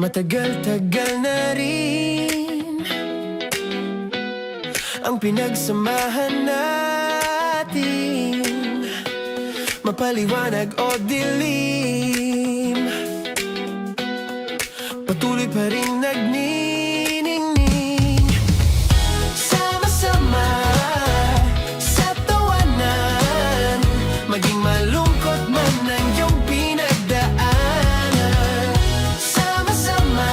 Matagal-tagal na rin ang pinagsamahan natin, mapaliwanag o dilim, patuloy pa rin nagniningning. Sama-sama sa tawanan, maging malungkot man ang iyong pinagdaanan. Sama-sama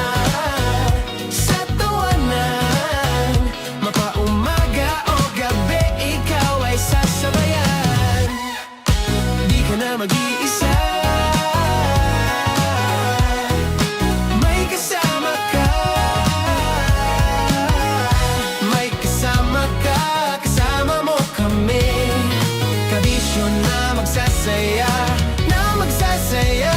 sa tawanan, mapaumaga o gabi, ikaw ay sasabayan. Di ka na mag-iisa, may kasama ka. May kasama ka, kasama mo kami. Kabisyo na magsasaya, na magsasaya.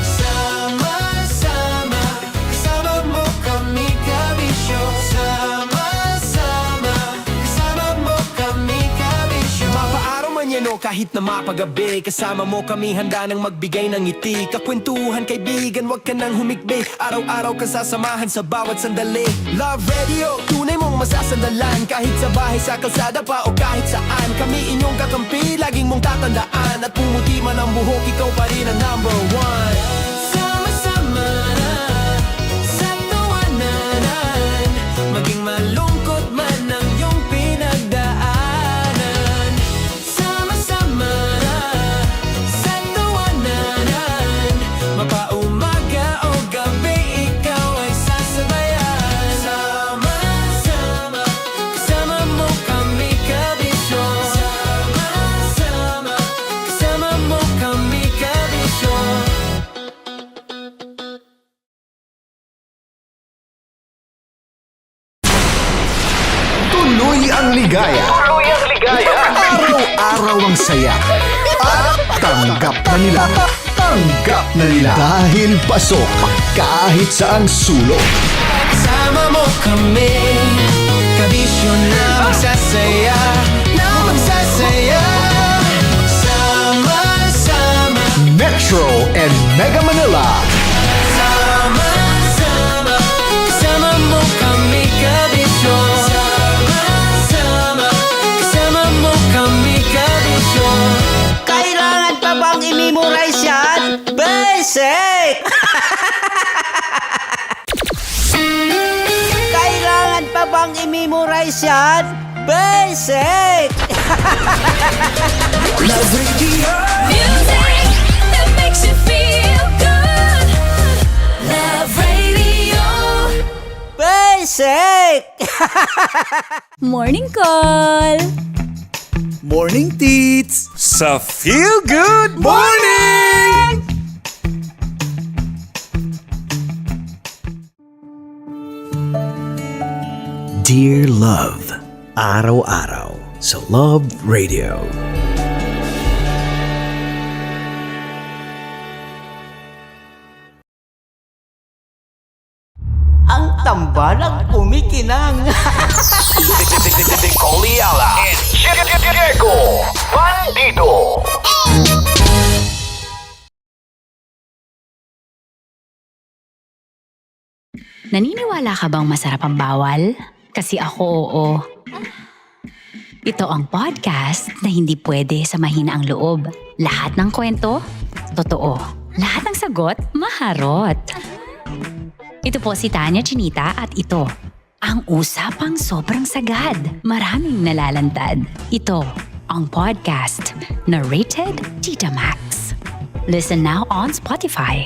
Sama-sama, kasama mo kami, kabisyo. Sama-sama, kasama mo kami, kabisyo. Mapaaraw man yan o kahit na mapagabi, kasama mo kami, handa nang magbigay ng ngiti. Kakwentuhan, kaibigan, wag ka nang humikbi. Araw-araw ka sasamahan sa bawat sandali. Love Radio, tunay mong masasandalan. Kahit sa bahay, sa kalsada pa o kahit saan, kami inyong kakampi, laging mong tatandaan. At pumuti man ang buhok, ikaw pa rin ang number one. Sama-sama sa tawanan, maging malungkot man ang iyong pinagdaanan. Sama-sama sa tawanan, mapaumaga o gabi, ikaw ay sasabayan. Sama-sama, kasama mo kami, kabisyo. Sama-sama, kasama mo kami, kabisyo. Tuloy ang ligaya. Araw-araw ang saya. At tanggap na nila. Tanggap na nila. Dahil pasok kahit saang sulok. Kasama mo kami, kabisyo na magsasaya, na magsasaya. Sama-sama, Metro and Mega Manila. sama-sama, kasama mo kami, kabisyo. Sama-sama, kasama mo kami, kabisyo. Kailangan pa bang i-memorize yan? Basic! Kailangan pa bang i-memorize yan? Basic! Love Radio. Music that makes you feel good. Love Radio. Basic! Morning Call. Morning, Tits! Sa Feel Good Morning! Dear Love, araw-araw sa Love Radio. Ang tambalang kumikinang. Coliala and Diego Bandido. Naniniwala ka bang masarap ang bawal? Kasi ako oo. Ito ang podcast na hindi pwede sa mahina ang loob. Lahat ng kwento, totoo. Lahat ng sagot, maharot. Ito po si Tanya Chinita at ito, ang usapang sobrang sagad. Maraming nalalantad. Ito, ang podcast na Rated Tita Max. Listen now on Spotify.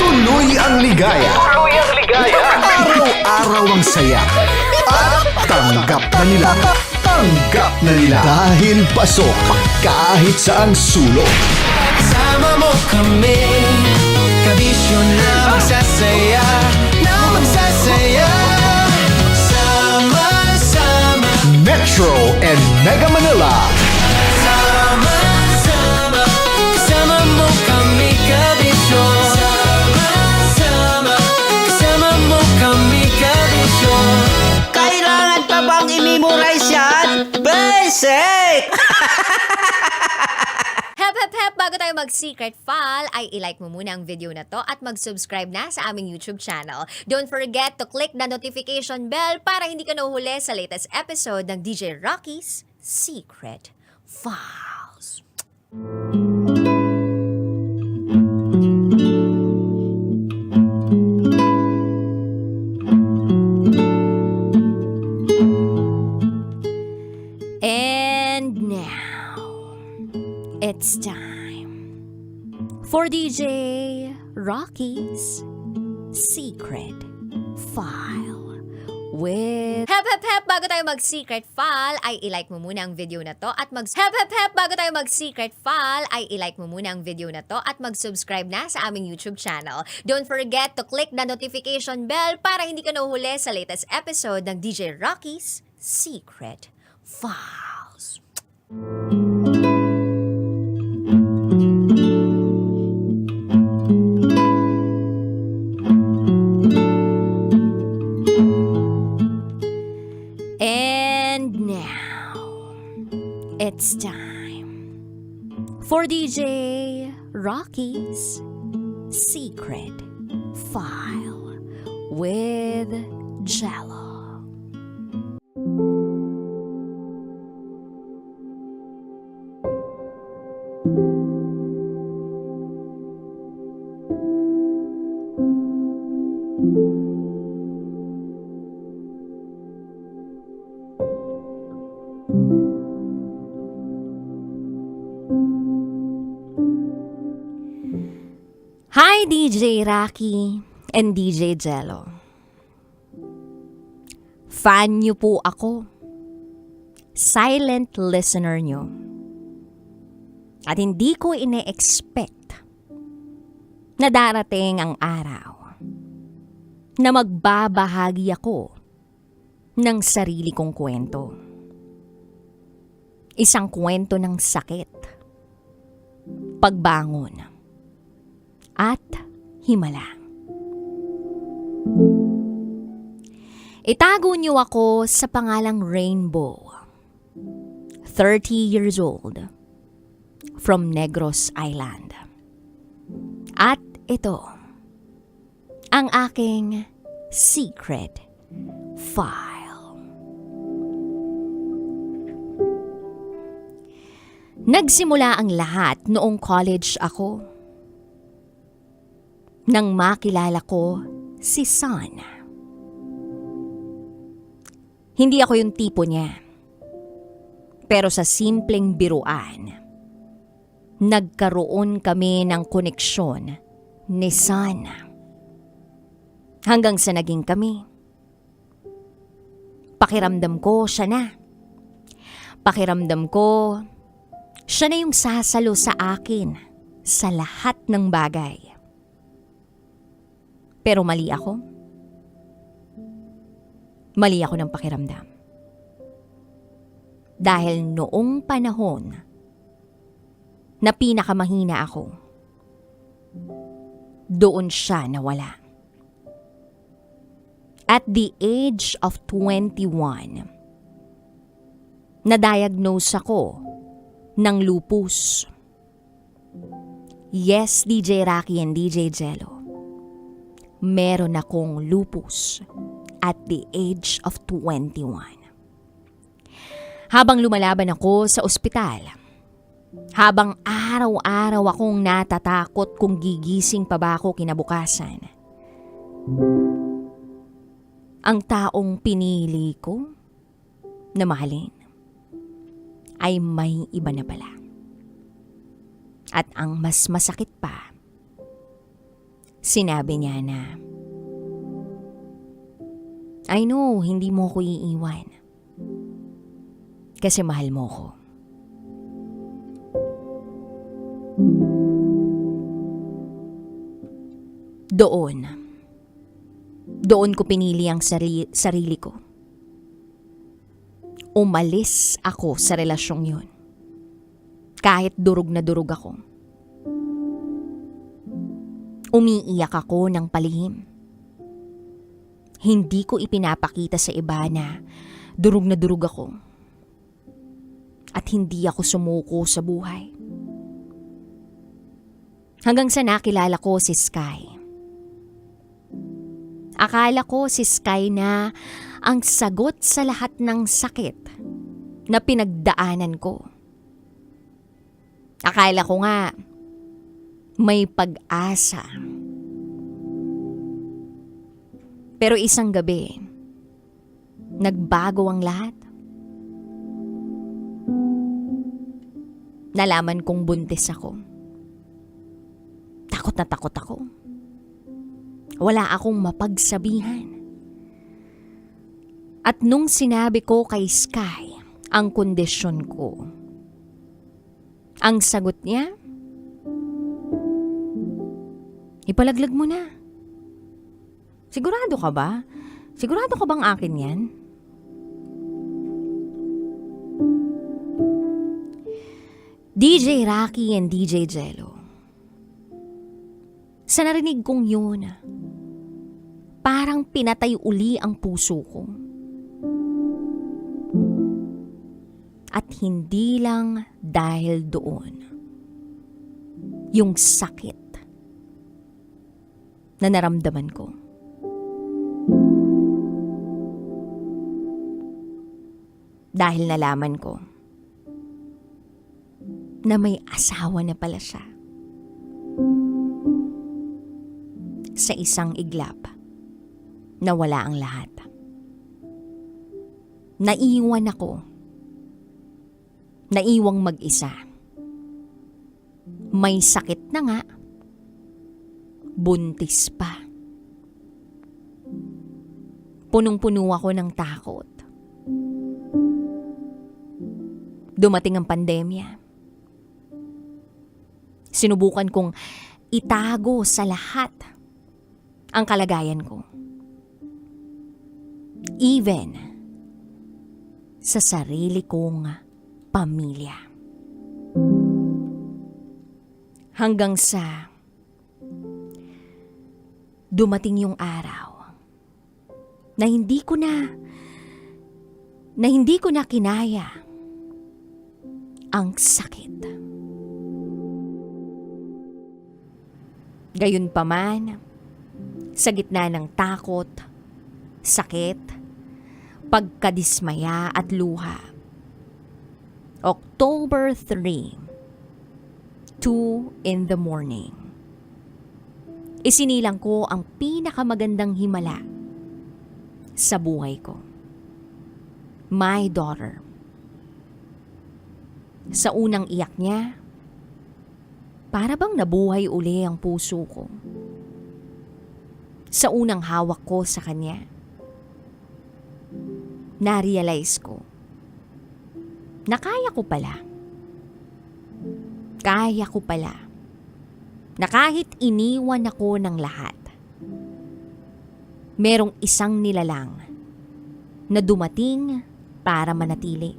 Tuloy ang ligaya. Araw-araw ang saya. At tanggap na nila. Tanggap na nila. Dahil pasok kahit saang sulok. Kasama mo kami, kabisyo na magsasaya, na magsasaya. Sama-sama, Metro and Mega Manila. sama-sama, kasama mo kami, kabisyo. Sama-sama, kasama mo kami, kabisyo. Kailangan pa bang i-memorize yan? Basic! Hep hep hep bago tayo mag-secret file, ay ilike mo muna ang video na to at mag-subscribe na sa aming YouTube channel. Don't forget to click the notification bell para hindi ka nahuhuli sa latest episode ng DJ Rocky's Secret Files. And now, it's time for DJ Rocky's Secret File with... Hep, hep, hep! Bago tayo mag-secret file, ay ilike mo muna ang video na to at bago tayo mag-secret file, ay ilike mo muna ang video na to at mag-subscribe na sa aming YouTube channel. Don't forget to click the notification bell para hindi ka nahuhuli sa latest episode ng DJ Rocky's Secret Files. And now, it's time for DJ Rocky's Secret File with Jello. Hi DJ Rocky and DJ Jello. Fan niyo po ako. Silent listener niyo. At hindi ko ine-expect na darating ang araw na magbabahagi ako ng sarili kong kwento. Isang kwento ng sakit, pagbangon, at himala. Itago niyo ako sa pangalang Rainbow. 30 years old. From Negros Island. At ito, ang aking secret file. Nagsimula ang lahat noong college ako. Nang makilala ko si Son. Hindi ako yung tipo niya. Pero sa simpleng biruan, nagkaroon kami ng koneksyon ni Son. Hanggang sa naging kami. Pakiramdam ko siya na. Pakiramdam ko siya na yung sasalo sa akin sa lahat ng bagay. Pero mali ako. Mali ako ng pakiramdam. Dahil noong panahon na pinakamahina ako, doon siya nawala. At the age of 21, na-diagnose ako ng lupus. Yes, DJ Rocky and DJ Jello. Meron akong lupus at the age of 21. Habang lumalaban ako sa ospital, habang araw-araw akong natatakot kung gigising pa ba ako kinabukasan, ang taong pinili ko na mahalin ay may iba na pala. At ang mas masakit pa, sinabi niya na, I know, hindi mo ko iiwan. Kasi mahal mo ko. Doon ko pinili ang sarili ko. Umalis ako sa relasyong yun. Kahit durog na durog ako. Umiiyak ako ng palihim. Hindi ko ipinapakita sa iba na durog na durog ako. At hindi ako sumuko sa buhay. Hanggang sa nakilala ko si Sky. Akala ko si Sky na ang sagot sa lahat ng sakit na pinagdaanan ko. Akala ko nga may pag-asa. Pero isang gabi, nagbago ang lahat. Nalaman kong buntis ako. Takot na takot ako. Wala akong mapagsabihan. At nung sinabi ko kay Sky ang kondisyon ko, ang sagot niya, ipalaglag mo na. Sigurado ka ba? Sigurado ka bang akin yan? DJ Rocky and DJ Jello. Sa narinig kong yun, parang pinatay uli ang puso ko. At hindi lang dahil doon. Yung sakit na naramdaman ko. Dahil nalaman ko na may asawa na pala siya. Sa isang iglap na wala ang lahat. Naiwan ako. Naiwang mag-isa. May sakit na nga. Buntis pa. Punong-puno ako ng takot. Dumating ang pandemya. Sinubukan kong itago sa lahat ang kalagayan ko. Even sa sarili kong pamilya. Hanggang sa dumating yung araw na hindi ko na kinaya ang sakit. Gayunpaman, sa gitna ng takot, sakit, pagkadismaya at luha, October 3, 2 in the morning, isinilang ko ang pinakamagandang himala sa buhay ko. My daughter. Sa unang iyak niya, para bang nabuhay uli ang puso ko. Sa unang hawak ko sa kanya, na-realize ko na kaya ko pala. Kaya ko pala. Na kahit iniwan ako ng lahat, merong isang nilalang na dumating para manatili.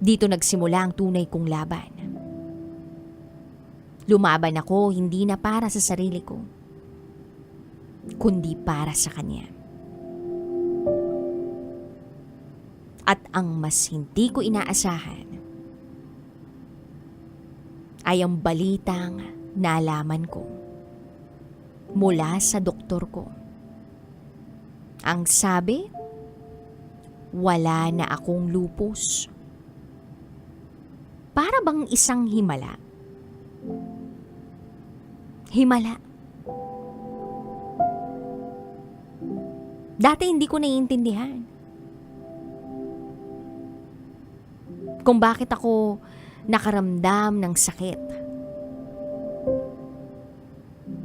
Dito nagsimula ang tunay kong laban. Lumaban ako hindi na para sa sarili ko, kundi para sa kanya. At ang mas hindi ko inaasahan ay ang balitang nalaman ko mula sa doktor ko. Ang sabi, wala na akong lupus. Para bang isang himala. Himala. Dati hindi ko naiintindihan kung bakit ako nakaramdam ng sakit.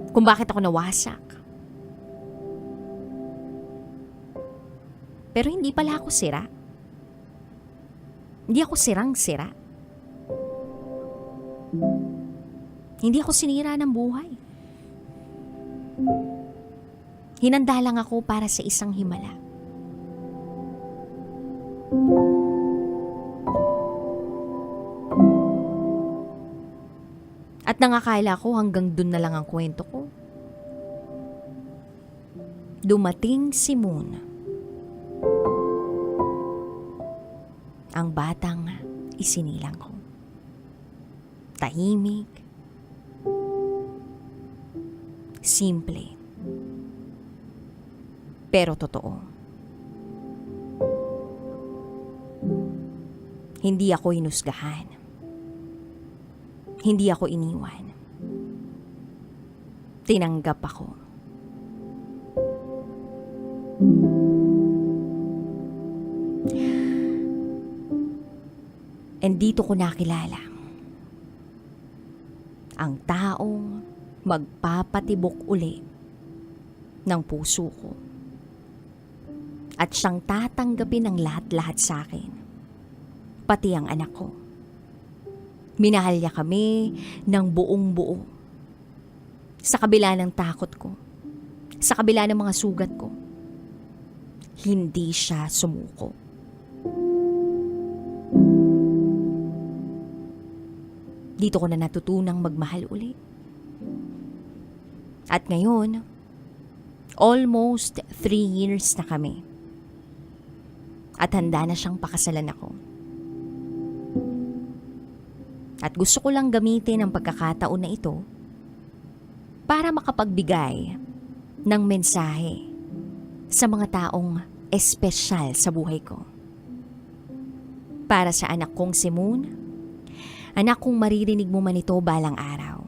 Kung bakit ako nawasak. Pero hindi pala ako sira. Hindi ako sirang-sira. Hindi ako sinira ng buhay. Hinanda lang ako para sa isang himala. At nangakala ko hanggang dun na lang ang kwento ko. Dumating si Moon. Ang batang isinilang ko. tahimik, simple, pero totoo. Hindi ako hinusgahan. Hindi ako iniwan. Tinanggap ako. And dito ko nakilala ang taong magpapatibok uli ng puso ko. At siyang tatanggapin ang lahat-lahat sa akin. Pati ang anak ko. Minahal niya kami ng buong buo. Sa kabila ng takot ko. Sa kabila ng mga sugat ko. Hindi siya sumuko. Dito ko na natutunang magmahal uli. At ngayon, almost 3 years na kami. At handa na siyang pakasalan ako. At gusto ko lang gamitin ang pagkakataon na ito para makapagbigay ng mensahe sa mga taong espesyal sa buhay ko. Para sa anak kong si Moon, anak kong maririnig mo man ito balang araw.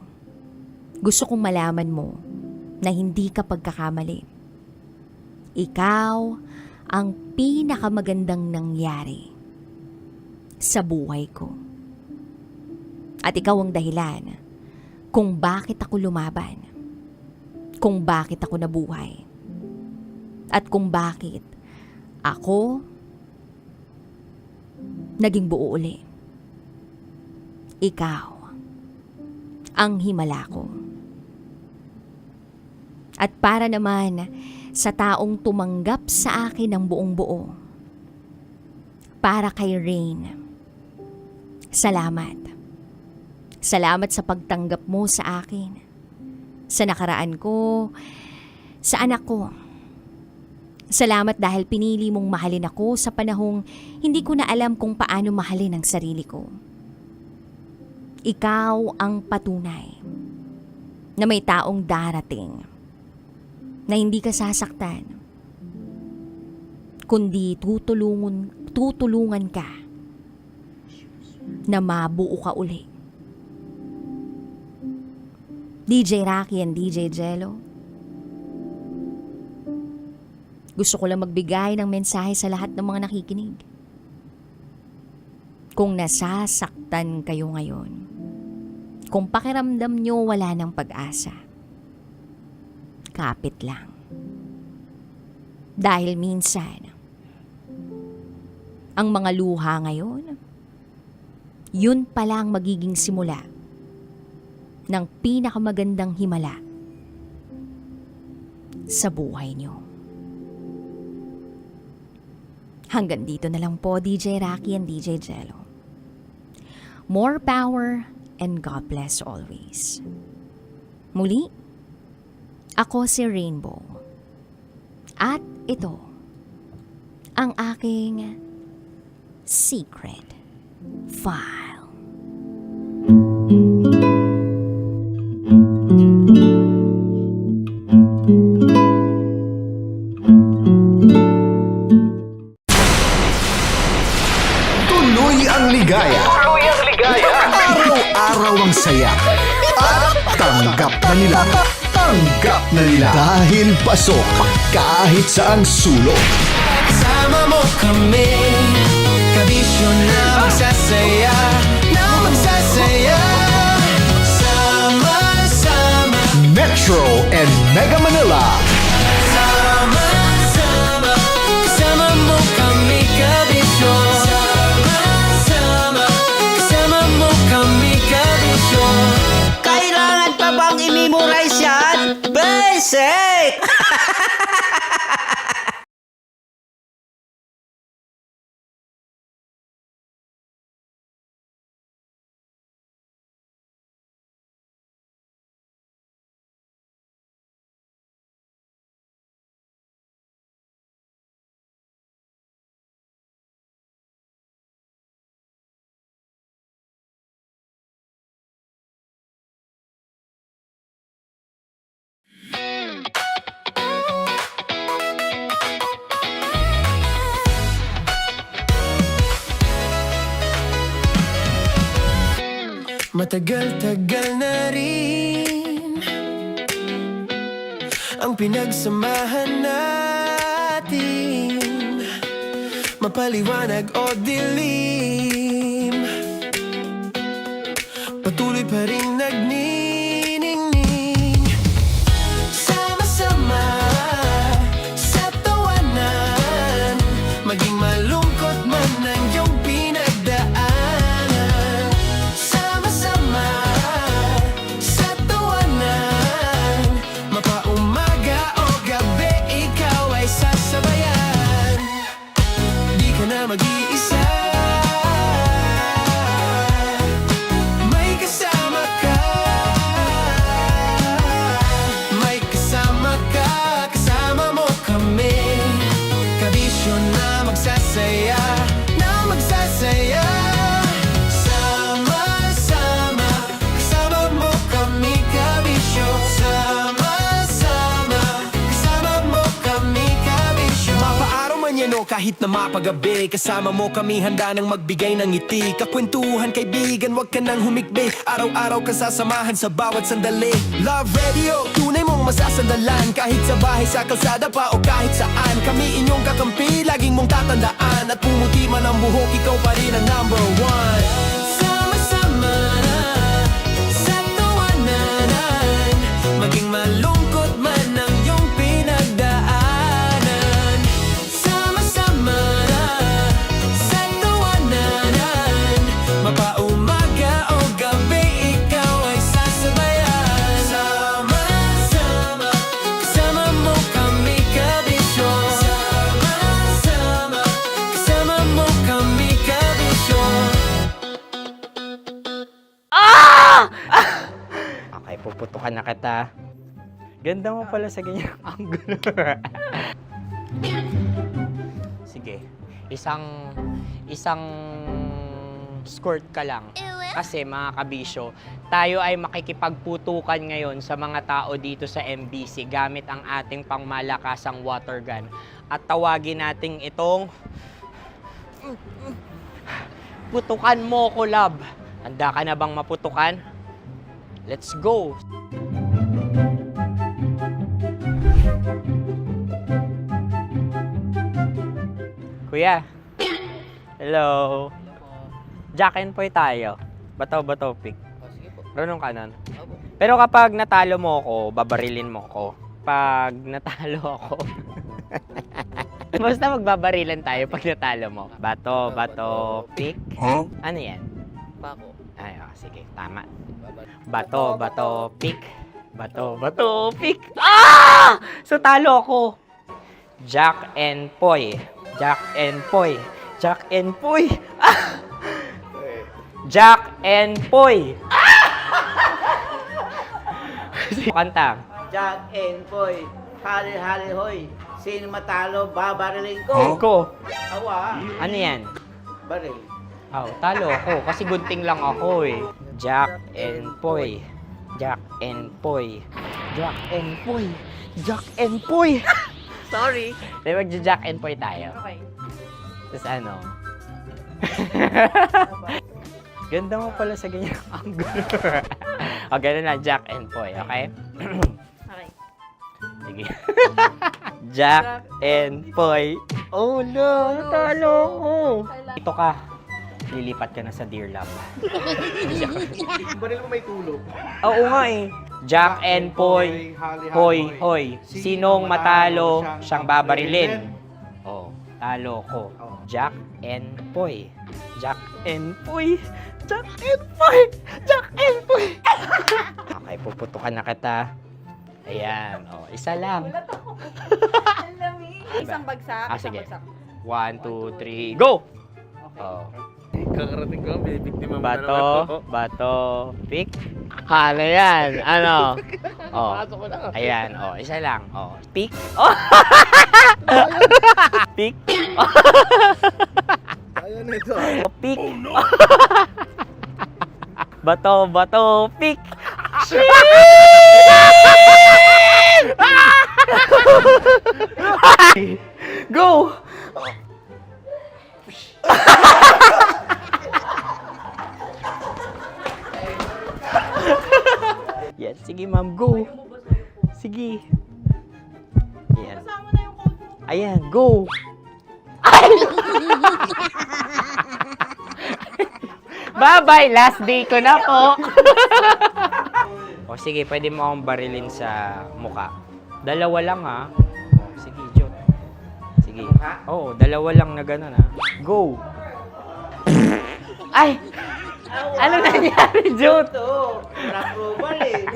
Gusto kong malaman mo na hindi ka pagkakamali. Ikaw ang pinakamagandang nangyari sa buhay ko. At ikaw ang dahilan kung bakit ako lumaban, kung bakit ako nabuhay, at kung bakit ako naging buo uli. Ikaw ang himala ko. At para naman sa taong tumanggap sa akin ng buong buo, para kay Rain, salamat. Salamat sa pagtanggap mo sa akin, sa nakaraan ko, sa anak ko. Salamat dahil pinili mong mahalin ako sa panahong hindi ko na alam kung paano mahalin ang sarili ko. Ikaw ang patunay na may taong darating na hindi ka sasaktan, kundi tutulungan ka na mabuo ka uli. DJ Rocky and DJ Jello, gusto ko lang magbigay ng mensahe sa lahat ng mga nakikinig. Kung nasasaktan kayo ngayon, kung pakiramdam nyo wala ng pag-asa, kapit lang. Dahil minsan, ang mga luha ngayon, yun palang magiging simula ng pinakamagandang himala sa buhay nyo. Hanggang dito na lang po, DJ Rocky and DJ Jello. More power and God bless always. Muli, ako si Rainbow. At ito, ang aking secret file. Tuloy ang ligaya. Araw-araw ang saya. At tanggap na nila. Tanggap na nila. Dahil pasok kahit saang sulok. Kasama mo kami, kabisyo na magsasaya, sama-sama. Metro and Mega Manila. Sama-sama, kasama mo kami, kabisyo. Sama-sama, kasama mo kami, kabisyo. Kailangan pa bang i-memorize yan? Basic! Matagal-tagal na rin ang pinagsamahan natin, mapaliwanag o dilim, patuloy pa rin nagniningning. Sama-sama sa tawanan, maging malungkot man ang iyong pinagdaanan. Sama-sama sa tawanan, mapaumaga o gabi, ikaw ay sasabayan. Di ka na mag-iisa, may kasama ka. May kasama ka, kasama mo kami. Kabisyo na magsasaya, na magsasaya. Sama-sama, kasama mo kami, kabisyo. Sama-sama, kasama mo kami, kabisyo. Mapaaraw man yan o kahit na mapagabi, kasama mo kami, handa nang magbigay ng ngiti. Kakwentuhan, kaibigan, wag ka nang humikbi. Araw-araw ka sasamahan sa bawat sandali. Love Radio, tunay mong masasandalan. Kahit sa bahay, sa kalsada pa o kahit saan, kami inyong kakampi, laging mong tatandaan. At pumuti man ang buhok, ikaw pa rin ang number one. Sama-sama sa tawanan, maging malungkot man ang iyong pinagdaanan. Sama-sama sa tawanan, mapaumaga o gabi, ikaw ay sasabayan. Sama-sama, kasama mo kami, kabisyo. Sama-sama, kasama mo kami, kabisyo. Okay, puputukan na kita. Ganda mo pala sa ganyang angulo. Sige, isang skirt ka lang. Kasi mga kabisyo, tayo ay makikipagputukan ngayon sa mga tao dito sa MBC gamit ang ating pangmalakasang water gun. At tawagin natin itong putukan mo ko, love. Handa ka na bang maputukan? Let's go! Kuya. Hello. Jack and Poy tayo. Bato-bato pick. Runong kanan. Pero kapag natalo mo ako, babarilin mo ako. Pag natalo ako, basta magbabarilan tayo pag natalo mo. Bato, pick. Ano yan? Pako. Ay, sige, tama. Bato, pick. Bato, pick. Ah! So, talo ako. Jack and Poy. Jack and Poy. Jack and Poy. Ah! Jack and Poy. Kanta. Jack and Poy. Hali-hali hoy. Sino matalo, babariling ko. Ko. Awa. Ano yan? Baril. Oh, talo ako kasi gunting lang ako eh. Jack and Poy. Jack and Poy. Jack and Poy. Jack and Poy. Sorry. Di magja-Jack and Poy tayo. Okay. Tapos ano? Ganda mo pala sa ganyang angulo. O, ganun lang, Jack and Poy, okay? Okay. Sige. Jack and Poy. Oh no, natalo ko. Dito ka. Lilipat ka na sa Dear Love. Baril mo may tulog. Oo nga eh. Jack and Poy. Hoy, hoy. Sinong matalo, siyang babarilin. Oh, talo ko. Jack and Poy. Jack and Poy. Jack and Poy. Jack and Poy. Okay, puputukan na kita. Ayan. Oh, isa lang. Isang bagsak. Ah, sige. 1, 2, 3, go! Oh. Kakarating ko, bibiktima mo na naman Bato, bato, pick. Ano yan? Ano? Oh. Ayan, oh, isa lang. Oh, pick. Oh. Pick. Ayan na ito. Oh, pick. Bato, bato, pick. Go! Sige, ma'am, go. Sige. Ayan. Ayan, go. Bye-bye, last day ko na po. O sige, pwede mo akong barilin sa muka. Dalawa lang ha. O, sige, Jot. Sige. Oo, dalawa lang na gano'n ha. Go. Ay! Ano nangyari, Jot? Approval eh.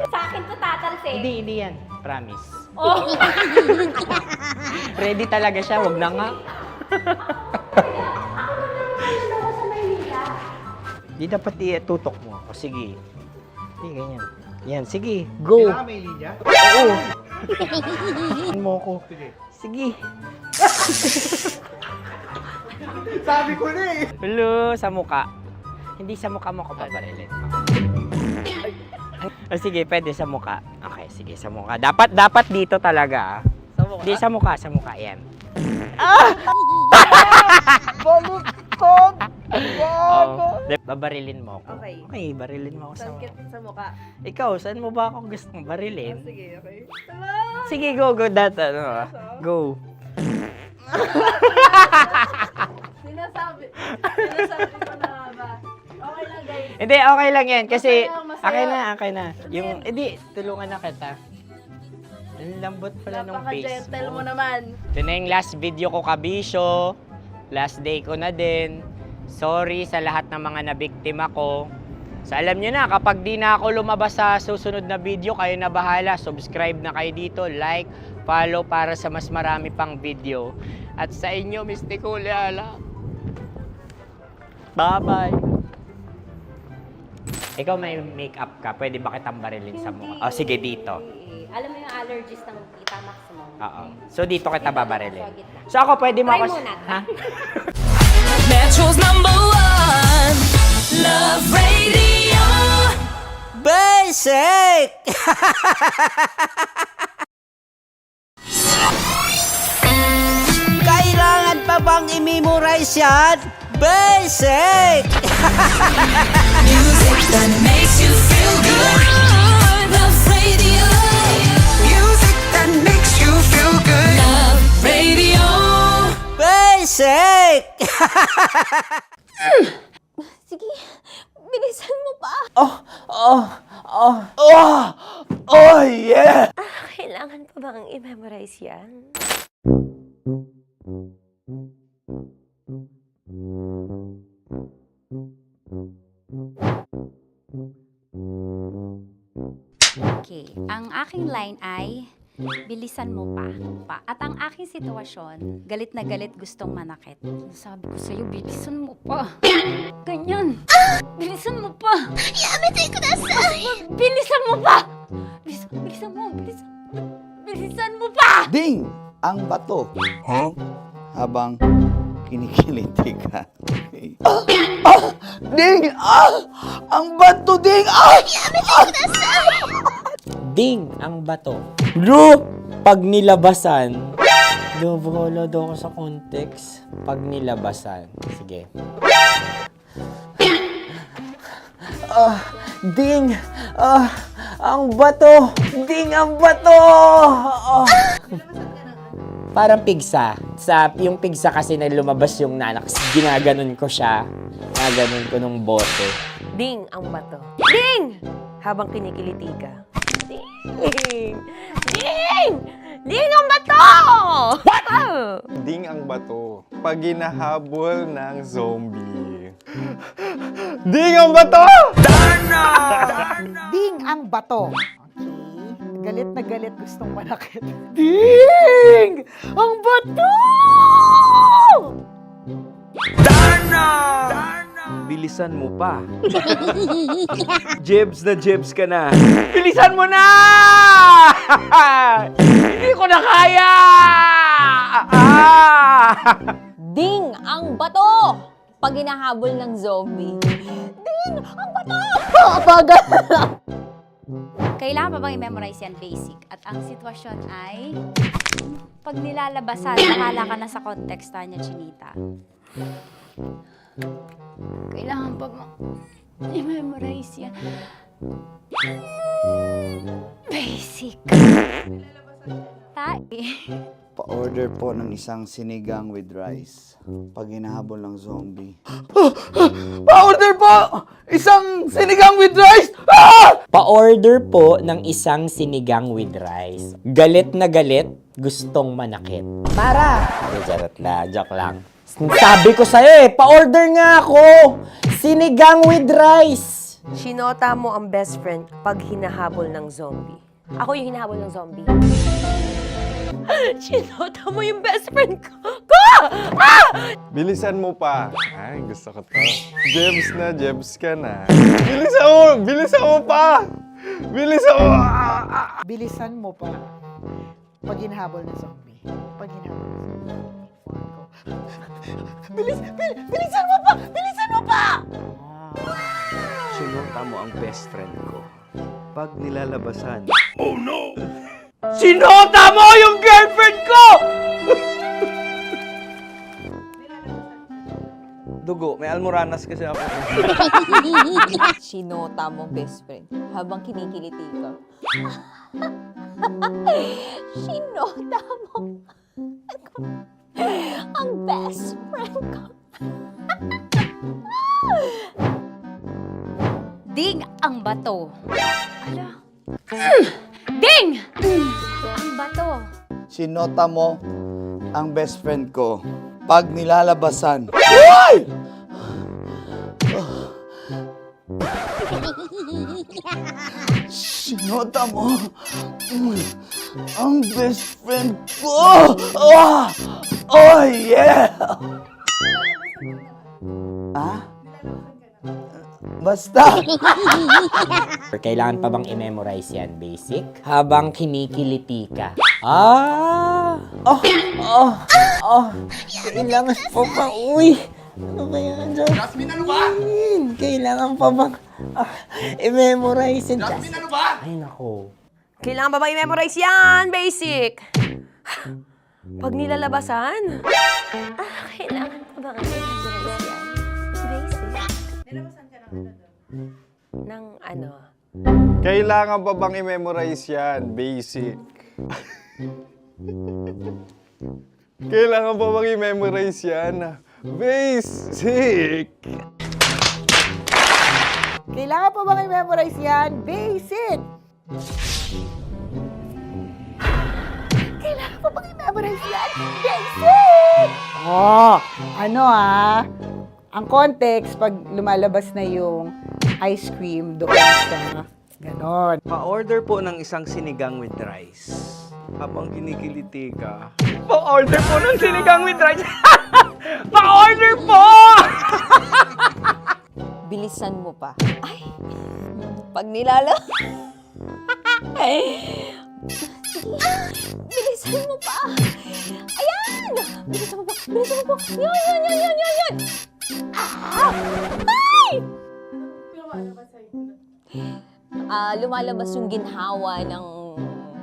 Sa akin to tatalsik. Hindi yan. Promise. Oh. Ready talaga siya, wag na nga. Di dapat itutok mo. O sige. Hindi, ganyan. Yan, sige. Go. Kailangan may linya? Oo. mo ko. Sige. Sabi ko na eh. Hello, sa muka. Hindi sa muka mo ko paparilin. O sige, pwede sa muka. Okay, sige, sa muka. Dapat dito talaga. Sa mukha? Hindi, sa muka. Yan. Baluktot! Oh, babarilin mo ako. Okay. Okay, barilin mo ako sa muka. Sa mukha? Ikaw, saan mo ba ako gustong barilin? Sige, okay. Sige, go. Go. Sinasabi ko na ba? Okay lang, guys. Hindi, okay lang yan. Kasi, Masaya. okay na. Yung, hindi, tulungan na kita. Ang lambot pala nung face Napaka-gentle mo mo. naman. Ito na yung last video ko, kabisyo. Last day ko na din. Sorry sa lahat ng mga nabiktima ko. So alam nyo na, kapag di na ako lumabas sa susunod na video, kayo na bahala. Subscribe na kayo dito, like, follow para sa mas marami pang video. At sa inyo, Mistiko Leala. Bye-bye. Ikaw may makeup ka, pwede ba kitang barilin sa mukha? O sige, dito. Alam mo yung allergies ng tita Max mo? Oo. So dito kita babarilin. So ako, pwede mo Try ako... muna. Ha? Metro's #1 Love Radio. Basic! Kailangan pa bang i-memorize yan? Basic! Music that makes you feel good. Love Radio. Music that makes you feel good. Love Radio. Basic! Sige, bilisan mo pa. Oh, yeah! Kailangan pa bang i-memorize yan? Okay, ang aking line ay bilisan mo pa. At ang aking sitwasyon, galit na galit gustong manakit. Sabi ko sa'yo, bilisan mo pa. Ganyan. Bilisan mo pa. Yamitay ko na sa... Bilisan mo pa. Bilisan mo pa. Ding! Ang bato. Habang kinikiliti ka. Ding! Ang bato, Ding! Ding ang bato. Bro! Pag nilabasan. Wala daw ako sa context. Pag nilabasan. Sige. Ding! Ang bato! Ding ang bato! Parang pigsa. Yung pigsa kasi na lumabas yung nanak. Ginaganon ko siya. Ginaganon ko nung bote. Ding ang bato. Ding! Habang kinikiliti ka. Ding! Ding! Ding ang bato! What? Ding ang bato. Pag hinahabol ng zombie. Ding ang bato! Ding ang bato. Okay. Galit na galit gustong manakit. Ding! Ang bato! Bilisan mo pa. Jebs ka na. Bilisan mo na! Hindi ko na kaya! Ding ang bato! Pag hinahabol ng zombie. Ding ang bato! Bagal! Kailangan pa bang i-memorize yan basic? At ang sitwasyon ay pag nilalabasan, nakala ka na sa context niya, Chinita. Kailangan pa bang i-memorize yan? Basic. Tae. Pa-order po ng isang sinigang with rice. Pag hinahabol ng zombie. Pa-order po! Isang sinigang with rice! Pa-order po ng isang sinigang with rice. Galit na galit, gustong manakit. Para! Charot na, joke lang. Sabi ko sa'yo pa-order nga ako! Sinigang with rice! Sinota mo ang best friend pag hinahabol ng zombie. Ako yung hinahabol ng zombie. Sinota mo yung best friend ko! Bilisan mo pa. Ay, gusto ko to. Jebs na, Jebs ka na. Bilisan mo! Bilisan mo pa! Bilisan mo! Bilisan mo pa. Pag hinahabol ng zombie. Pag hinahabol ng zombie. Bilisan mo pa! Bilisan mo pa! Sinota mo ang best friend ko. Pag nilalabasan. Sinota mo yung girlfriend ko! Dugo, may almoranas kasi ako. Sinota mo best friend habang kinikiliti ka. Sinota mo ang best friend ko. Ding ang bato. Ala. Ding! Ang bato. Sinota mo ang best friend ko. Pag nilalabasan. Sinota mo ang best friend ko. Oh yeah! Basta! Kailangan pa bang i-memorize yan, basic? Habang kinikiliti ka. Kailangan pa bang, ano ba yan, Jasmine, ano ba? Kailangan pa bang i-memorize yan, Jasmine, ano ba? Ay, nako. Kailangan ba i-memorize yan? Basic. Pag nilalabasan? Kailangan ba i-memorize yan? Basic. Nilalabasan ka ng ano? Kailangan pa bang i-memorize yan? Basic. Kailangan pa bang i-memorize yan? Basic. Kailangan pa bang i-memorize yan? Basic! Kailangan pa bang i-memorize yan? Basic! Ang context, pag lumalabas na yung ice cream doon sa ganon. Pa-order po ng isang sinigang with rice. Habang kinikiliti ka. Pa-order po ng sinigang with rice! Pa-order po! Bilisan mo pa. Ay! Pag nilala... Bilisan mo pa! Ayan! Bilisan mo pa! Bilisan mo pa! Yan! Ay! Lumalabas yung ginhawa ng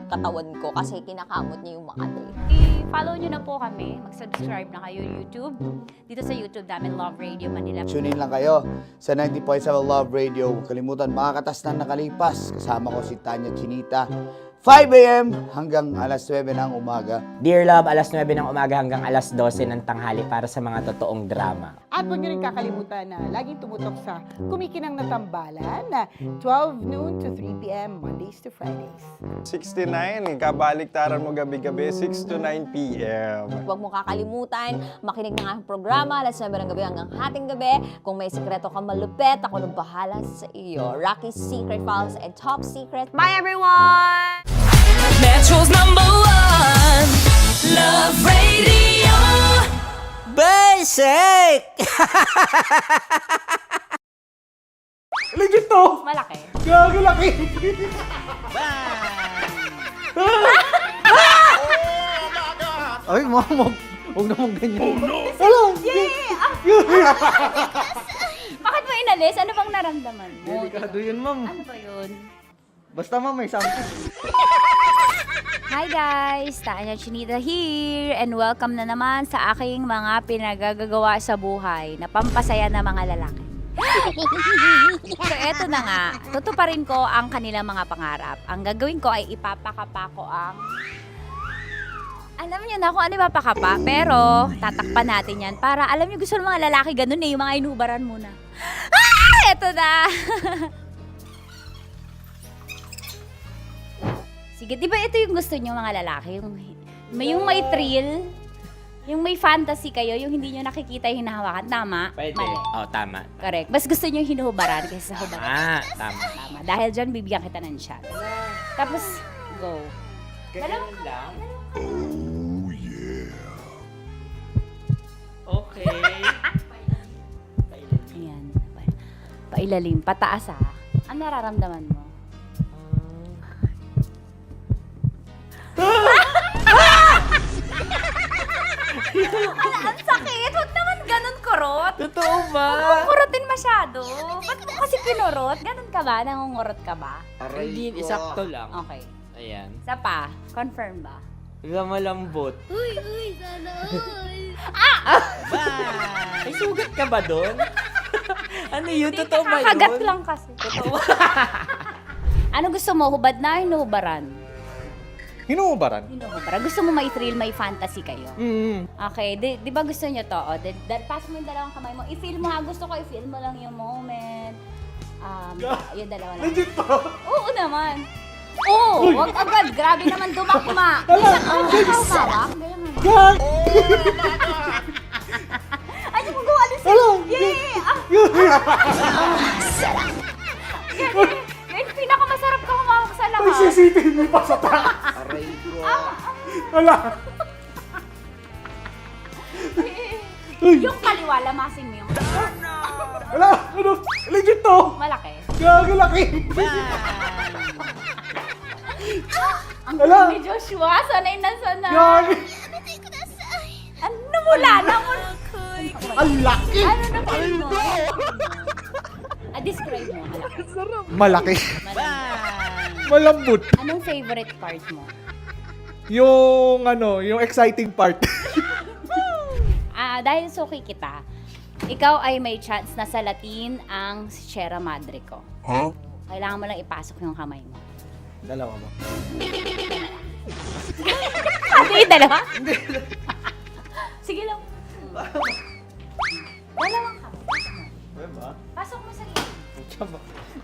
katawan ko kasi kinakamot niya yung Makati. I-follow nyo na po kami. Mag-subscribe na kayo YouTube. Dito sa YouTube namin, Love Radio Manila. Tune in lang kayo sa 90.7 Love Radio. Huwag kalimutan, makakatas na nakalipas. Kasama ko si Tanya Chinita. 5 a.m. hanggang alas 9 ng umaga. Dear Love, alas 9 ng umaga hanggang alas 12 ng tanghali para sa mga totoong drama. At huwag nyo rin kakalimutan na laging tumutok sa Kumikinang na Tambalan na 12 noon to 3 p.m. Mondays to Fridays. 69, kabaliktaran mo gabi-gabi, 6 to 9 p.m. Huwag mo kakalimutan, makinig ng aking programa, alas 9 ng gabi hanggang hating gabi. Kung may sekreto kang malupet, ako nang bahala sa iyo. Rocky's Secret Files and Top Secret. Bye, everyone! Metro's #1 Love Radio. Basic! Legit to! Malaki. Gago laki! Ay, mamog. Huwag na mong ganyan. Wala! Bakit mo inalis? Ano bang naramdaman mo? Delikado yun, ma'am. Ano ba yun? Basta, ma'am, may something. Hi guys! Tanya Chinita here and welcome na naman sa aking mga pinagagagawa sa buhay na pampasaya ng mga lalaki. So, eto na nga. Tutuparin ko ang kanilang mga pangarap. Ang gagawin ko ay ipapakapa ko ang... Alam niyo na kung ano ipapakapa, pero tatakpan natin yan para, alam niyo, gusto ng mga lalaki ganun eh, yung mga inubaran muna. Ah! Eto na! Sige, di ba ito yung gusto niyo mga lalaki? Yung may thrill, yung may fantasy kayo, yung hindi niyo nakikita yung hinahawakan. Tama? Pwede. Mali. Oh, tama. Correct. Mas gusto niyo yung hinuhubaran kaysa sa hubaran. Tama. Tama. Dahil dyan, bibigyan kita ng shot. Tapos, go. Ganun lang. Oh, yeah. Okay. Ayan. Pailalim. Pataas ah. Ano nararamdaman mo? Ang sakit! Huwag naman ganun kurot! Totoo ba? Huwag mong kurotin masyado. Ba't mo kasi kinurot? Ganun ka ba? Nangungurot ka ba? Hindi, sakto lang. Okay. Ayan. Isa pa. Confirm ba? Malambot. Uy, sana all. May sugat ka ba doon? Ano yun? Hindi, Totoo ba yun? kakagat lang kasi. Totoo. Ano gusto mo? Hubad na? Hinuhubaran? Hinuhubaran? Hinuhubaran. Gusto mo may thrill, may fantasy kayo? Okay. Di ba gusto nyo to? O, pass mo yung dalawang kamay mo. I-feel mo ha. Gusto ko i-feel mo lang yung moment. Yung dalawa lang. Legit to? Oo naman. Oo, wag agad. Grabe naman dumakma. Hawak. God! Ano mo gawa din sa'yo? Yan, pinakamasarap ka humawak sa lahat. May CCTV pa sa taas. Aray ko. Wala. Yung kaliwa, lamasin mo yung Wala. Ano? Legit to. malaki. Gagalaki. Ang Wala. galing ni Joshua, sanay na sanay. Gagi. Ano mula na mo? Ang laki. Ano na feel mo? Describe mo, Malaki. malaki. Malambot. Anong favorite part mo? Yung yung exciting part. Dahil suki kita, ikaw ay may chance na salatin ang Sierra Madre ko. Huh? Kailangan mo lang ipasok yung kamay mo. Dalawa mo. Hindi, dalawa? Sige lang. Dalawang kamay. Pasok mo sa gilid.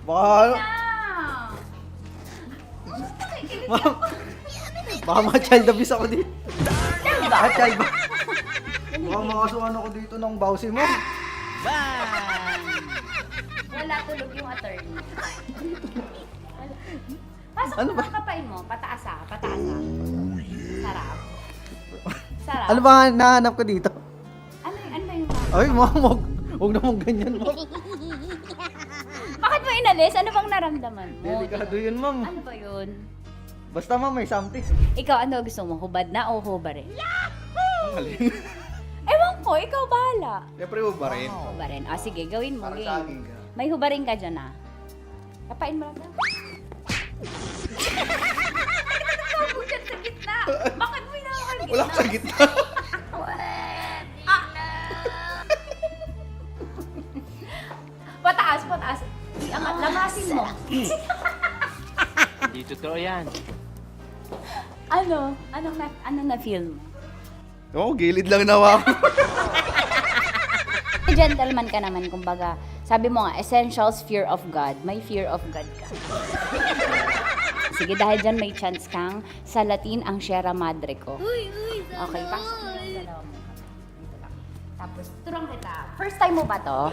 Baka, baka ma-child abuse ako dito. Child ba? Baka makasuhan ako dito ng bawsi mo. Wala tulog yung attorney. Pasok Ano mo ba? ang kapay mo. Pataas ah. Pataas ah. Sarap. Sarap. Ano ba nahanap ko dito? Ano ba yung... Ay, huwag na mong ganyan, ma'am. Bakit mo inalis? Ano bang naramdaman mo? Delikado yun, ma'am. Ano ba yun? Basta, ma'am, may something. Ikaw, ano gusto mo? Hubad na o hubarin? Ang galing. Ewan ko, ikaw bahala. Siyempre, ba rin? Hubarin. Sige, gawin mo. Para Game. sa akin ka. May hubarin ka dyan ah. Kapain mo lang na. Bakit sa gitna? Bakit mo inakakal gitna? Wala ko sa gitna. Pataas, pataas. Iangat, lamasin mo. Hindi totoo yan. Ano? Anong na-feel mo? Oo, gilid lang nawa ko. Gentleman ka naman, kumbaga. Sabi mo nga, essentials, fear of God. May fear of God ka. Sige, dahil dyan may chance kang salatin ang Sierra Madre ko. Okay, pasok mo yung dalawa mo. Dito lang. Tapos, turang kita. First time mo ba to?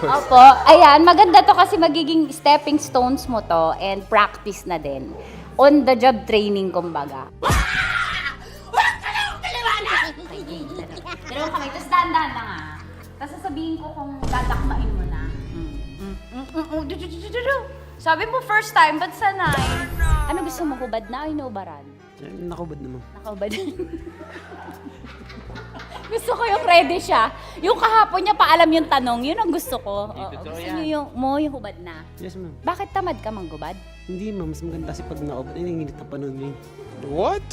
Opo. Ayan, maganda to kasi magiging stepping stones mo to and practice na din. On the job training, kumbaga. Dalawang kamay, tapos dahan-dahan lang ah. Tapos sasabihin ko kung dadakmain mo na. Sabi mo first time, ba't sanay? Ano gusto mo, hubad na o hinubaran? Nakubad naman. Nakahubad. Gusto ko yung ready siya. Yung kahapon niya pa alam yung tanong, yun ang gusto ko. Totoo Gusto yan. niyo yung hubad na. Yes, ma'am. Bakit tamad ka manggubad? Hindi, ma'am. Mas maganda kasi pag nakubad. Ay, nanginit ang panahon ngayon. What?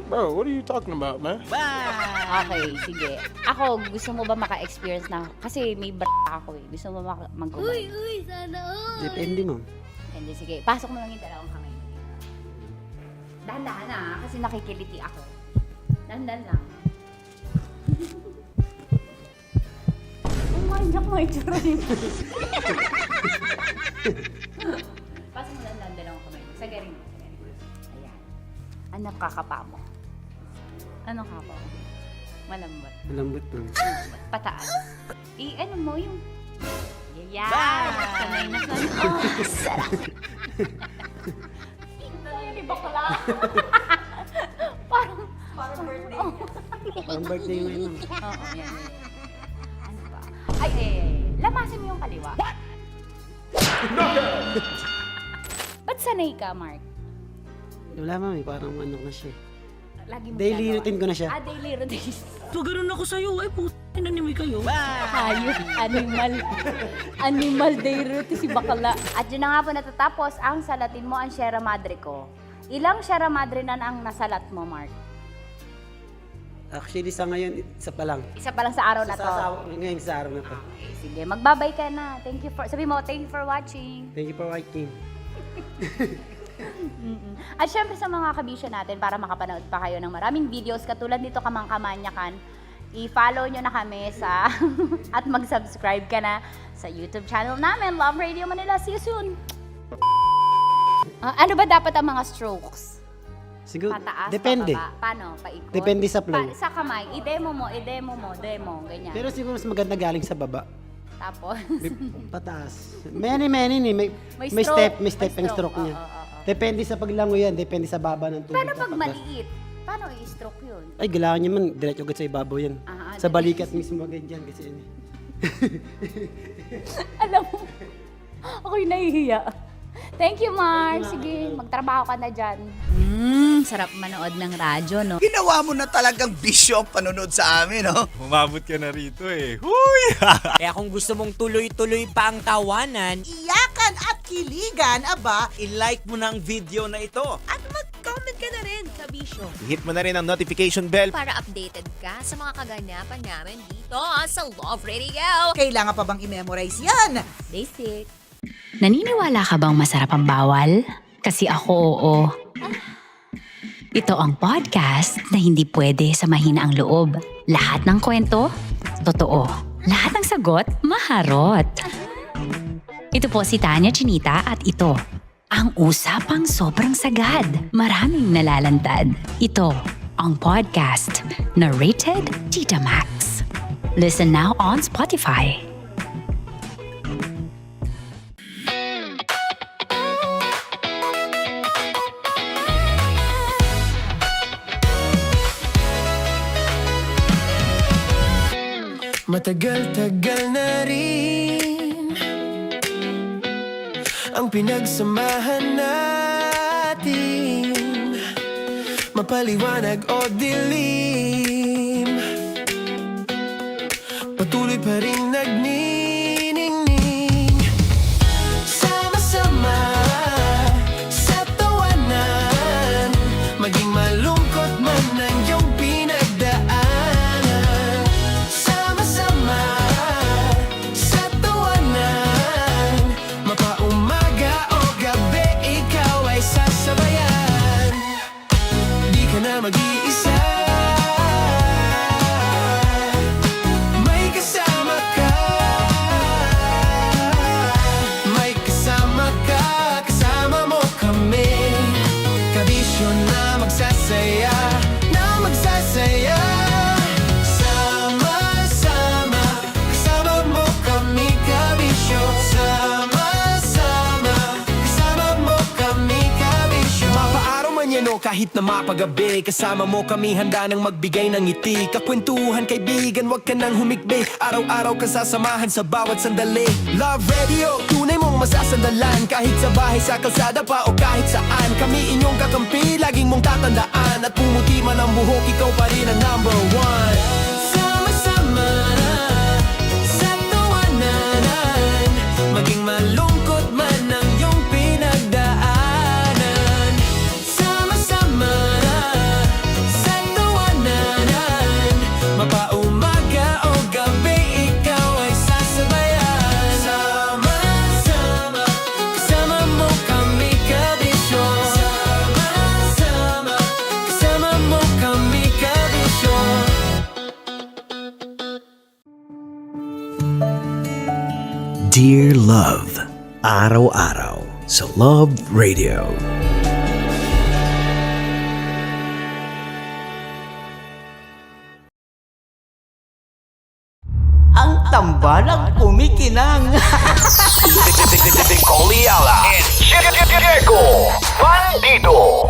Bro, what are you talking about, man? Okay, sige. Ako, gusto mo ba maka-experience na? Kasi may ako eh. Gusto mo mag-umay? Uy, sana all. Depende, ma'am. Hindi, sige. Pasok mo lang yung dalawang kamay. Dahan-dahan na, kasi nakikiliti ako. Dahan-dahan lang. Umanjak mo yung tsura niyo. Pasok mo lang dalawang kamay. Sagarin mo. Ayan. Ano kakapa mo? Ano kapa mo? Malambot. Malambot, ma'am. Pataas. Ano mo yung... Yan! Sanay na sanay. Oh, sarap! Hindi bakla. Parang birthday. Parang birthday mo yun, ma'am. Oo, yan. Ano ba? Ay, lamasin mo yung kaliwa. Ba't sanay ka, Mark? Wala, ma'am. Parang ano na siya. Lagi mo Daily ginagawa. routine ko na siya. Daily routine. So, ganun ako sa'yo. Ay, nanimay kayo. Hayop, animal day routine si bakla. At yun na nga po natatapos ang salatin mo ang Sierra Madre ko. Ilang Sierra Madre na ang nasalat mo, Mark? Actually, sa ngayon, isa pa lang. Isa pa lang sa araw na to. Ngayon sa araw na to. Okay, sige, magbabay ka na. Sabi mo, thank you for watching. Thank you for watching. At syempre sa mga kabisyo natin, para makapanood pa kayo ng maraming videos katulad nito Kamangkamanyakan, i-follow nyo na kami sa at mag-subscribe ka na sa YouTube channel namin, Love Radio Manila. See you soon! Ano ba dapat ang mga strokes? Siguro, Pataas, depende. pababa? Paano? Paikot? Depende sa flow. Sa kamay, i-demo mo, ganyan. Pero siguro mas maganda galing sa baba. Tapos, Pataas. Many ni. May stroke. step ang stroke niya. Oo. Depende sa paglango yan. Depende sa baba ng tubig. Paano pag maliit? Paano i-stroke yun? Ay, kailangan niya man. Diretso agad sa ibabaw yan. Sa balikat mismo agad yan. Kasi yun. Alam mo, ako'y nahihiya. Thank you, Mar. Sige, magtrabaho ka na dyan. Sarap manood ng radyo, no? Ginawa mo na talagang bisyo ang panonood sa amin, no? Umabot ka na rito eh. Huy! Kaya kung gusto mong tuloy-tuloy pa ang tawanan, Iyakan at kiligan, aba, I-like mo na ang video na ito. At mag-comment ka na rin, kabisyo. Hit mo na rin ang notification bell. Para updated ka sa mga kaganapan namin dito sa Love Radio. kailangan pa bang i-memorize yan? Basic. Naniniwala ka bang masarap ang bawal? Kasi ako, oo. Ito ang podcast na hindi pwede samahin ang loob. Lahat ng kwento, totoo. Lahat ng sagot, maharot. Ito po si Tanya Chinita at ito, ang usapang sobrang sagad. Maraming nalalantad. Ito, ang podcast na Rated Tita Max. Listen now on Spotify. Matagal-tagal na rin ang pinagsamahan natin, mapaliwanag o dilim, patuloy pa rin nagniningning. Sama-sama sa tawanan, maging malungkot man ang iyong pinagdaanan. Sama-sama sa tawanan, mapaumaga o gabi, ikaw ay sasabayan. Di ka na mag-iisa, may kasama ka. May kasama ka, kasama mo kami. Kabisyo na magsasaya, na magsasaya. Sama-sama, kasama mo kami, kabisyo. Sama-sama, kasama mo kami, kabisyo. Mapaaraw man yan o kahit na mapagabi, kasama mo kami, handa nang magbigay ng ngiti. Kakwentuhan, kaibigan, wag ka nang humikbi. Araw-araw ka sasamahan sa bawat sandali. Love Radio, tunay mong masasandalan. Kahit sa bahay, sa kalsada pa o kahit saan, kami inyong kakampi, laging mong tatandaan. At pumuti man ang buhok, ikaw pa rin ang number one. Sama-sama sa tawanan, maging malungkot man ang iyong pinagdaanan. Sama-sama Dear Love, araw-araw sa Love Radio. Ang tambalang kumikinang. Coliala and Diego Bandido.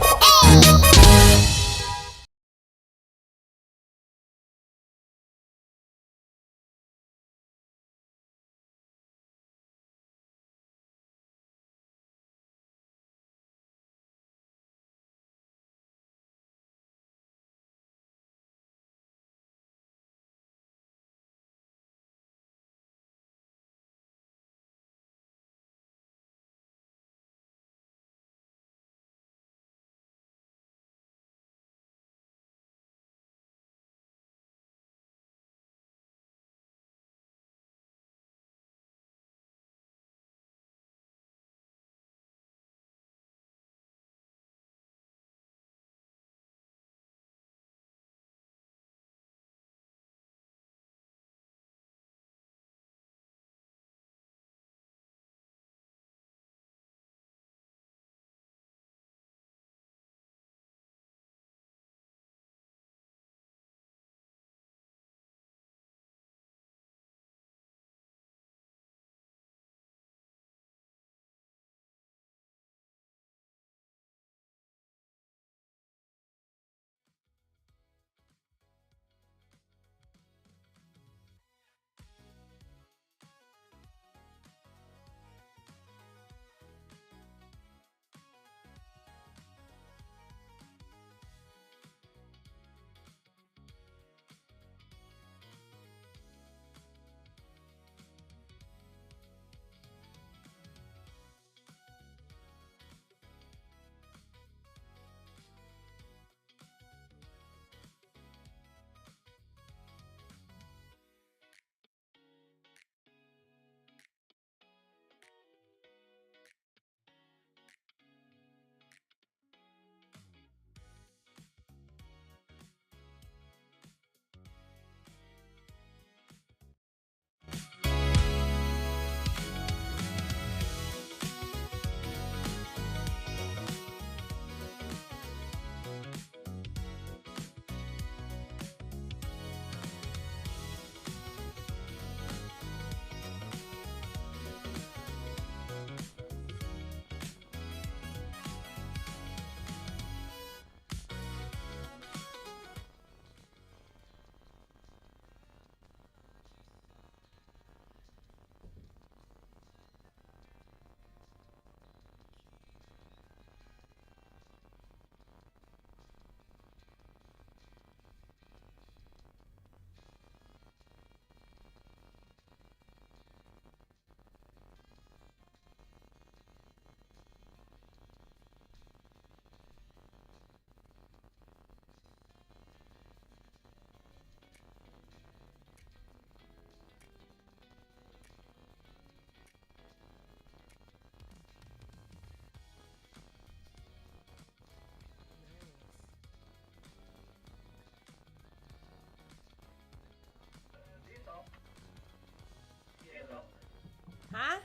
Ha?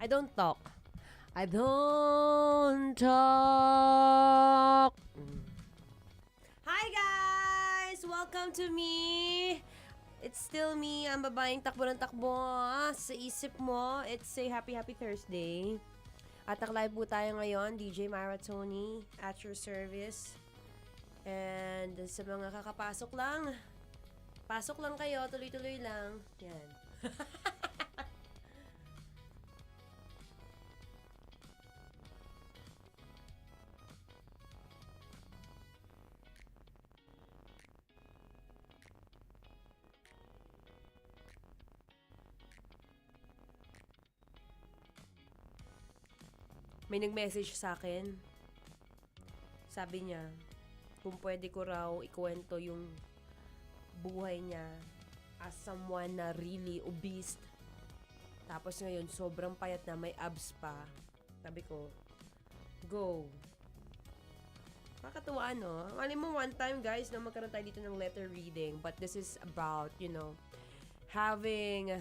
I don't talk. I don't talk. Hi guys! Welcome to me. It's still me. Ang babaeng takbo ng takbo. Sa isip mo, it's a happy Thursday. At naka-live po tayo ngayon, DJ Maratoni at your service. And sa mga kakapasok lang, pasok lang kayo, tuloy-tuloy lang. Yan. May nag-message sa akin. Sabi niya, kung pwede ko raw ikwento yung buhay niya as someone na really obese. Tapos ngayon, sobrang payat na, may abs pa. Sabi ko, go. Nakakatuwa, no? Alam mo, one time, guys, na magkaroon tayo dito ng letter reading. But this is about, you know, having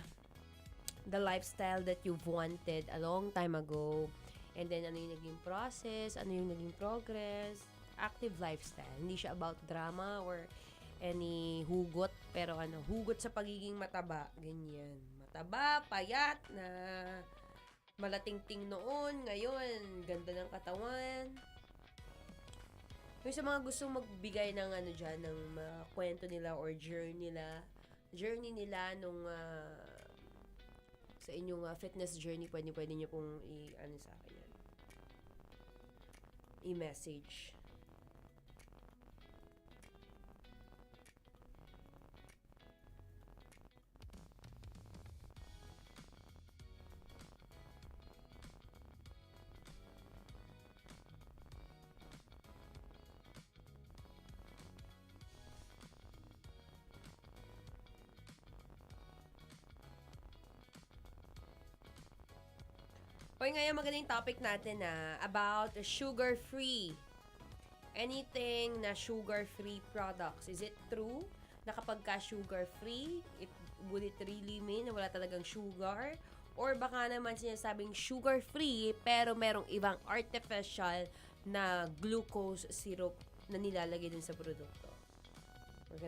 the lifestyle that you've wanted a long time ago. And then, ano yung naging process, ano yung naging progress. Active lifestyle. Hindi siya about drama or any hugot. Pero hugot sa pagiging mataba. Ganyan. Mataba, payat, na malatingting noon. Ngayon, ganda ng katawan. Yung sa mga gustong magbigay ng dyan, ng mga kwento nila or journey nila nung sa inyong fitness journey, pwede nyo pong sa akin yan. I-message. Hoy, ngayon magandang topic natin about sugar-free. Anything na sugar-free products. Is it true na kapag ka sugar-free, would it really mean na wala talagang sugar? Or baka naman sinasabing sugar-free pero merong ibang artificial na glucose syrup na nilalagay dun sa produkto? We're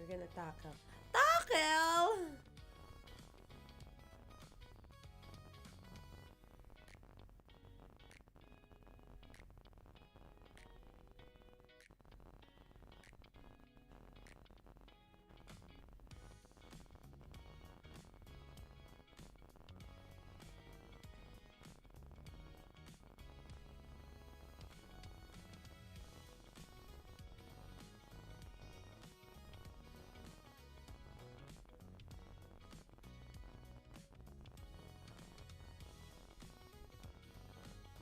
gonna tackle. Tackle!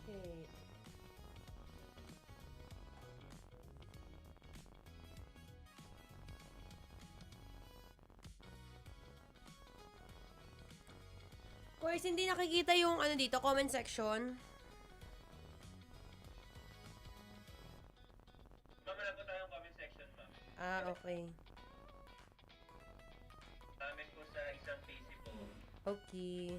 Okay. Guys, hindi nakikita yung dito, comment section. Wala po tayong comment section, ma'am. Okay. Namin po sa isang PC po. Okay.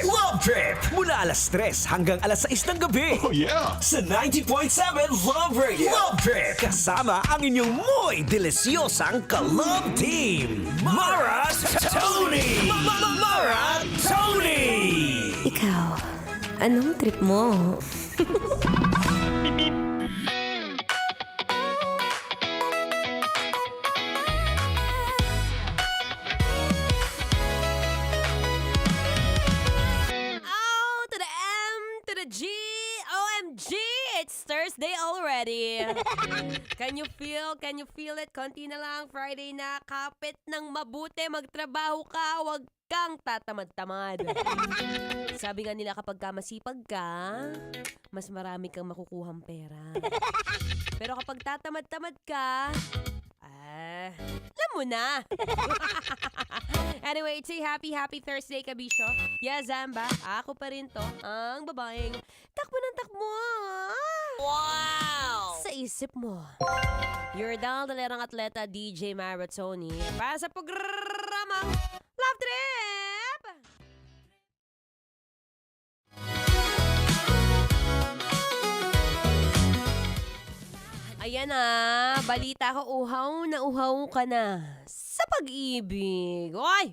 Love Trip! Mula alas 3 hanggang alas 6 ng gabi. Oh yeah! Sa 90.7 Love Radio. Love Trip! Kasama ang inyong muy delisyosang ka-love team. Mara Tony! Mara Tony! Ikaw, anong trip mo? Thursday already. Can you feel it? Konti na lang, Friday na. Kapit ng mabuti, magtrabaho ka, wag kang tatamad-tamad. Sabi nga nila kapag ka masipag ka, mas marami kang makukuhang pera. Pero kapag tatamad-tamad ka, alam mo na. Anyway, it's a happy Thursday, kabisyo. Yes, Zamba, ako pa rin to, ang babaeng takbo ng takbo. Wow! Sa isip mo. You're down dalerang atleta, DJ Maratoni. Para sa programang Love Trip! Ayan na, balita ko, uhaw na uhaw ka na sa pag-ibig. Oy!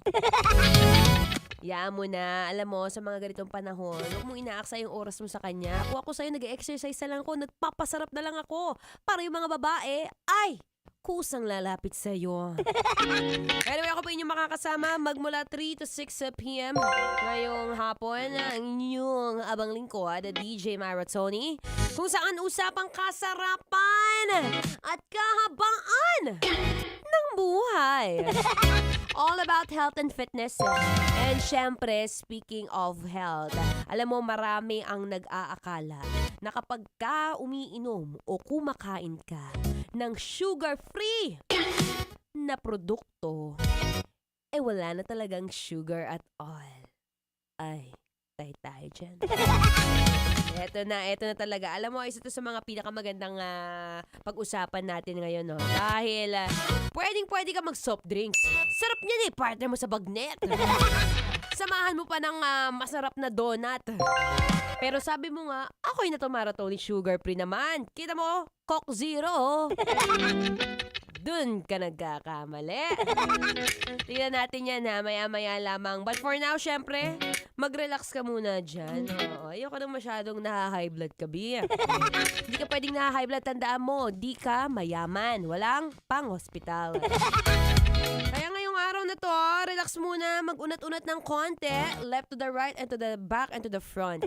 Yaan mo na, alam mo, sa mga ganitong panahon, huwag mong inaaksa yung oras mo sa kanya. Kung ako sa'yo, nag-exercise na lang ako, nagpapasarap na lang ako. Para yung mga babae, ay, kusang lalapit sa iyo. Anyway, ako po inyong makakasama magmula 3 to 6 p.m. ngayong hapon. Ang inyong abang lingkod, DJ Maratoni, kung saan usapang kasarapan at kahabaan ng buhay. All about health and fitness. And syempre, speaking of health, alam mo marami ang nag-aakala na kapag ka umiinom o kumakain ka ng sugar-free na produkto, wala na talagang sugar at all. Ay, tayo dyan. Ito na talaga. Alam mo, isa to sa mga pinakamagandang pag-usapan natin ngayon, no? Dahil pwede ka mag-soft drinks. Sarap niyan partner mo sa bagnet. Samahan mo pa ng masarap na donut. Pero sabi mo nga, ako'y na to Maratoni sugar-free naman. Kita mo, Coke Zero. Dun ka nagkakamali. Tingnan natin yan maya-maya lamang. But for now, syempre, mag-relax ka muna dyan. Ayoko nang masyadong naha-high blood ka, Bia. Hindi ka pwedeng naha-high blood, tandaan mo, di ka mayaman. Walang pang-hospital. Kaya ngayong araw na to, relax muna, mag-unat-unat ng konti, left to the right and to the back and to the front.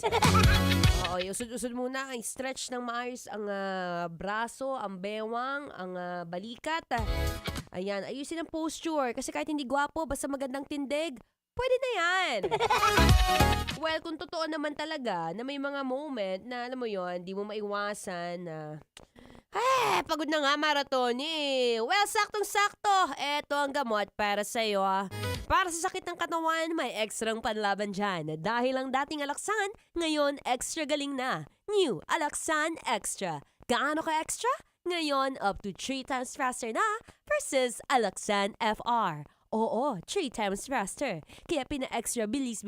Usod-usod muna, stretch ng maayos ang braso, ang bewang, ang balikat. Ayan, ayusin ang posture kasi kahit hindi gwapo, basta magandang tindig, pwede na yan. Well, kung totoo naman talaga na may mga moment na, alam mo yon, di mo maiwasan na pagod na nga Maratoni. Well, saktong-sakto. Eto ang gamot para sa'yo. Para sa sakit ng katawan, may ekstrang panlaban dyan. Dahil ang dating Alaxan, ngayon extra galing na. New Alaxan Extra. Gaano ka extra? Ngayon, up to 3 times faster na versus Alaxan FR. Oo, 3 times faster. Kaya pina-extra bilis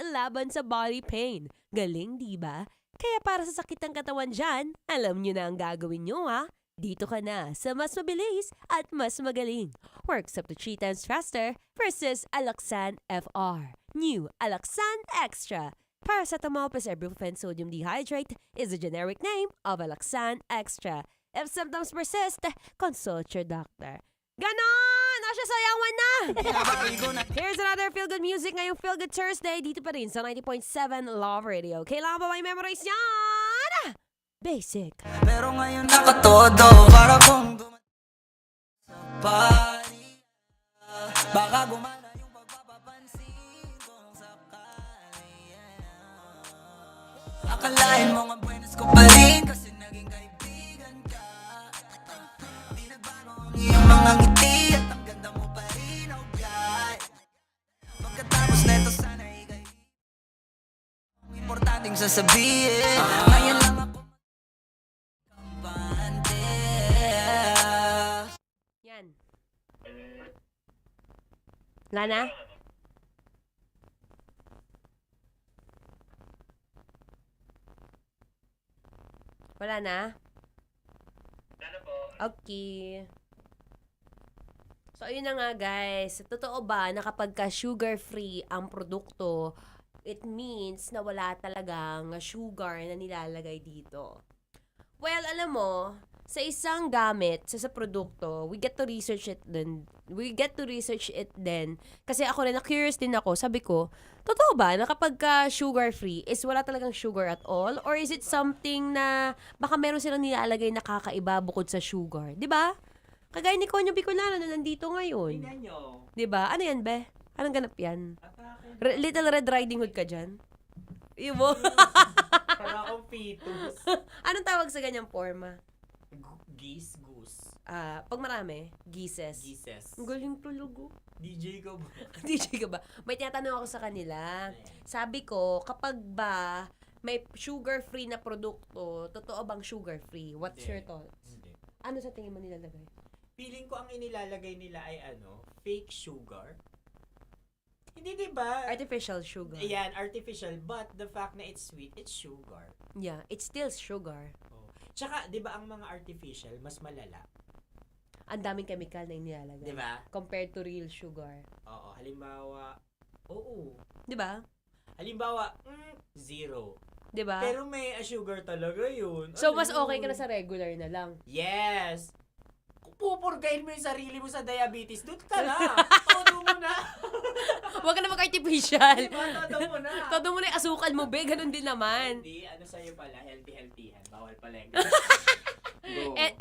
laban sa body pain. Galing, diba? Kaya para sa sakit ng katawan dyan, alam nyo na ang gagawin nyo Dito ka na sa mas mabilis at mas magaling. Works up to 3 times faster versus Alaxan FR. New Alaxan Extra. Paracetamol plus ibuprofen sodium dehydrate is the generic name of Alaxan Extra. If symptoms persist, consult your doctor. Ganon! O siya, sayawan na! Here's another feel-good music ngayong Feel-Good Thursday dito pa rin sa 90.7 Love Radio. Kailangan ba may memorize yan? Basic. Pero ngayon nakatodo para kung sa party. Baka gumana yung pagpapapansin kung sakali. Akalain mo nga buenas ko pa rin kasi naging kaibigan ka. Di nagbago ang iyong mga ngiti at ang ganda mo pa rin, oh God. Pagkatapos neto sana ikay ang importanteng sasabihin. Ngayon lang ako yan. Lana? Wala na? Okay. So, ayun na nga guys. Totoo ba na kapag ka sugar-free ang produkto, it means na wala talagang sugar na nilalagay dito? Well, alam mo, sa isang gamit, sa produkto, we get to research it then. Kasi ako rin, na-curious din ako. Sabi ko, totoo ba na kapag sugar-free is wala talagang sugar at all? Or is it something na baka meron silang nilalagay na kakaiba bukod sa sugar? Diba? Kagaya ni Konyo Bicolano na nandito ngayon. Tingnan nyo. Diba? Ano yan, be? Anong ganap yan? Little Red Riding Hood ka dyan? Ibo. Para akong fetus. Anong tawag sa ganyang forma? Geese, goose. Pag marami, geeses. Geeses. Ang galing talaga. DJ ka ba? DJ ka ba? May tinatanong ako sa kanila. Sabi ko, kapag ba may sugar-free na produkto, totoo bang sugar-free? What's your thoughts? Hindi. Ano sa tingin mo nilalagay? Feeling ko ang inilalagay nila ay fake sugar. Hindi, diba? Artificial sugar. Ayan, artificial. But the fact na it's sweet, it's sugar. Yeah, it's still sugar. Tsaka, di ba ang mga artificial, mas malala? Ang daming chemical na inilalagay. Di ba? Compared to real sugar. Oo, halimbawa, oo. Di ba? Halimbawa, zero. Di ba? Pero may sugar talaga yun. So, mas okay ka na sa regular na lang. Yes! pupurgahin mo yung sarili mo sa diabetes, doon ka na. Todo mo na. Huwag ka na mag-artificial. Todo mo na. Todo mo na yung asukal mo, be. Ganun din naman. Hindi, ano sa'yo pala, healthy-healthyhan. Bawal pala yung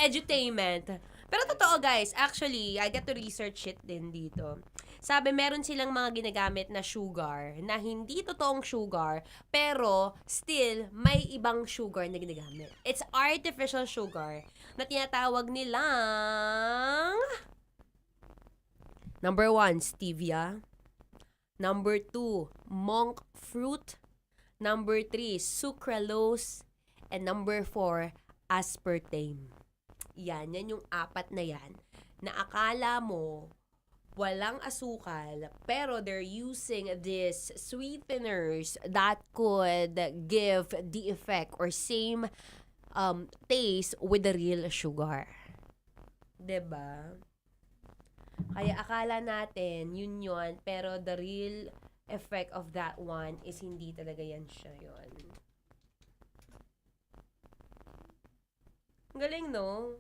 Edutainment. Pero totoo guys, actually, I get to research it din dito. Sabi, meron silang mga ginagamit na sugar na hindi totoong sugar, pero still, may ibang sugar na ginagamit. It's artificial sugar na tinatawag nilang number 1, stevia. Number 2, monk fruit. Number 3, sucralose. And number 4, aspartame. Yan yung 4 na yan na akala mo walang asukal, pero they're using these sweeteners that could give the effect or same taste with the real sugar. 'Di ba? Kaya akala natin yun, pero the real effect of that one is hindi talaga yan siya yun. Galing, no?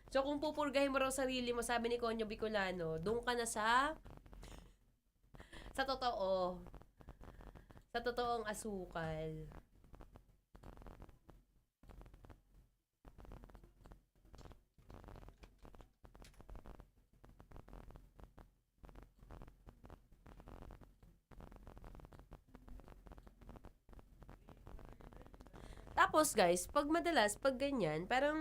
So, kung pupurgahin mo raw sarili mo, sabi ni Conyo Bicolano, doon ka na sa totoo. Sa totoong asukal. Tapos, guys, pag ganyan, parang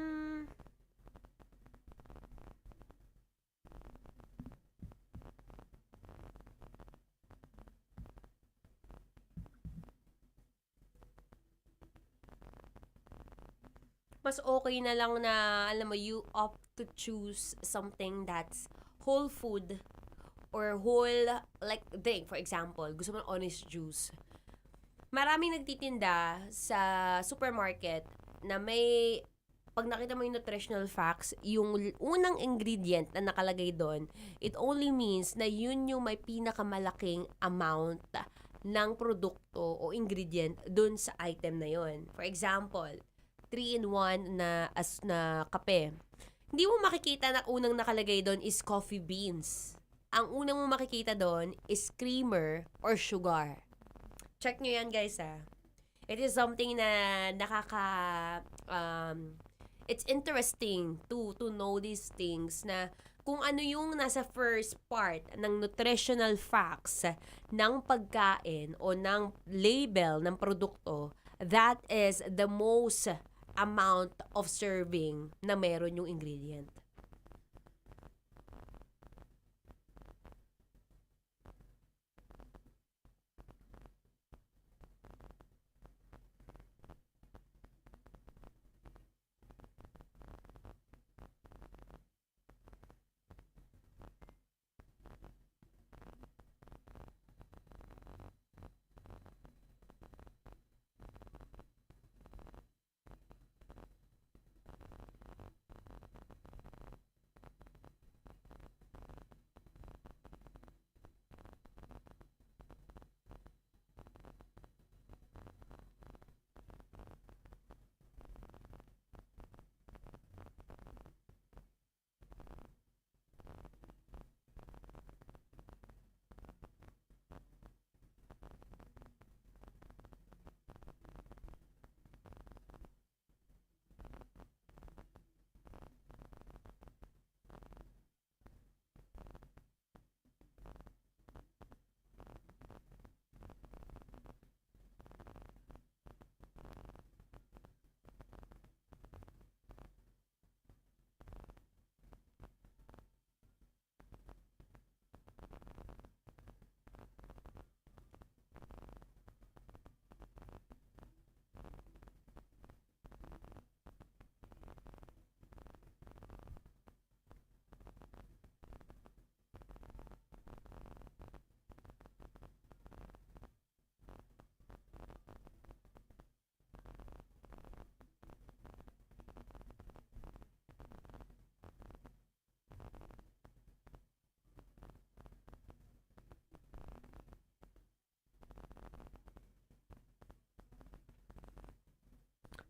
mas okay na lang na, alam mo, you opt to choose something that's whole food or whole, like drink, for example, gusto mo ng orange juice. Maraming nagtitinda sa supermarket na may, pag nakita mo yung nutritional facts, yung unang ingredient na nakalagay doon, it only means na yun yung may pinakamalaking amount ng produkto o ingredient doon sa item na yun. For example, 3-in-1 na kape. Hindi mo makikita na unang nakalagay doon is coffee beans. Ang unang mo makikita doon is creamer or sugar. Check nyo yan, guys, It is something na it's interesting to know these things na kung ano yung nasa first part ng nutritional facts ng pagkain o ng label ng produkto, that is the most amount of serving na meron yung ingredient.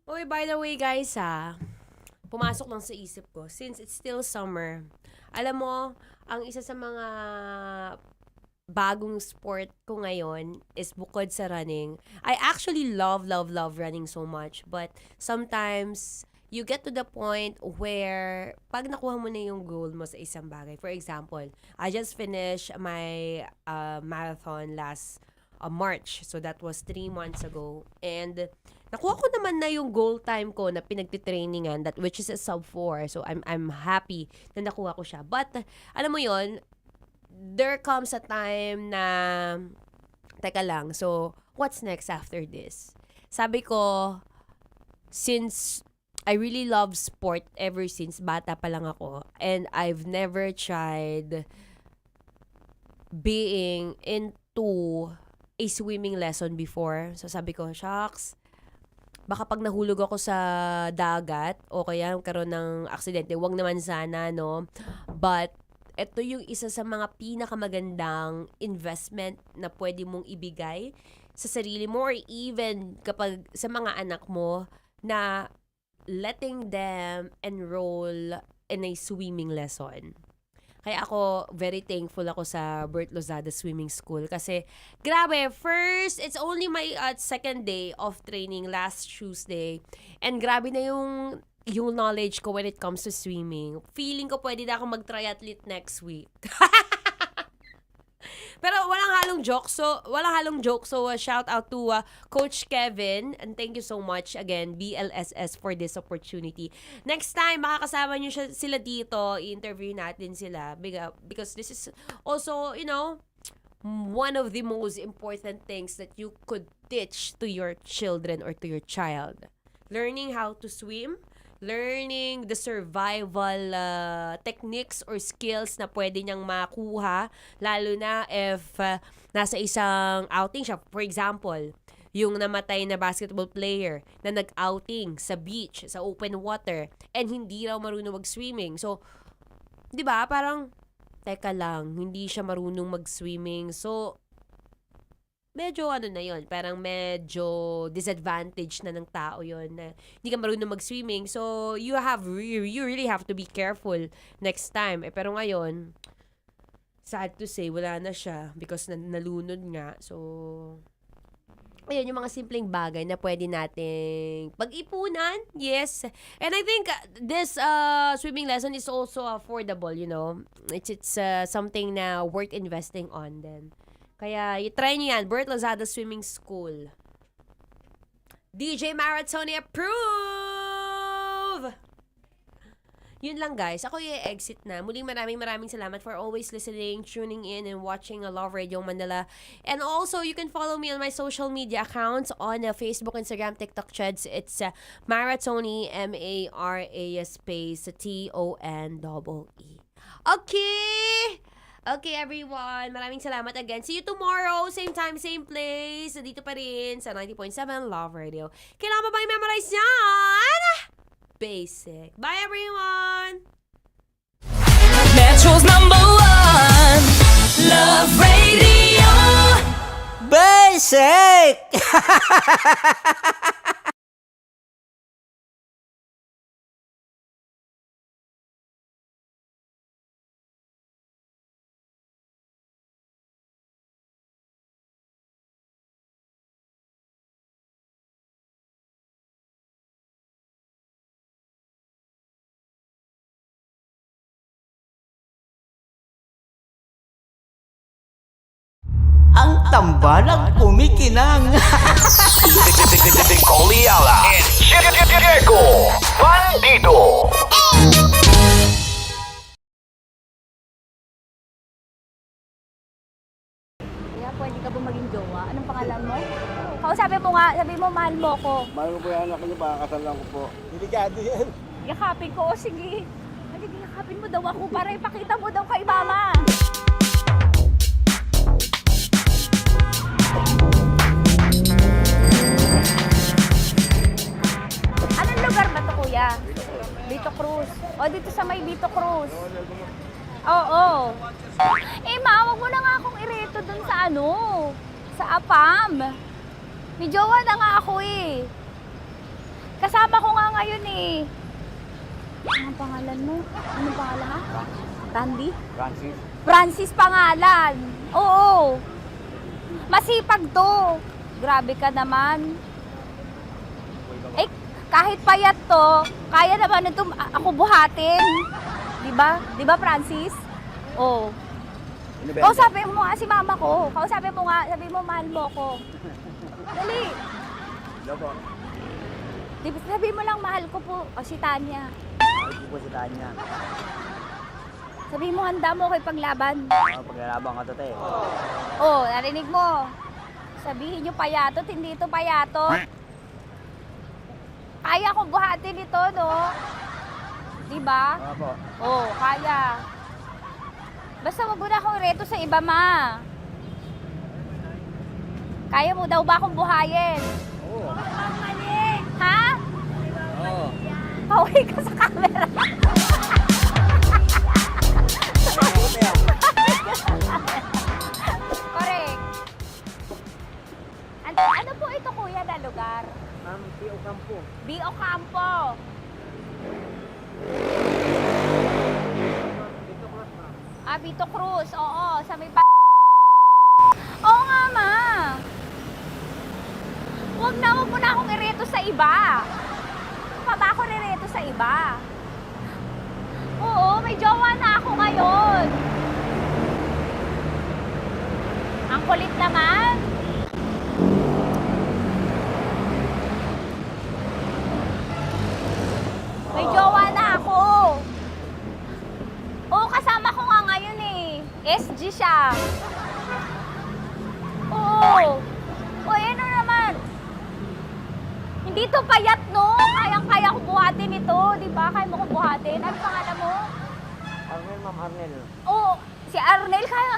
Uy, by the way guys pumasok lang sa isip ko, since it's still summer, alam mo, ang isa sa mga bagong sport ko ngayon is bukod sa running. I actually love running so much. But sometimes, you get to the point where pag nakuha mo na yung goal mo sa isang bagay. For example, I just finished my marathon last March. So that was 3 months ago. And nakuha ko naman na yung goal time ko na pinagtitrainingan, that which is a sub 4. So I'm happy na nakuha ko siya. But alam mo yon, there comes a time na teka lang, so what's next after this? Sabi ko, since I really love sport ever since bata pa lang ako, and I've never tried being into a swimming lesson before. So sabi ko, shucks, baka pag nahulog ako sa dagat o kaya karoon ng aksidente, wag naman sana, no? But ito yung isa sa mga pinakamagandang investment na pwede mong ibigay sa sarili mo or even kapag sa mga anak mo, na letting them enroll in a swimming lesson. Kaya ako, very thankful ako sa Bert Lozada Swimming School kasi grabe, first, it's only my second day of training last Tuesday, and grabe na yung knowledge ko when it comes to swimming. Feeling ko pwede na ako mag-triathlete next week. Pero walang halong joke. So shout out to Coach Kevin, and thank you so much again, BLSS, for this opportunity. Next time, makakasama nyo sila dito, i-interview natin sila because this is also, you know, one of the most important things that you could teach to your children or to your child. Learning how to swim, learning the survival techniques or skills na pwede niyang makuha, lalo na if nasa isang outing siya. For example, yung namatay na basketball player na nag-outing sa beach, sa open water, and hindi raw marunong mag-swimming. So, di ba, parang, teka lang, hindi siya marunong mag-swimming. So, medyo na yun, parang medyo disadvantage na ng tao yun na hindi ka marunong mag-swimming. So, you really have to be careful next time. Pero ngayon, sad to say, wala na siya because nalunod nga. So, ayun, yung mga simpleng bagay na pwede nating pag-ipunan. Yes. And I think this swimming lesson is also affordable, you know. It's something na worth investing on then. Kaya, try nyo yan. Bert Lozada Swimming School. DJ Maratoni approve! Yun lang, guys. Ako i-exit na. Muling maraming salamat for always listening, tuning in, and watching Love Radio Manila. And also, you can follow me on my social media accounts on Facebook, Instagram, TikTok, Threads. It's Maratoni, M-A-R-A space T-O-N-E-E. Okay! Okay, everyone. Maraming salamat again. See you tomorrow. Same time, same place. Dito pa rin sa 90.7 Love Radio. Kailangan ba ba i-memorize yan? Basic. Bye, everyone! Metro's #1 Love Radio Basic! Ang tambalang kumikinang. Coliala and Diego Bandido. Kaya pwede ka ba maging jowa? Anong pangalan mo? Kausapin mo nga, sabi mo mahal mo ko. Mahal ko po yung anak niyo, baka kasalan ko po. Delikado yan. Yakapin ko, o sige. Halika, yakapin mo daw ako para ipakita mo daw kay mama. Anong lugar ba to, kuya? Vito Cruz. O, dito sa may Vito Cruz. Oo. Eh, ma, wag mo na nga akong ireto dun sa sa APAM. May jowa na nga ako eh. Kasama ko nga ngayon eh. Anong pangalan mo? Anong pangalan ha? Randy? Francis. Francis pangalan. Oo. Masipag to. Grabe ka naman. Eh, kahit payat to, kaya naman ito ako buhatin. Diba? Diba, Francis? Oo. Kausapin mo nga si mama ko. Kausapin mo nga. Sabi mo, mahal mo ko. Dali. Lobo. Sabi mo lang, mahal ko po. O, si Tanya. Mahal ko po si Tanya. Sabi mo, handa mo kay paglaban. Paglalaban ka to, te. Oh, narinig mo. Sabihin nyo payatot, hindi ito payatot. Kaya kong buhatin ito, no? Diba? Opo. Oh, kaya. Basta wag mo na akong reto sa iba, ma. Kaya mo daw ba akong buhayin? Oo. Ha? Oo. Pauwi ka sa camera. Correct. Ano po ito, kuya, na lugar? B.O. Campo. B.O. Campo. Vito Cruz. Oo, sa may Oo nga, ma. Huwag mo na akong ireto sa iba. Pa ba ako nireto sa iba? Oo, may jowa na ako ngayon. Ang kulit naman. May jowa na ako. Oo, kasama ko nga ngayon eh. SG siya. Oo. O, ano naman? Hindi to payat, no? Kayang-kaya ko buhatin ito. Di ba? Kaya mo kong buhatin. Ano pangalan mo? Arnel, ma'am, Arnel. Oo, si Arnel kaya.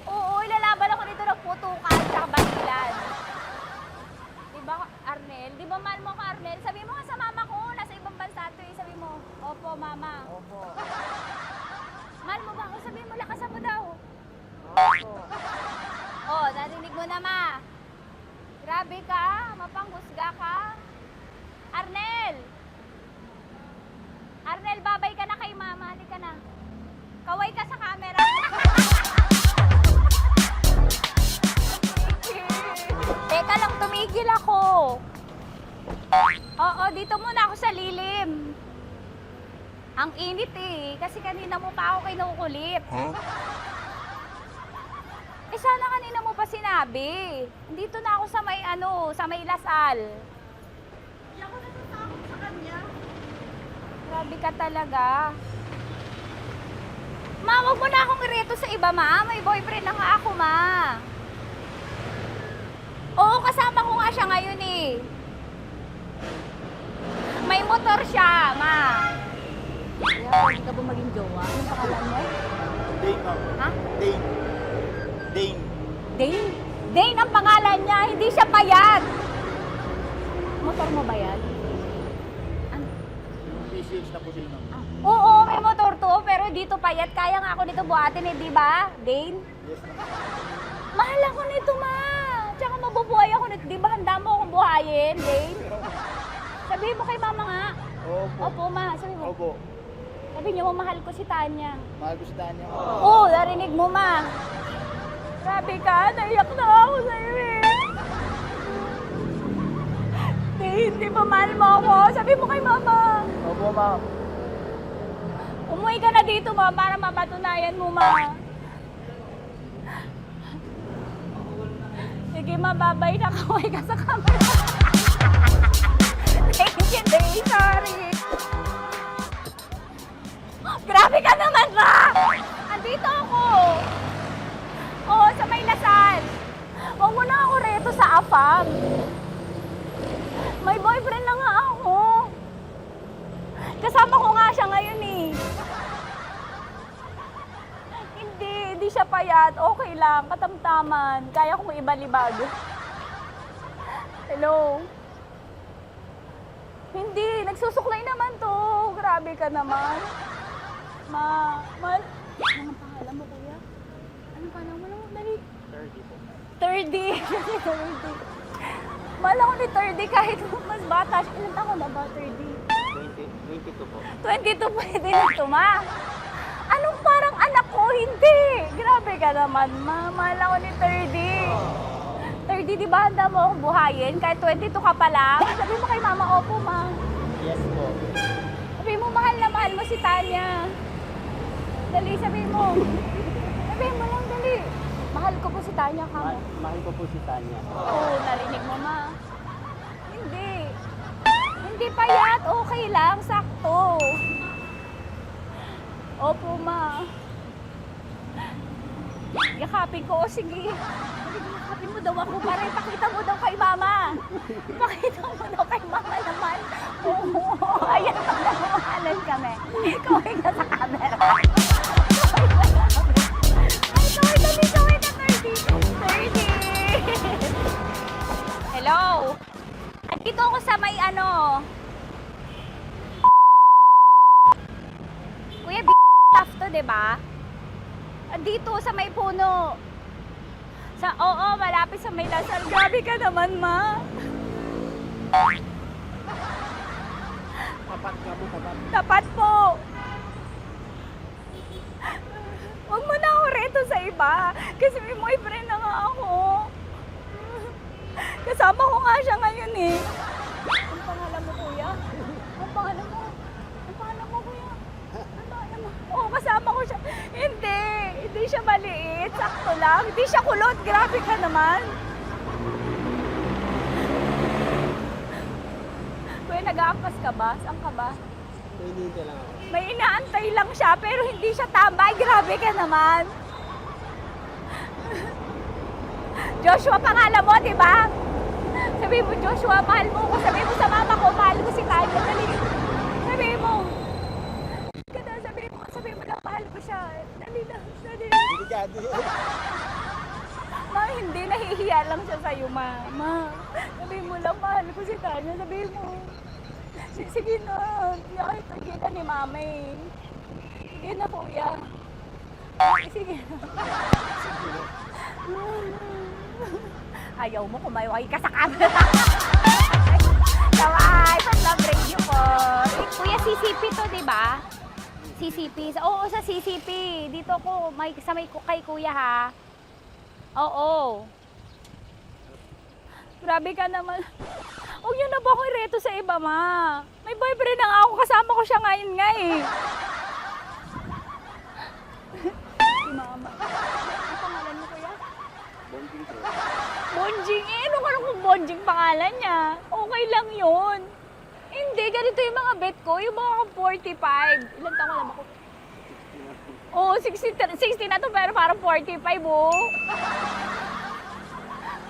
Oo, ilalaban ako dito ng putukan sa basilan. Di ba, Arnel? Di ba mahal mo ko, Arnel? Sabi mo nga sa mama ko, nasa ibang bansa to eh. Sabi mo, opo, mama. Opo. Mahal mo ba ako? Sabi mo, lakasan mo daw. Opo. Oh, narinig mo na, ma. Grabe ka, mapanghusga ka. Arnel! Arnel, babay ka na kay mama. Halika na. Kaway ka sa camera. Teka lang, tumigil ako. Oo, dito muna ako sa lilim. Ang init eh, kasi kanina mo pa ako kinukulit. Eh sana kanina mo pa sinabi. Dito na ako sa may sa may Lasal. Hindi ako natatakot sa kanya. Grabe ka talaga. Ma, wag mo na akong ireto sa iba, ma. May boyfriend na nga ako, ma. Oo, kasama ko nga siya ngayon eh. May motor siya, ma. Kaya, pwede ka ba maging jowa? Anong pangalan mo? Dane, ma'am. Ha? Dane. Dane. Dane? Dane ang pangalan niya, hindi siya payat. Motor mo ba yan? PCH na po sila, ma'am. Oo, may motor to, pero dito payat. Kaya nga ako nito buhatin eh, di ba? Dane? Yes, ma'am. Mahal ako nito, ma. Tsaka mabubuhay ako nito. Di ba handa mo akong buhayin, Dane? Sabihin mo kay mama nga. Opo. Opo, ma. Sabi mo. Opo. Sabi niyo, mahal ko si Tanya. Mahal ko si Tanya. Oo, narinig mo, ma. Grabe ka, naiyak na ako sa'yo eh. Hindi ba mahal mo ako? Sabi mo kay mama. Opo, ma'am. Umuwi ka na dito, ma, para mapatunayan mo, ma. Sige, ma, babay na. Kaway ka sa camera. Thank you, Day. Sorry. Grabe ka naman, ma! Andito ako. Oo, sa may Lasal. Huwag mo na ako reto sa AFAM. May boyfriend na nga ako. Kasama ko nga siya ngayon eh. Hindi siya payat. Okay lang, katamtaman. Kaya kong ibalibag. Hello? Hindi, nagsusuklay naman to. Grabe ka naman. Anong pangalan mo, kuya? Anong pangalan mo naman? Dali. 30 po. 30. Mahal ako ni 30 kahit mas bata. Ilan taon na ba, 30? 20. 22 po. 22 pwede na to, ma. Anong parang anak ko? Hindi. Grabe ka naman, ma. Mahal ako ni 30. 30, di ba handa mo akong buhayin? Kahit 22 ka pa lang. Sabi mo kay mama, opo, ma. Yes po. Sabi mo, mahal na mahal mo si Tanya. Dali, sabi mo. Sabi mo lang, dali. Mahal ko po si Tanya ka mo. Mahal ko po si Tanya. Oo, narinig mo, ma. Hindi. Hindi payat. Okay lang. Sakto. Opo, ma. Yakapin ko. O, sige. Yakapin mo daw ako para ipakita mo daw kay mama. Ipakita mo daw kay mama naman. Oo. Ayan, magmamahalan kami. Kaway ka sa camera. Kaway na 30. Hello. Andito ako sa may ano. Kuya, tough to, diba? Andito sa may puno. Oo, malapit sa may Lasal. Grabe ka naman, ma. Tapat ka mo, tapat. Tapat po. Huwag mo na ako reto sa iba. Kasi may boyfriend na nga ako. Kasama ko nga siya ngayon eh. Ang pangalan mo, kuya? Ang pangalan mo? Ang pangalan mo, kuya? Ang pangalan mo? Oo, kasama ko siya. Hindi. Hindi siya maliit. Sakto lang. Hindi siya kulot. Grabe ka naman. Kuya, nag-aangkas ka ba? Saan ka ba? Hinihintay lang ako. May inaantay lang siya, pero hindi siya tambay. Grabe ka naman. Joshua, pangalan mo, di ba? Sabi mo, Joshua, mahal mo ko. Sabi mo sa mama ko, mahal ko si Tanya. Dali. Sabi mo. Sabi mo lang, mahal ko siya. Dali lang. Delikado. Ma, hindi. Nahihiya lang siya sa'yo, ma. Sabi mo lang, mahal ko si Tanya. Sabi mo. Sige na. Nakita kita ni mama eh. Sige na, kuya. Sige na. Ayaw mo, kumayaway ka sa camera. Kaway, from Love Radio po. Kuya, CCP to, di ba? CCP. Oo, sa CCP. Dito ko, sa may kay kuya ha. Oo. Grabe ka naman. Huwag niyo na ba ako ireto sa iba, ma? May boyfriend na nga ako. Kasama ko siya ngayon nga eh. Si mama. Ang pangalan mo, kuya? Bonjing po. Bonjing? Eh, ano ka kung Bonjing pangalan niya? Okay lang yun. Hindi, ganito yung mga bet ko. Yung mga 45. Ilan taon alam ako? Oo, 60 na to, pero parang 45, oh.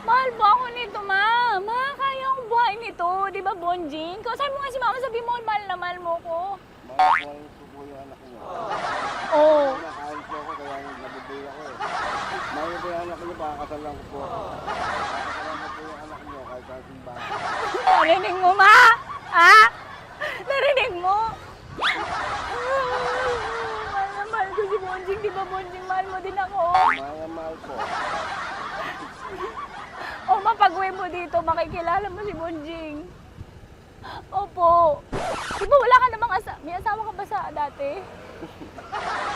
Mahal ba ako nito, ma? Ma, kaya akong buhay nito. Di ba, Bonjing? Sabi mo nga si mama, sabi mo, mahal na mahal mo ko. Mahal ko po yung anak niyo. Oo. Nakahal po ako, kaya nabibig ako eh. Mahal ko yung anak niyo, baka kasalan ko po. Kakasalan ko po yung anak niyo, kahit sa simbahan. Narinig mo, ma? Ha? Narinig mo? Mahal na mahal ko si Bonjing. Di ba, Bonjing, mahal mo din ako? Mahal po. O, mapag-uwi mo dito, makikilala mo si Bonjing. Opo. Di ba wala ka namang may asawa ka ba sa dati?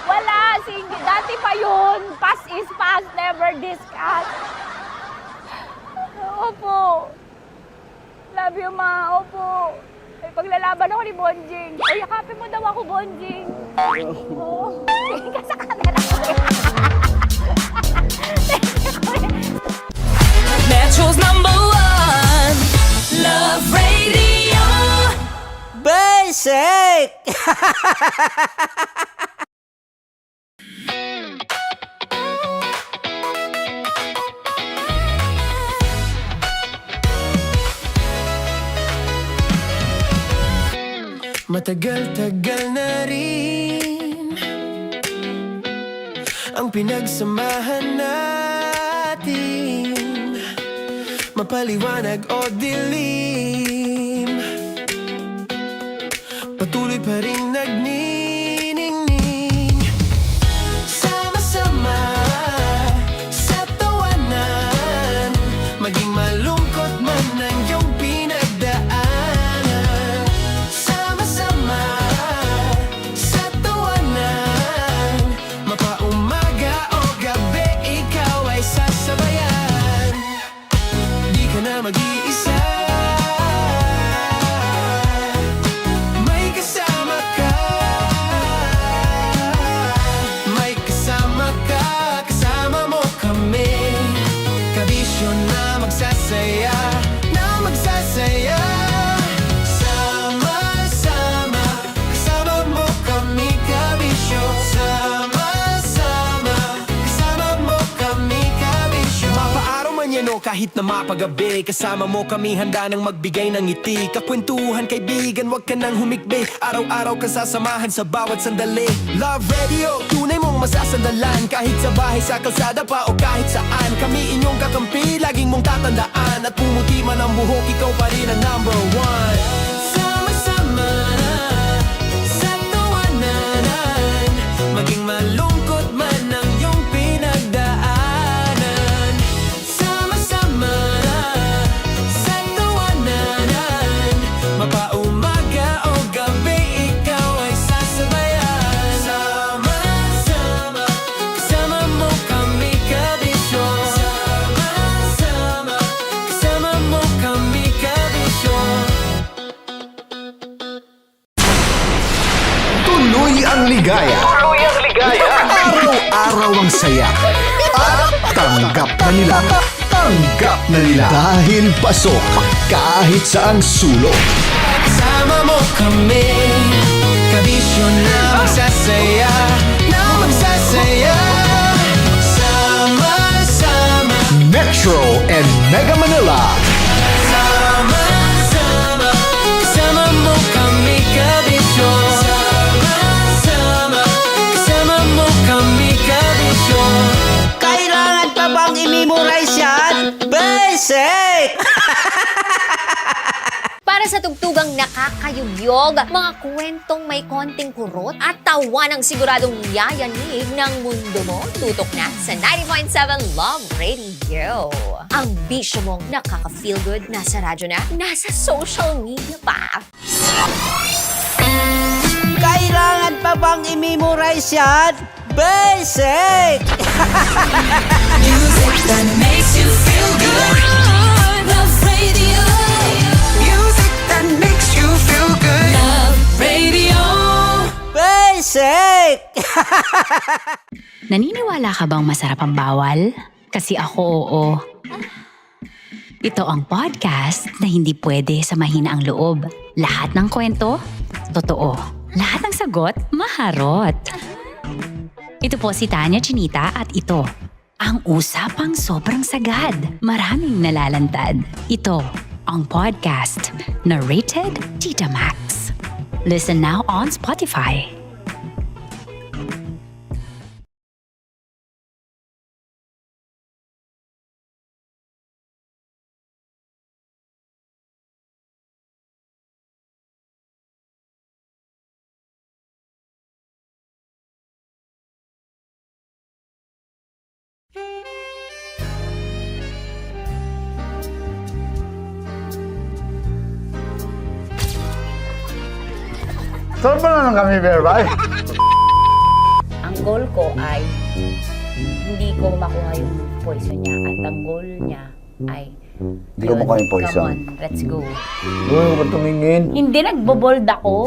Wala, single. Dati pa yun. Past is past, never discuss. Opo. Love you, ma. Opo. May paglalaban ako ni Bonjing. O, yakapin mo daw ako, Bonjing. Oo. Tingin ka sa camera ko. Metro's #1 Love Radio Basic! Matagal-tagal na rin ang pinagsamahan natin, mapaliwanag o dilim, patuloy pa rin nagniningning. Sama-sama sa tawanan, maging malungkot man ang iyong pinagdaanan. Sama-sama manyano kahit na mapagabi. Kasama mo kami handa nang magbigay ng ngiti. Kakwentuhan kaibigan, wag ka nang humikbi. Araw-araw kasasamahan sa bawat sandali. Love Radio, tunay mong masasandalan. Kahit sa bahay, sa kalsada pa o kahit saan. Kami inyong kakampi, laging mong tatandaan. At pumuti man ang buhok, ikaw pa rin ang number one. Sama-sama sa tawanan, maging malungkot man ang iyong pinagdaanan. Sama-sama sa tawanan, mapaumaga o gabi, ikaw ay sasabayan. Sama-sama, kasama mo kami kabisyo. Sama-sama, kasama mo kami kabisyo. Tuloy ang ligaya. Araw-araw ang saya. At tanggap na nila. Tanggap na nila. Dahil pasok kahit saang sulok. Sama mo kami, kabisyo na magsasaya, na magsasaya. Sama-sama, Metro and Mega Manila. sama-sama, kasama mo kami kabisyo. Sama-sama, kasama mo kami kabisyo. Kailangan pa bang i-memorize yan? Basic! Para sa tugtugang nakakayugyog, mga kwentong may konting kurot at tawa ng siguradong yayanig ng mundo mo, tutok na sa 90.7 Love Radio. Ang bisyo mong nakaka-feel good, nasa radyo na, nasa social media pa. Kailangan pa bang i-memorize yan? Basic! Music that makes you feel good. Love Radio. Music that makes you feel good. Love Radio. Basic! Naniniwala ka bang masarap ang bawal? Kasi ako oo. Ito ang podcast na hindi pwede sa mahina ang loob. Lahat ng kwento, totoo. Lahat ng sagot, maharot. Ito po si Tanya Chinita at ito, ang usapang sobrang sagad. Maraming nalalantad. Ito, ang podcast na Rated Tita Max. Listen now on Spotify. Saan ba na lang kami, Berbay? Ang goal ko ay hindi ko makuha yung poison niya at ang goal niya ay Hindi ko makuha yung poison. Come on, let's go. Uy, huwag tumingin. Hindi, nagbobold ako.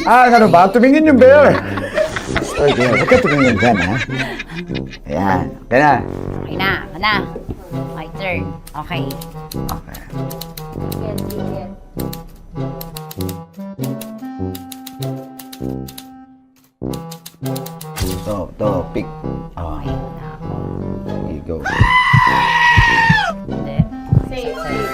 Ano ba? Tumingin yung bear. Oy, bear, huwag ka tumingin dyan, ha? Ayan. Kaya na. Okay na, na. My turn. Okay. Okay. Yan, yan. To, pick. Oh. Here you go. Hindi. Safe, safe.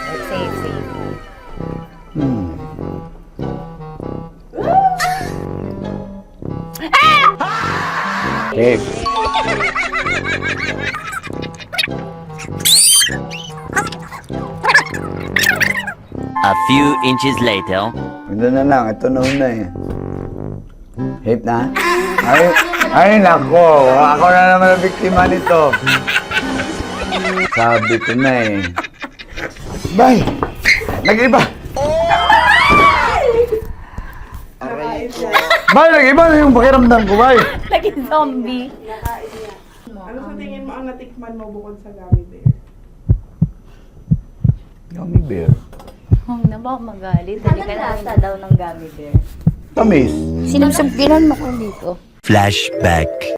Safe. A few inches later. Ito na lang. Ito na una eh. Hip na? Ay, nako. Ako na naman ang biktima nito. Sabi ko na eh. Bay! Nag-iba! Bay, nag-iba na yung pakiramdam ko, bay! Naging zombie. Ano sa tingin mo ang natikman mo bukod sa gummy bear? Gummy bear? Oh, na ba magalit? Hindi ka nasa daw ng gummy bear. Tamis. Sinusumpilan mo ko dito. Flashback.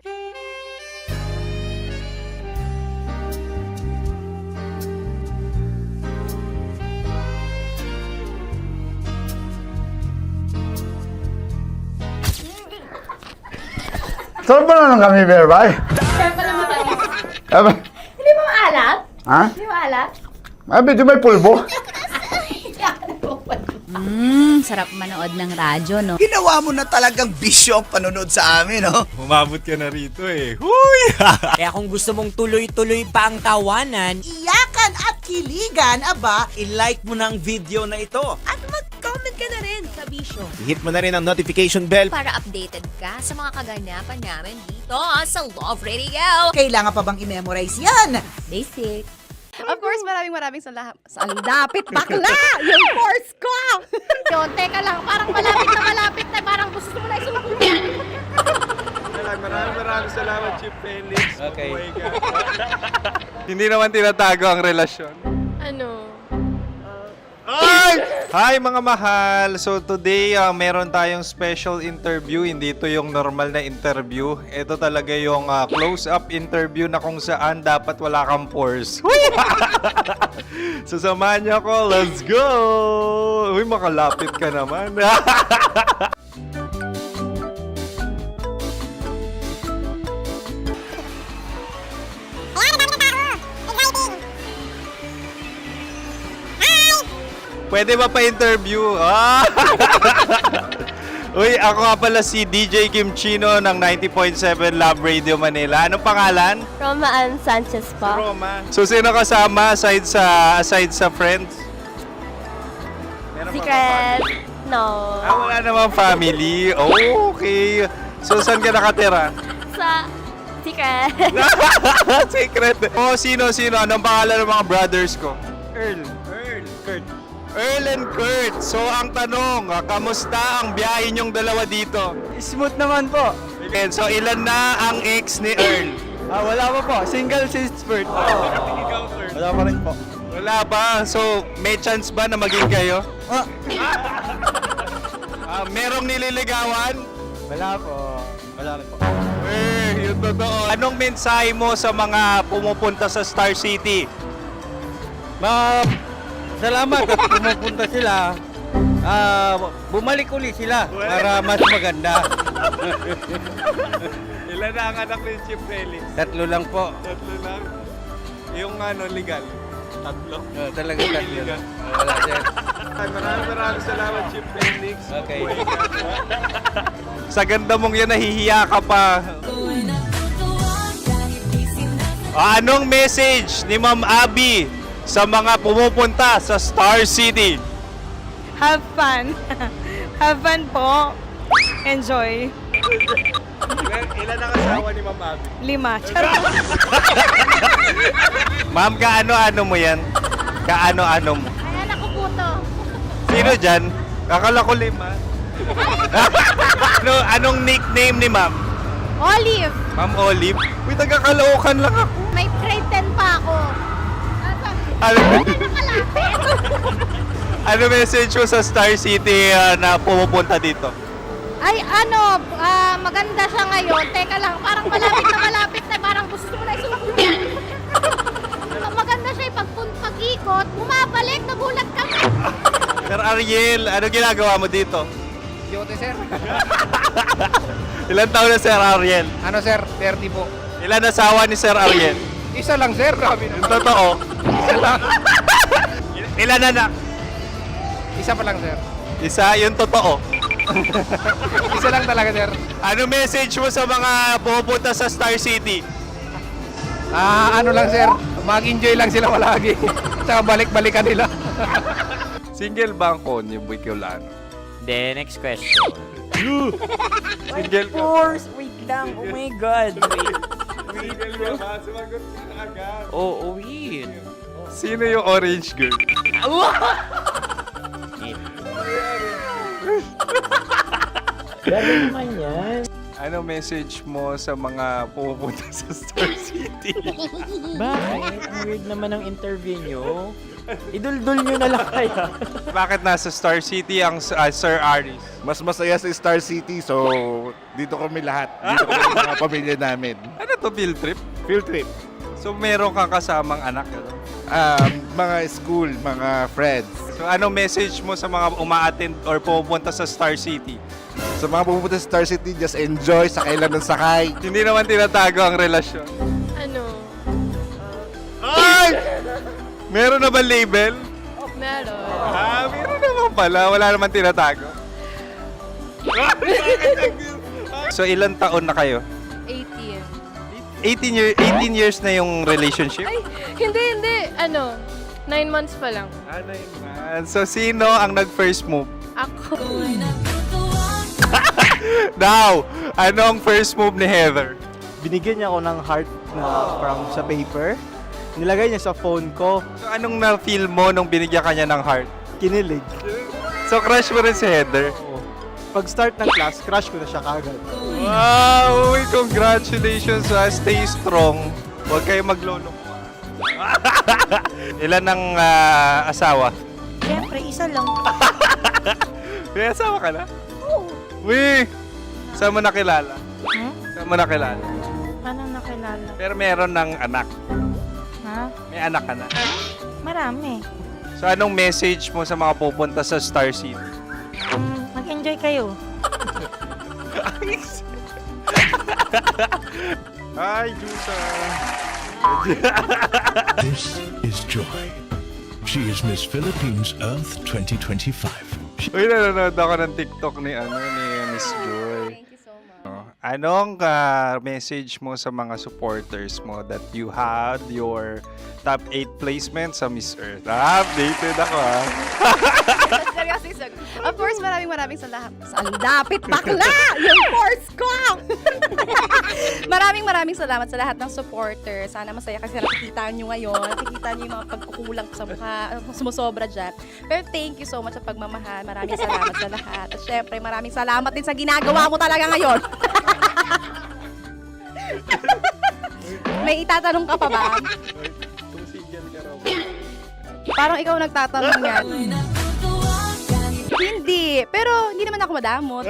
Saan ba na lang kami, bear, bay? Saan pa naman tayo? Hindi mo maalat? Ha? Niwala? Medyo may pulbo. Sarap manood ng radyo, no? Ginawa mo na talagang bisyo ang panonood sa amin, no? Umabot ka na rito eh. Huy! Kaya kung gusto mong tuloy-tuloy pa ang tawanan, Iyakan at kiligan, aba, I-like mo na ang video na ito. At mag-comment ka na rin sa Bisyo. Hit mo na rin ang notification bell. Para updated ka sa mga kaganapan namin dito sa Love Radio. kailangan pa bang i-memorize yan? Basic. Of course, maraming sa lapit bakla! Yung course ko! Yun, teka lang, parang malapit na, parang gusto mo na isulat. Maraming salamat, Chip Felix. Okay. Oh my God. Hindi naman tinatago ang relasyon. Ano? Hi mga mahal! So today, meron tayong special interview. Hindi ito yung normal na interview. Ito talaga yung close-up interview na kung saan dapat wala kang pores. So samahan niyo ako. Let's go! Uy, makalapit ka naman. Pwede ba pa-interview? Uy, ako nga pala si DJ Kim Chino ng 90.7 Love Radio Manila. Anong pangalan? Roma Ann Sanchez po. Roma. So, sino kasama aside sa friends? Meron pa ba Secret. family? No. Wala namang family. Oh, okay. So, saan ka nakatira? Sa secret. Secret. Oh, sino? Anong pangalan ng mga brothers ko? Earl, Kurt. Earl and Kurt. So, ang tanong, kamusta ang biyahe niyong dalawa dito? Smooth naman po. Okay, so ilan na ang ex ni Earl? Wala pa po. Single since birth. Wala pa rin po. Wala ba? So, may chance ba na maging kayo? Merong nililigawan? Wala po. Wala rin po. Yung totoo. Anong mensahe mo sa mga pumupunta sa Star City? Salamat at pumupunta sila. Bumalik uli sila para mas maganda. Ilan na ang anak ni Chip Felix? 3 lang po. 3 lang? Yung legal? 3? Talaga 3 lang. Wala sir. Maraming salamat, Chip Felix. Okay. Sa ganda mong yan, nahihiya ka pa. Anong message ni Ma'am Abby sa mga pumupunta sa Star City? Have fun. Have fun po. Enjoy. Ilan ang asawa ni Ma'am Abby? 5. Charot. Ma'am, kaano-ano mo yan? Kaano-ano mo? Ayan ako po to. Sino dyan? Kakala ko 5. Anong nickname ni Ma'am? Olive. Ma'am Olive? Uy, taga-Caloocan lang ako. May grade 10 pa ako. Ano message mo sa Star City na pumupunta dito? Ay, maganda siya ngayon. Teka lang, parang malapit na, parang gusto mo na isulat. Maganda siya pag-ikot, bumabalik, nagulat ka. Sir Ariel, ano ginagawa mo dito? Yote sir. Ilan taon na Sir Ariel? Ano sir? 30 po. Ilan asawa ni Sir Ariel? Isa lang sir. Grabe Yung totoo? Isa lang. Ilan anak? Isa pa lang sir. Isa, yung totoo. Isa lang talaga sir. Ano message mo sa mga pumupunta sa Star City? Ano lang sir. Mag-enjoy lang sila palagi. Tsaka balik-balikan nila. Single ba ang konyo, Boy Kiolano? Then, next question. Single ka? Wait lang. Oh my God. Single ka ba? Sumagot ka na agad. Oh, wait. Sino yung orange girl? Gano'n naman yan. Ano message mo sa mga pumupunta sa Star City? Bakit? Ang weird naman ang interview nyo. Iduldul nyo na lang kaya. Bakit nasa Star City ang Sir Aris? Mas masaya sa Star City, so dito kami lahat. Dito kami mga pamilya namin. Ano to, field trip? Field trip. So meron kang kasamang anak? Mga school, mga friends. So anong message mo sa mga uma-attend or pumupunta sa Star City? Sa mga pupunta sa Star City, just enjoy, sakay lang ng sakay. Hindi naman tinatago ang relasyon. Ano? Ay! Meron na ba label? Meron. Meron naman pala. Wala naman tinatago. So, ilang taon na kayo? 18. 18 years na yung relationship? Ay, hindi. 9 months pa lang. 9 months. So, sino ang nag-first move? Ako. Now, ano ang first move ni Heather? Binigyan niya ako ng heart na from sa paper. Nilagay niya sa phone ko. So, anong na-feel mo nung binigyan ka niya ng heart? Kinilig. So, crush mo rin si Heather? Pag-start ng class, crush ko na siya kagad. Wow! Uy, congratulations! Stay strong. Huwag kayo maglolo. Ilan ang asawa? Siyempre, isa lang. May asawa ka na? Oo. Uy! Saan mo nakilala? Saan mo nakilala? Paano nakilala? Pero meron ng anak. Ha? May anak ka na. Marami. So, anong message mo sa mga pupunta sa Star City? Mag-enjoy kayo. Hi, Jusa! This is Joy. She is Miss Philippines Earth 2025. Uy, nanonood ako ng TikTok ni Miss Joy. Thank you so much. Anong message mo sa mga supporters mo that you had your top 8 placement sa Miss Earth? Updated ako Of course, maraming salamat. Ang dapit bakla! Yung course ko! maraming salamat sa lahat ng supporters. Sana masaya kasi nakikita nyo ngayon. Nakikita nyo yung mga pagkukulang ko sa mukha. Sumusobra dyan. Pero thank you so much sa pagmamahal. Maraming salamat sa lahat. At syempre, maraming salamat din sa ginagawa mo talaga ngayon. May itatanong ka pa ba? Parang ikaw nagtatanong yan. Hindi. Pero hindi naman ako madamot.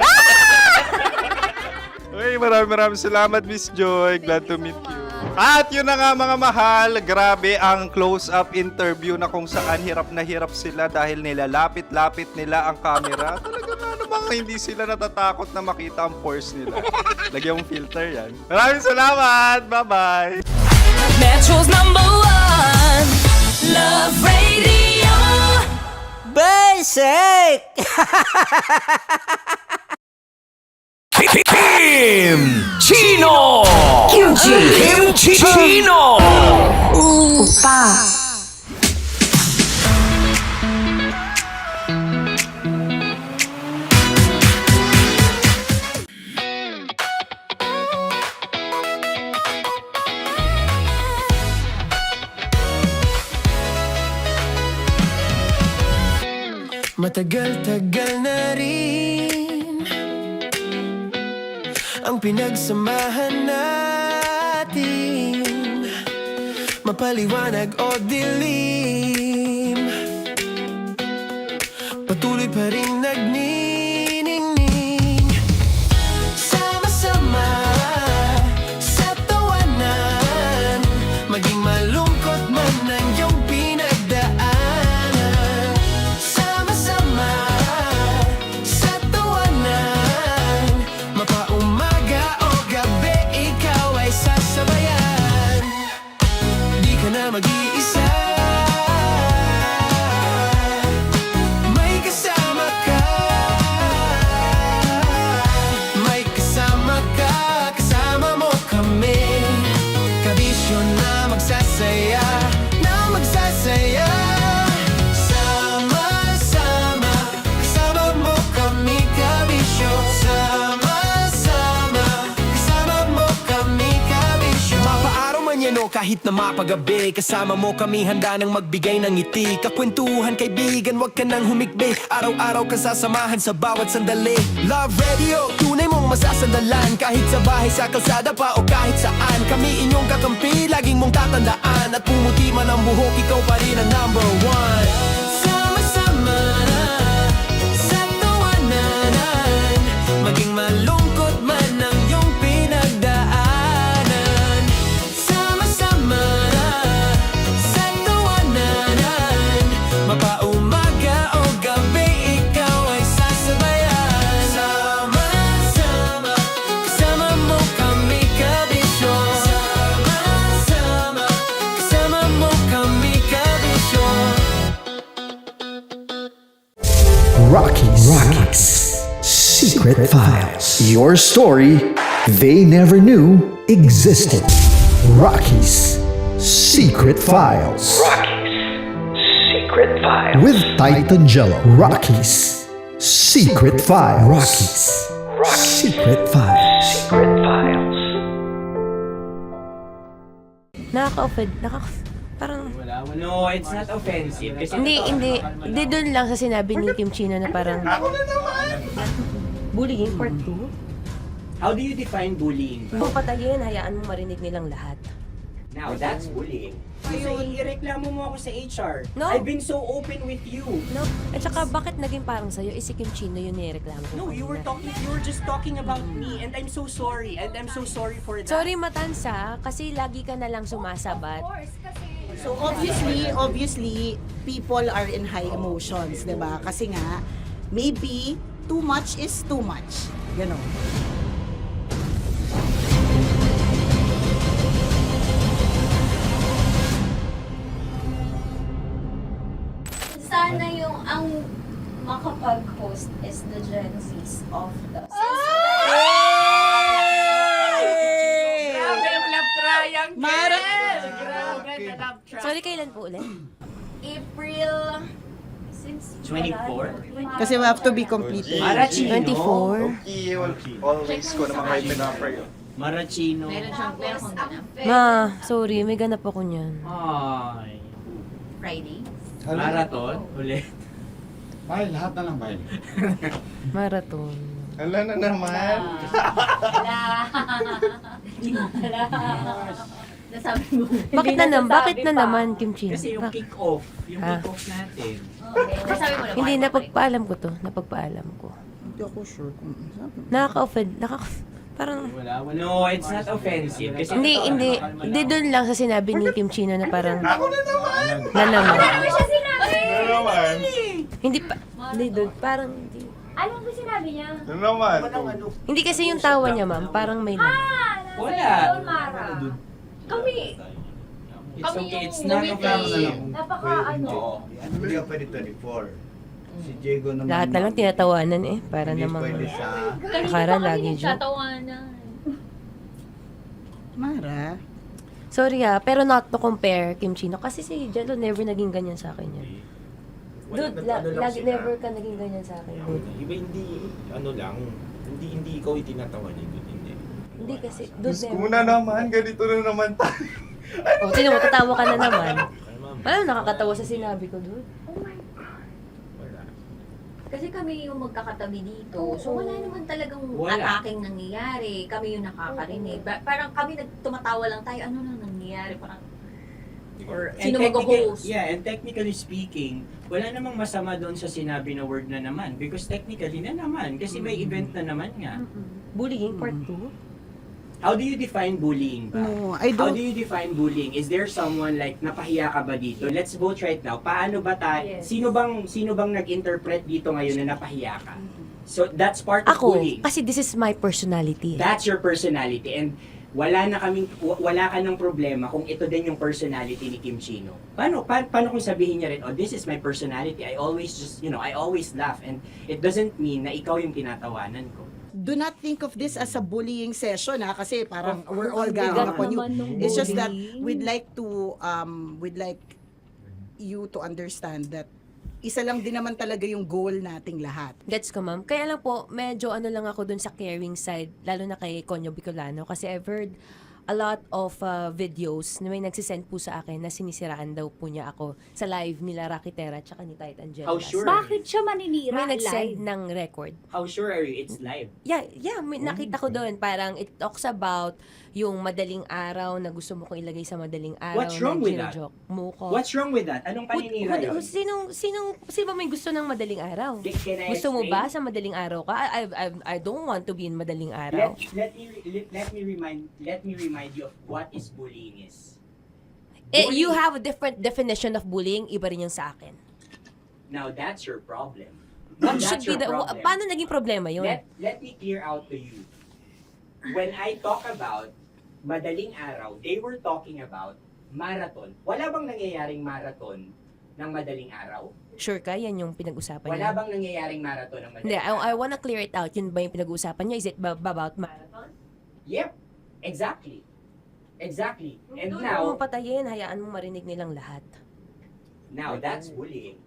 Uy, maraming salamat, Miss Joy. Glad to meet you. At yun na nga mga mahal, grabe ang close-up interview na kung saan hirap na hirap sila dahil nilalapit-lapit nila ang camera. Talaga nga namang hindi sila natatakot na makita ang pores nila. Lagyan mong filter yan. Maraming salamat! Bye-bye! Metro's #1 Love Radio. Basic! Kim Chino! Kimchi Chino! Opa. Matagal-tagal na rin ang pinagsamahan natin, mapaliwanag o dilim, patuloy pa rin nagniningning. Sama-sama sa tawanan, maging malungkot man ang iyong pinagdaanan. Sama-sama sa tawanan, mapaumaga o gabi, ikaw ay sasabayan. Di ka na mag-iisa, may kasama ka. May kasama ka, kasama mo kami. Kabisyo na magsasaya, na magsasaya. Sama-sama, kasama mo kami, kabisyo. Sama-sama, kasama mo kami, kabisyo. Mapaaraw man yan o kahit na mapagabi, kasama mo kami, handa nang magbigay ng ngiti. Kakwentuhan, kaibigan, wag ka nang humikbi. Araw-araw ka sasamahan sa bawat sandali. Love Radio, tunay mong masasandalan. Kahit sa bahay, sa kalsada pa o kahit saan, kami inyong kakampi, laging mong tatandaan. At pumuti man ang buhok, ikaw pa rin ang #1. Sama-sama sa tawanan, maging malungkot man ang iyong pinagdaanan. Sama-sama sa tawanan, mapaumaga o gabi, ikaw ay sasabayan. Sama-sama, kasama mo kami, kabisyo. Sama-sama, kasama mo kami, kabisyo. Secret Files. Your story they never knew existed. Rocky's Secret Files. Secret Files. With Titan Jello. Rocky's Secret Files. Rocky's Secret Files. Secret Files. Nakaka-offend. Parang... No, it's not offensive. Kasi Hindi doon lang sa sinabi ni Kim Chino na parang... Bullying, part 2? How do you define bullying? Kung patayin, hayaan mo marinig nilang lahat. Now, that's bullying. So, ireklamo mo ako sa HR. No. I've been so open with you. No? At saka, bakit naging parang sa'yo? Si Kim Chino yung nireklamo ko. No, you were just talking about me, and I'm so sorry. And I'm so sorry for that. Sorry, Matansa, kasi lagi ka na lang sumasabat. So obviously, people are in high emotions, 'di ba? Kasi nga maybe too much is too much. Ganon. Sana yung ang makapag-host is the Gen Zs of the Grabe yung love triangle! Mara! Grabe na love triangle! Sorry, kailan po ulit? April since 24? Kasi we have to be completed. Marachino. 24. Always ko naman kayo pinapray. Marachino. Ma, sorry, may ganap ako niyan. Ay. Friday. Marathon? Ulit. Mahal, lahat na lang mahal. Marathon. Ala na naman. Nasabi mo. Bakit na naman, Kim Chino? Kasi yung kick-off. Yung Ah. kick-off natin. Nasabi mo naman. Hindi, napagpaalam ko to. Napagpaalam ko. Hindi ako sure kung Nakaka-offend. Parang... No, it's not offensive. Kasi Hindi doon lang sa sinabi ni Kim Chino na parang... Na naman. Ano siya sinabi? Hindi pa... Hindi doon. Parang... Hindi. Anong ba sinabi niya? Ano naman? Hindi kasi yung tawa niya, ma'am. Parang may lang. Wala. Mara. Kami. It's Kami okay. yung It's not offensive. Napaka ano. Hindi ka pwede 24. Si Diego naman. Lahat na lang tinatawanan eh. Para Hindi namang... pwede sa... Akala lagi joke. Tatawanan. Mara. Sorry pero not to compare Kim Chino. Kasi si Jello never naging ganyan sa akin yan. Dude, lagi never ka naging ganyan sa akin. Dude. Iba hindi, ano lang, hindi ikaw itinatawa niya, dude, hindi. Hindi kasi, dude, Diyos ko na naman, ganito na naman tayo. O, sino mo, tatawa ka na naman. Alam, nakakatawa sa sinabi ko, dude. Kasi kami yung magkakatabi dito. So wala naman talagang Wala. ataking nangyayari. Kami yung nakakarinig. Parang kami tumatawa lang tayo. Ano na nangyayari? Parang sino mag-host? Yeah, and technically speaking, wala namang masama doon sa sinabi na word na naman. Because technically na naman. Kasi may event na naman nga. Bullying part 2? How do you define bullying ba? No, I How don't. do you define bullying? Is there someone like napahiya ka ba dito? Let's vote right now. Paano ba tayo? Yes. Sino bang nag-interpret dito ngayon na napahiya ka? So that's part of Ako, bullying. kasi this is my personality. That's your personality, and wala ka ng problema kung ito din yung personality ni Kim Chino. Paano kung sabihin niya rin, oh, this is my personality. I always I always laugh, and it doesn't mean na ikaw yung tinatawanan ko. Do not think of this as a bullying session kasi parang we're all ganging upon you. It's just that we'd like you to understand that isa lang din naman talaga yung goal nating lahat. Gets ko, ma'am. Kaya lang po, medyo lang ako dun sa caring side, lalo na kay Conyo Bicolano, kasi I've heard a lot of videos na may nagsisend po sa akin na sinisiraan daw po niya ako sa live nila Rocky Terra at ni Tight Angela. How sure? Bakit siya maninira May nagsend live? ng record. How sure are you it's live? Yeah, may nakita ko doon. Parang it talks about yung madaling araw na gusto mo kong ilagay sa madaling araw. What's wrong na with that? gino-joke mo ko. What's wrong with that? Anong paninira yun? Sino ba may gusto ng madaling araw? Can I Gusto mo explain? ba sa madaling araw ka? I don't want to be in madaling araw. Let me remind you of what is bullying is. You have a different definition of bullying, iba rin yung sa akin. Now that's your problem. What That's should be your the problem. paano naging problema yun? Let me clear out to you. When I talk about madaling araw, they were talking about marathon. Wala bang nangyayaring marathon ng madaling araw? Sure ka? Yan yung pinag-usapan Wala niya? bang nangyayaring marathon ng Hindi, madaling I wanna clear it out. Yun ba yung pinag-usapan niya? Is it about marathon? Yep, exactly. Exactly. And Doon now, mo patayin, hayaan mo marinig nilang lahat. now that's bullying.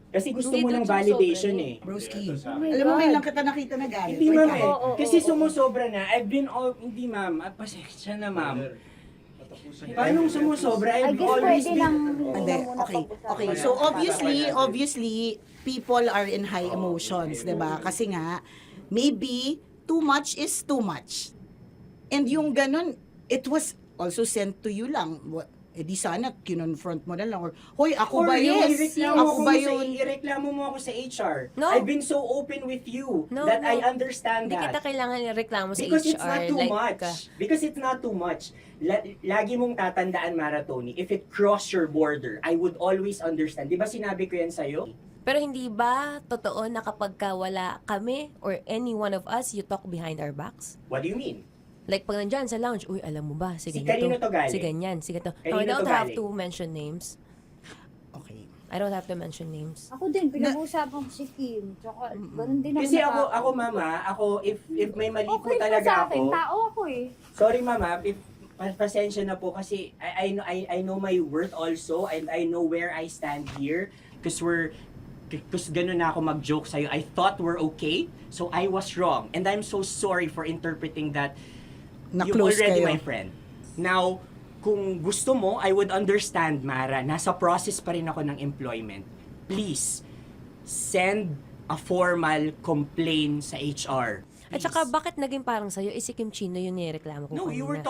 Kasi gusto Hindi, mo doon ng sumusobra validation niya. eh. Broski. Oh my Alam mo, God. ngayon lang kita nakita na galit. Hindi ma'am eh. Oo, Kasi oo. sumusobra na. I've been all, hindi ma'am. Pasensya na ma'am. Paano sumusobra? I I've guess always pwede been... lang. Hindi, okay. So obviously, people are in high emotions, 'di ba? Kasi nga, maybe too much is too much. And yung ganun, it was also sent to you lang. Eh di sana kinonfront mo na lang or hoy, ako ba yun? Ako ba yun? Ireklamo mo ako sa HR. No. I've been so open with you that I understand Hindi that. kita kailangan ireklamo sa Because HR. it's not too like, much. Because it's not too much. Lagi mong tatandaan, Maratoni, if it cross your border, I would always understand. Di ba sinabi ko yan sa'yo? Pero hindi ba totoo na kapag wala kami or any one of us, you talk behind our backs? What do you mean? Like pag nandyan sa lounge, uy, alam mo ba, si Si ganito, kanino to galing? si ganyan, si ganito. No, Kanino I don't to have galing? to mention names. Okay. I don't have to mention names. Ako din, pinag-uusapan ko si Kim. Tsaka, ganun din Kasi naman ako mama, if may mali po Okay talaga sa akin, ako. tao ako eh. Sorry mama, if pasensya na po kasi I know my worth also and I know where I stand here because ganun na ako mag-joke sa'yo. I thought we're okay, so I was wrong. And I'm so sorry for interpreting that you're Na-close already kayo. my friend. Now, kung gusto mo, I would understand, Mara. Nasa process pa rin ako ng employment. Please, send a formal complaint sa HR. At saka bakit naging parang sa'yo, si Kim Chino yung nireklamo ko No, you were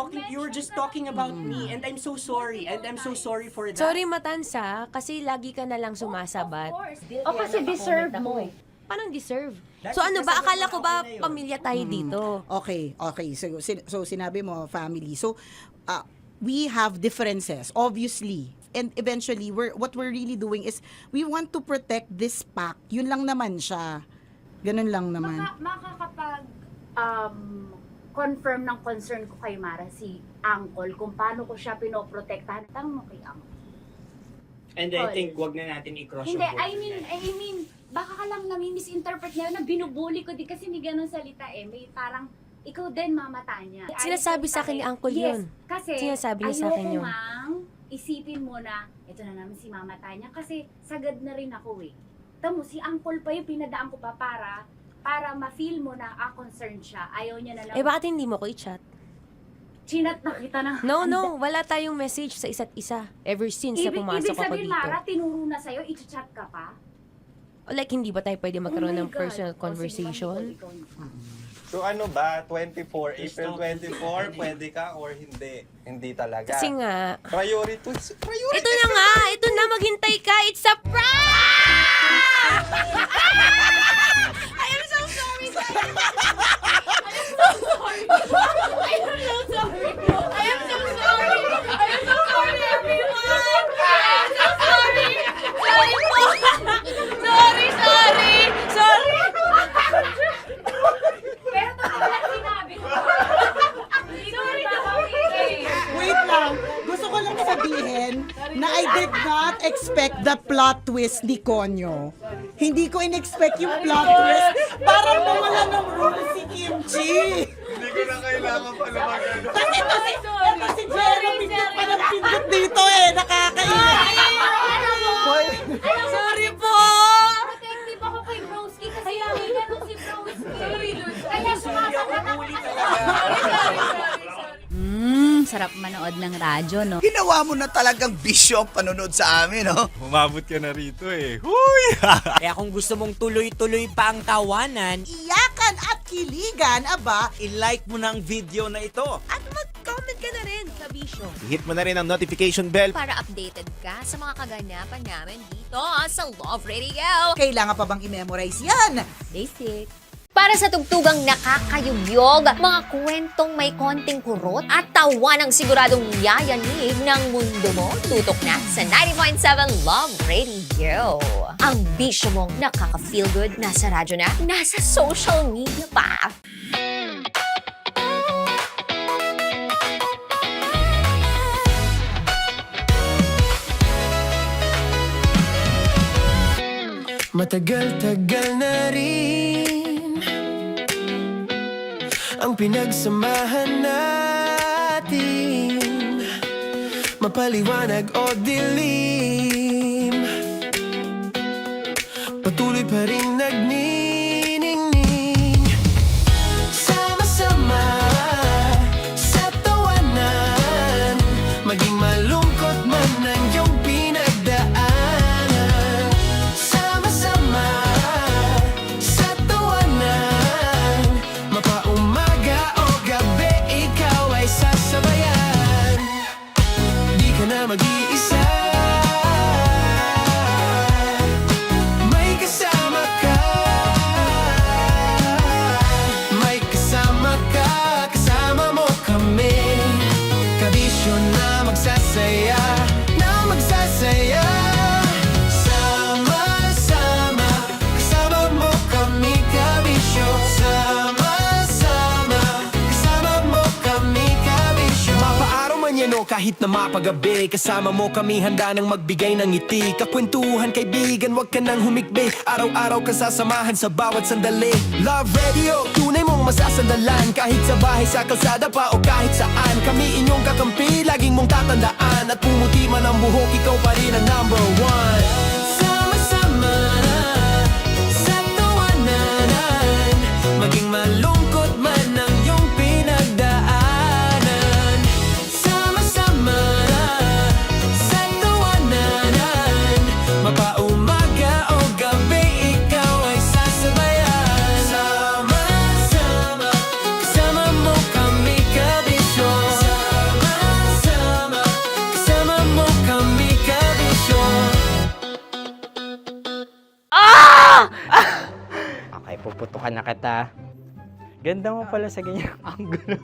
just talking about me and I'm so sorry. And I'm so sorry for that. Sorry Matansa, kasi lagi ka na lang sumasabat. O kasi deserve mo. Paano deserve? That's So ano ba, because akala ko ba ako na yun. pamilya tayo dito? Okay. So sinabi mo, family. So, we have differences, obviously. And eventually, what we're really doing is, we want to protect this pact. Yun lang naman siya. Ganun lang naman. Makakapag confirm ng concern ko kay Mara si Uncle kung paano ko siya pinoprotektahan. Tanong mo kay Uncle. And I think wag na natin i-cross Hindi, yung border. I mean, baka ka lang nami-misinterpret niya na binubuli ko di kasi hindi ganun salita eh. May parang, ikaw din mamata niya. Sinasabi sa akin ni Uncle yun. Yes, kasi Sinasabi niya sa akin yun. ayoko ngang isipin mo na, ito na naman si Mama Tanya kasi sagad na rin ako eh. Tamo, si Uncle pa yung pinadaan ko pa para ma-feel mo na concerned siya. Ayaw niya na lang. Eh bakit hindi mo ko i-chat? Chinat na kita na. No, wala tayong message sa isa't isa ever since na pumasok Ibig ako sabihin, dito. Mara, tinuro na sa'yo, i-chat ka pa? Like, hindi ba tayo pwede magkaroon Oh my ng God. personal O, sige, conversation? ikaw. So ano ba, 24, April 24, pwede ka or hindi? Hindi talaga. Kasi nga, Priority. ito na nga, ito na, maghintay ka, it's a prank! I am so sorry, guys! I am so sorry! I am so sorry! I am so sorry! I am so sorry, everyone! I am so sorry! Sorry po! Sorry! Pero totoo lang sinabi ko. Hindi ko rin Wait lang. Gusto ko lang sabihin na I did not expect the plot twist ni Konyo. Hindi ko in-expect yung plot twist. Parang nawala ng role si Kimchi. Hindi ko na kailangan pala mag-ano. Kasi ito si Jeremy na palang pindot dito eh. Nakakaiyak. Sorry po! Protective ako kay Broski kasi hindi na nung si Broski. Kaya sumasagot ako kasi. Sarap manood ng radyo, no? Ginawa mo na talagang bisyo ang panonood sa amin, no? Umabot ka na rito eh. Huy! Kaya kung gusto mong tuloy-tuloy pa ang tawanan, Iyakan at kiligan, aba. I-like mo na ang video na ito. At mag-comment ka na rin sa Bisyo. I-hit mo na rin ang notification bell. Para updated ka sa mga kaganapan namin dito sa Love Radio. Kailangan pa bang i-memorize yan? Basic. Para sa tugtugang nakakayugyog, mga kwentong may konting kurot at tawa ng siguradong yayanig ng mundo mo, tutok na sa 90.7 Love Radio. Ang bisyo mong nakaka-feel good, nasa radyo na, nasa social media pa. Matagal-tagal na rin ang pinagsamahan natin, mapaliwanag o dilim, patuloy pa rin nagniningning. Sama-sama sa tawanan, maging malungkot man ang iyong pinagdaanan. Sama-sama sa tawanan, mapaumaga o gabi, ikaw ay sasabayan. Di ka na mag-iisa, may kasama ka. May kasama ka, kasama mo kami. Kabisyo na magsasaya, na magsasaya. Sama-sama, kasama mo kami, kabisyo. Sama-sama, kasama mo kami, kabisyo. Mapaaraw man yan o kahit na mapagabi, kasama mo kami, handa nang magbigay ng ngiti. Kakwentuhan, kaibigan, wag ka nang humikbi. Araw-araw ka sasamahan sa bawat sandali. Love Radio, tunay mong masasandalan. Kahit sa bahay, sa kalsada pa o kahit saan, kami inyong kakampi, laging mong tatandaan. At pumuti man ang buhok, ikaw pa rin ang number one. Sama-sama sa tawanan, maging malungkot man ang iyong pinagdaanan. Sama-sama sa tawanan, mapaumaga o gabi, ikaw ay sasabayan. Sama-sama, kasama mo kami, kabisyo. Sama-sama, kasama mo kami, kabisyo. Okay, puputukan na kita. Ganda mo pala sa ganyang angulo.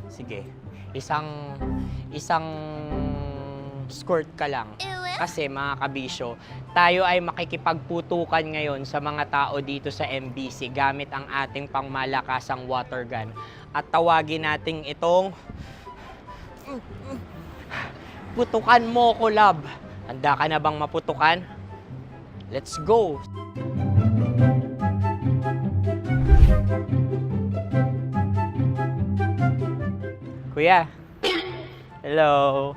Sige, isang skirt ka lang. Kasi mga kabisyo, tayo ay makikipagputukan ngayon sa mga tao dito sa MBC gamit ang ating pangmalakasang water gun. At tawagin natin itong putukan mo ko, love. Handa ka na bang maputukan? Let's go! Kuya. Hello.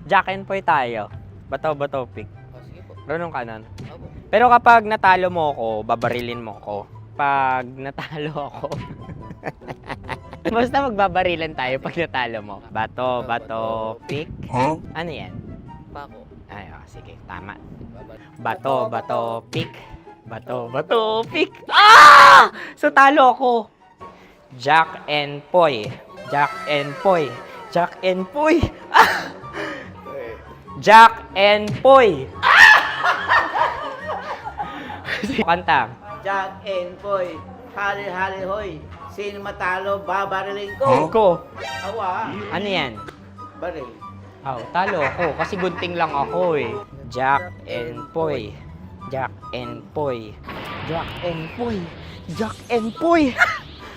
Jack and Poy tayo. Bato-bato pick. Runong kanan. Pero kapag natalo mo ako, babarilin mo ako. Pag natalo ako, basta magbabarilan tayo pag natalo mo. Bato, pick. Huh? Ano yan? Bako. Ay, oh, sige, tama. Bato, pick. Bato, pick. Ah! So, talo ako. Jack and Poy. Jack and Poy. Jack and Poy. Ah! Jack and Poy. Kanta. Jack and Poy, hali-hali hoy. Sino matalo, babariling ko. Ko. Awa. Ano yan? Baril. Oh, talo ako kasi gunting lang ako eh. Jack and Poy. Jack and Poy. Jack and Poy. Jack and Poy.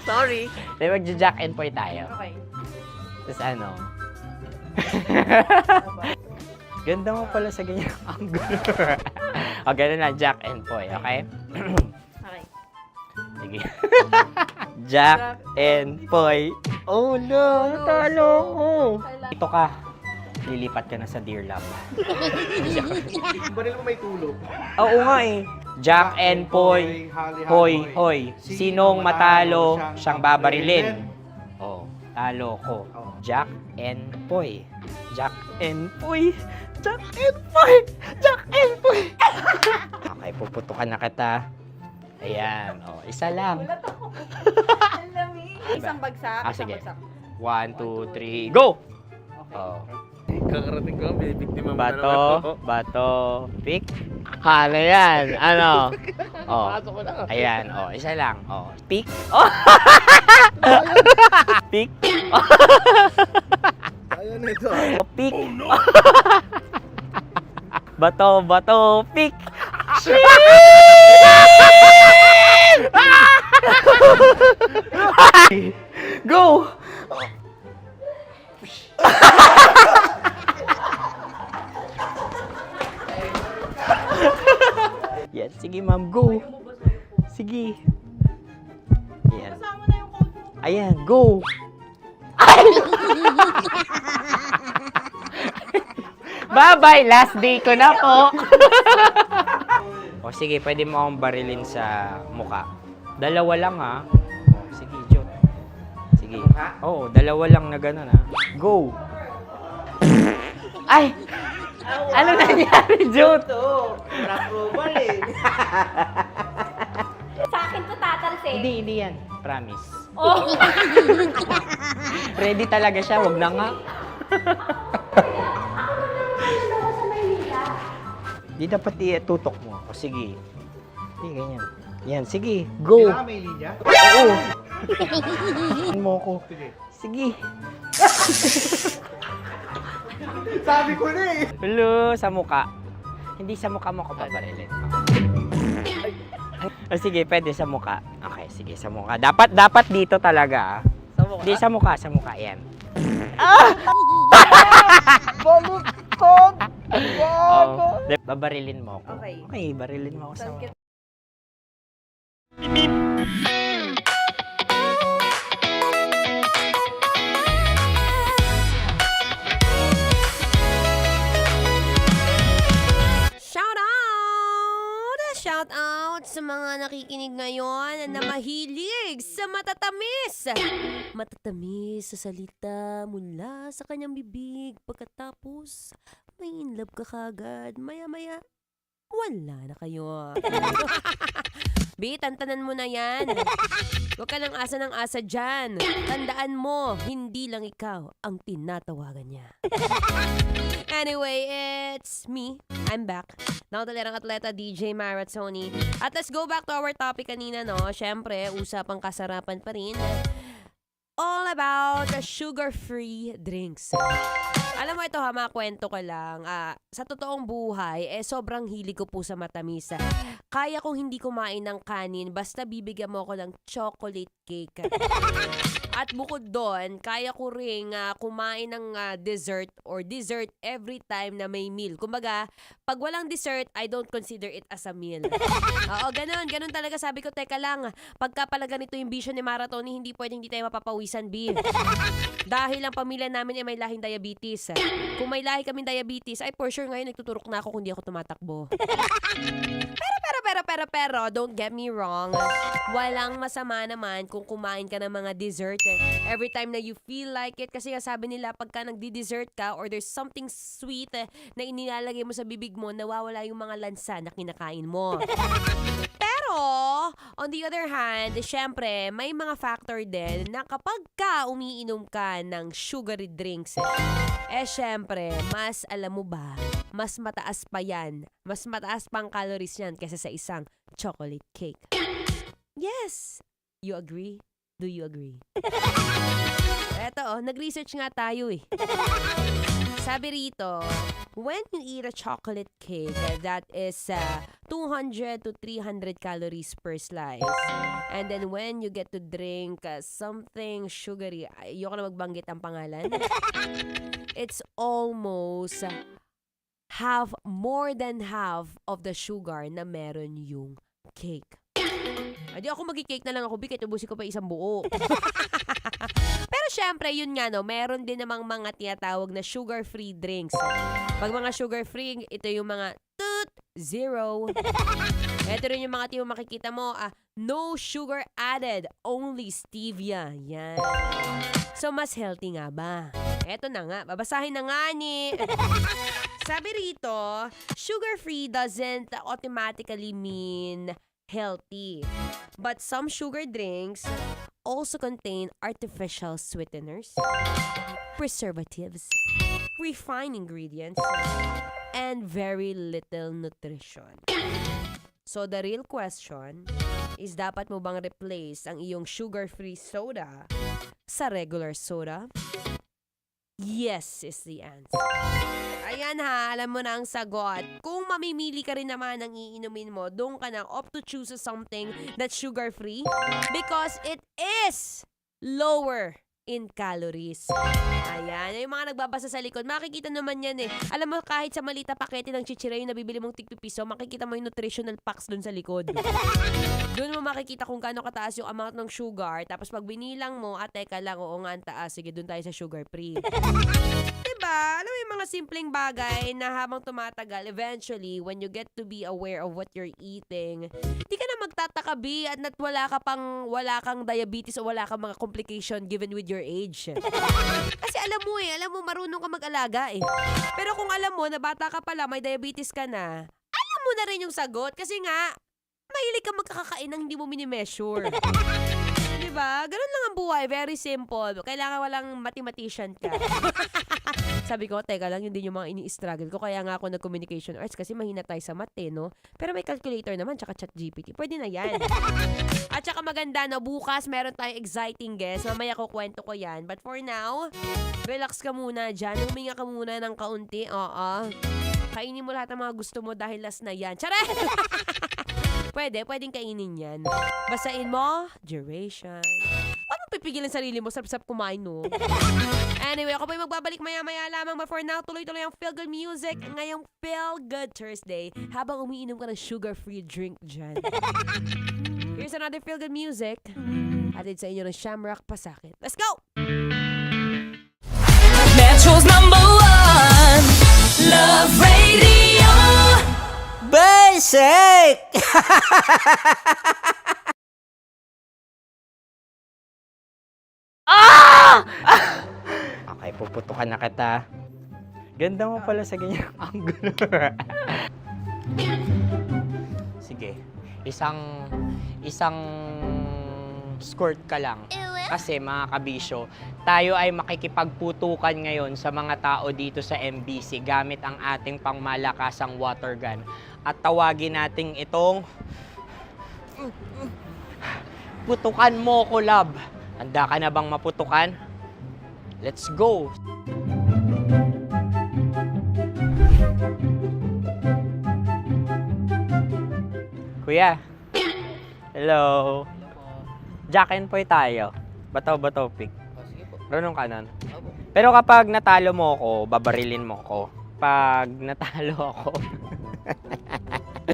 Sorry. Di magja-Jack and Poy tayo. Okay. Tapos ano? Ganda mo pala sa ganyang angulo. O, ganun na, Jack and Poy, okay? Okay. Sige. Jack and Poy. Oh no, natalo ko. Ito ka. Lilipat ka na sa Dear Love. Baril mo may tulog. Oo nga eh. Jack and Poy. Hoy, hoy. Sinong matalo, siyang babarilin. Oh, talo ko. Jack and Poy. Jack and Poy. Jack and Poy. Jack and Poy. Okay, puputukan na kita. Ayan. Oh, isa lang. Isang bagsak. Ah, sige. 1, 2, 3, go! Oh. Kakarating ko, may biktima mo na naman Bato, bato, pick. Ano yan? Ano? Oh. Ayan, oh, isa lang. Oh, pick. Oh. Pick. Ayan ito. Pick. Bato, bato, pick. Go! Sige, ma'am, go. Sige. Ayan. Ayan, go. Bye-bye, last day ko na po. O sige, pwede mo akong barilin sa muka. Dalawa lang ha. O, sige, Jot. Sige. Oo, dalawa lang na gano'n ha. Go. Ay! Ano nangyari, Jot? Approval eh. Sa akin to tatalsik. Hindi yan. Promise. Oh. Ready talaga siya, wag na nga. Di dapat i-tutok mo. O sige. Hindi, ganyan. Yan, sige. Go. Kailangan may linya? Oo. Mo ko. Sige. Sabi ko na eh. Hello, sa muka. Hindi sa muka mo ko babarilin. O sige, pwede sa muka. Okay, sige, sa muka. Dapat dito talaga. Sa mukha? Hindi, sa muka. Yan. Baluktot! Oh, babarilin mo ako. Okay. Okay, barilin mo ako sa muka. Shout out sa mga nakikinig ngayon na mahilig sa matatamis. Matatamis sa salita mula sa kanyang bibig. Pagkatapos, may in love ka kagad. Maya-maya, wala na kayo. Bi, tantanan mo na yan. Huwag ka ng asa dyan. Tandaan mo, hindi lang ikaw ang tinatawagan niya. Anyway, it's me. I'm back. Nakatalerang atleta, DJ Maratoni. At let's go back to our topic kanina, no? Siyempre, usapang kasarapan pa rin. All about sugar-free drinks. Alam mo ito ha, makwento ko lang. Sa totoong buhay, sobrang hilig ko po sa matamis. Kaya kong hindi kumain ng kanin, basta bibigyan mo ako ng chocolate cake. At bukod doon, kaya ko ring kumain ng dessert or dessert every time na may meal. Kumbaga, pag walang dessert, I don't consider it as a meal. Oo, ganun talaga. Sabi ko, teka lang, pagka pala ganito yung vision ni Maratoni, hindi pwedeng hindi tayo mapapawisan, B. Dahil ang pamilya namin ay may lahing diabetes. Kung may lahi kaming diabetes, ay for sure ngayon nagtuturok na ako kung di ako tumatakbo. Pero, don't get me wrong. Walang masama naman kung kumain ka ng mga dessert every time na you feel like it. Kasi nga sabi nila, pagka nagdi-dessert ka or there's something sweet na inilalagay mo sa bibig mo, nawawala yung mga lansa na kinakain mo. Pero, on the other hand, syempre, may mga factor din na kapag ka umiinom ka ng sugary drinks, syempre, mas alam mo ba, mas mataas pa yan. Mas mataas pang calories yan kaysa sa isang chocolate cake. Yes! You agree? Do you agree? Eto, nag-research nga tayo eh. Sabi rito, when you eat a chocolate cake, that is 200 to 300 calories per slice. And then when you get to drink something sugary, ayoko na magbanggit ang pangalan, it's almost more than half of the sugar na meron yung cake. Adi ako magki-cake na lang ako, bikit ubusin ko pa isang buo. Pero syempre, yun nga no, meron din namang mga tinatawag na sugar-free drinks. Pag mga sugar-free, ito yung mga zero. Ito rin yung mga makikita mo, no sugar added, only stevia. Yan. So, mas healthy nga ba? Eto na nga, babasahin na nga ni... Sabi rito, sugar-free doesn't automatically mean healthy. But some sugar drinks also contain artificial sweeteners, preservatives, refined ingredients, and very little nutrition. So the real question is, dapat mo bang replace ang iyong sugar-free soda sa regular soda? Yes is the answer. Ayan ha, alam mo na ang sagot. Kung mamimili ka rin naman ng iinumin mo, doon ka na opt to choose something that's sugar-free because it is lower in calories. Ayan, yung mga nagbabasa sa likod, makikita naman yan eh. Alam mo, kahit sa malita pakete ng chichirya yung nabibili mong tig-piso, makikita mo yung nutritional packs dun sa likod. Doon mo makikita kung gaano kataas yung amount ng sugar, tapos pag binilang mo, teka lang, oo nga ang taas, sige, dun tayo sa sugar free. Diba? Alam mo yung mga simpleng bagay na habang tumatagal, eventually, when you get to be aware of what you're eating, di ka na magtataka, B, at wala kang diabetes o wala kang mga complication given with your age. Kasi alam mo, marunong ka mag-alaga eh. Pero kung alam mo na bata ka pala, may diabetes ka na, alam mo na rin yung sagot kasi nga, mahilig ka magkakakain ng hindi mo minimeasure. Diba? Ganun lang ang buhay. Very simple. Kailangan walang mathematician ka. Sabi ko, teka lang, yun din yung mga ini-struggle ko. Kaya nga ako nag-communication arts kasi mahina tayo sa math eh, no? Pero may calculator naman, tsaka ChatGPT. Pwede na yan. At tsaka maganda na bukas meron tayong exciting guest. Mamaya ko kwento ko yan. But for now, relax ka muna dyan. Huminga ka muna ng kaunti. Oo. Kainin mo lahat ng mga gusto mo dahil last na yan. Tsaret! Pwedeng kainin yan. Basain mo, duration. Paano pipigilan sarili mo? Sarap-sarap kumain, no? Anyway, ako po yung magbabalik maya-maya lamang. But for now, tuloy-tuloy ang Feel Good Music ngayong Feel Good Thursday habang umiinom ka ng sugar-free drink dyan. Here's another Feel Good Music. Atid sa inyo ng Shamrock Pasakit. Let's go! Metro's #1 Love Radio. Basic! Okay, puputukan na kita. Ganda mo pala sa ganyang angulo. Sige, isang skirt ka lang. Kasi mga kabisyo, tayo ay makikipagputukan ngayon sa mga tao dito sa MBC gamit ang ating pangmalakasang water gun. At tawagin natin itong putukan mo ko, love. Handa ka na bang maputukan? Let's go! Kuya. Hello. Jack and Poy tayo. Bato-bato pick. Runong kanan. Pero kapag natalo mo ako, babarilin mo ako. Pag natalo ako,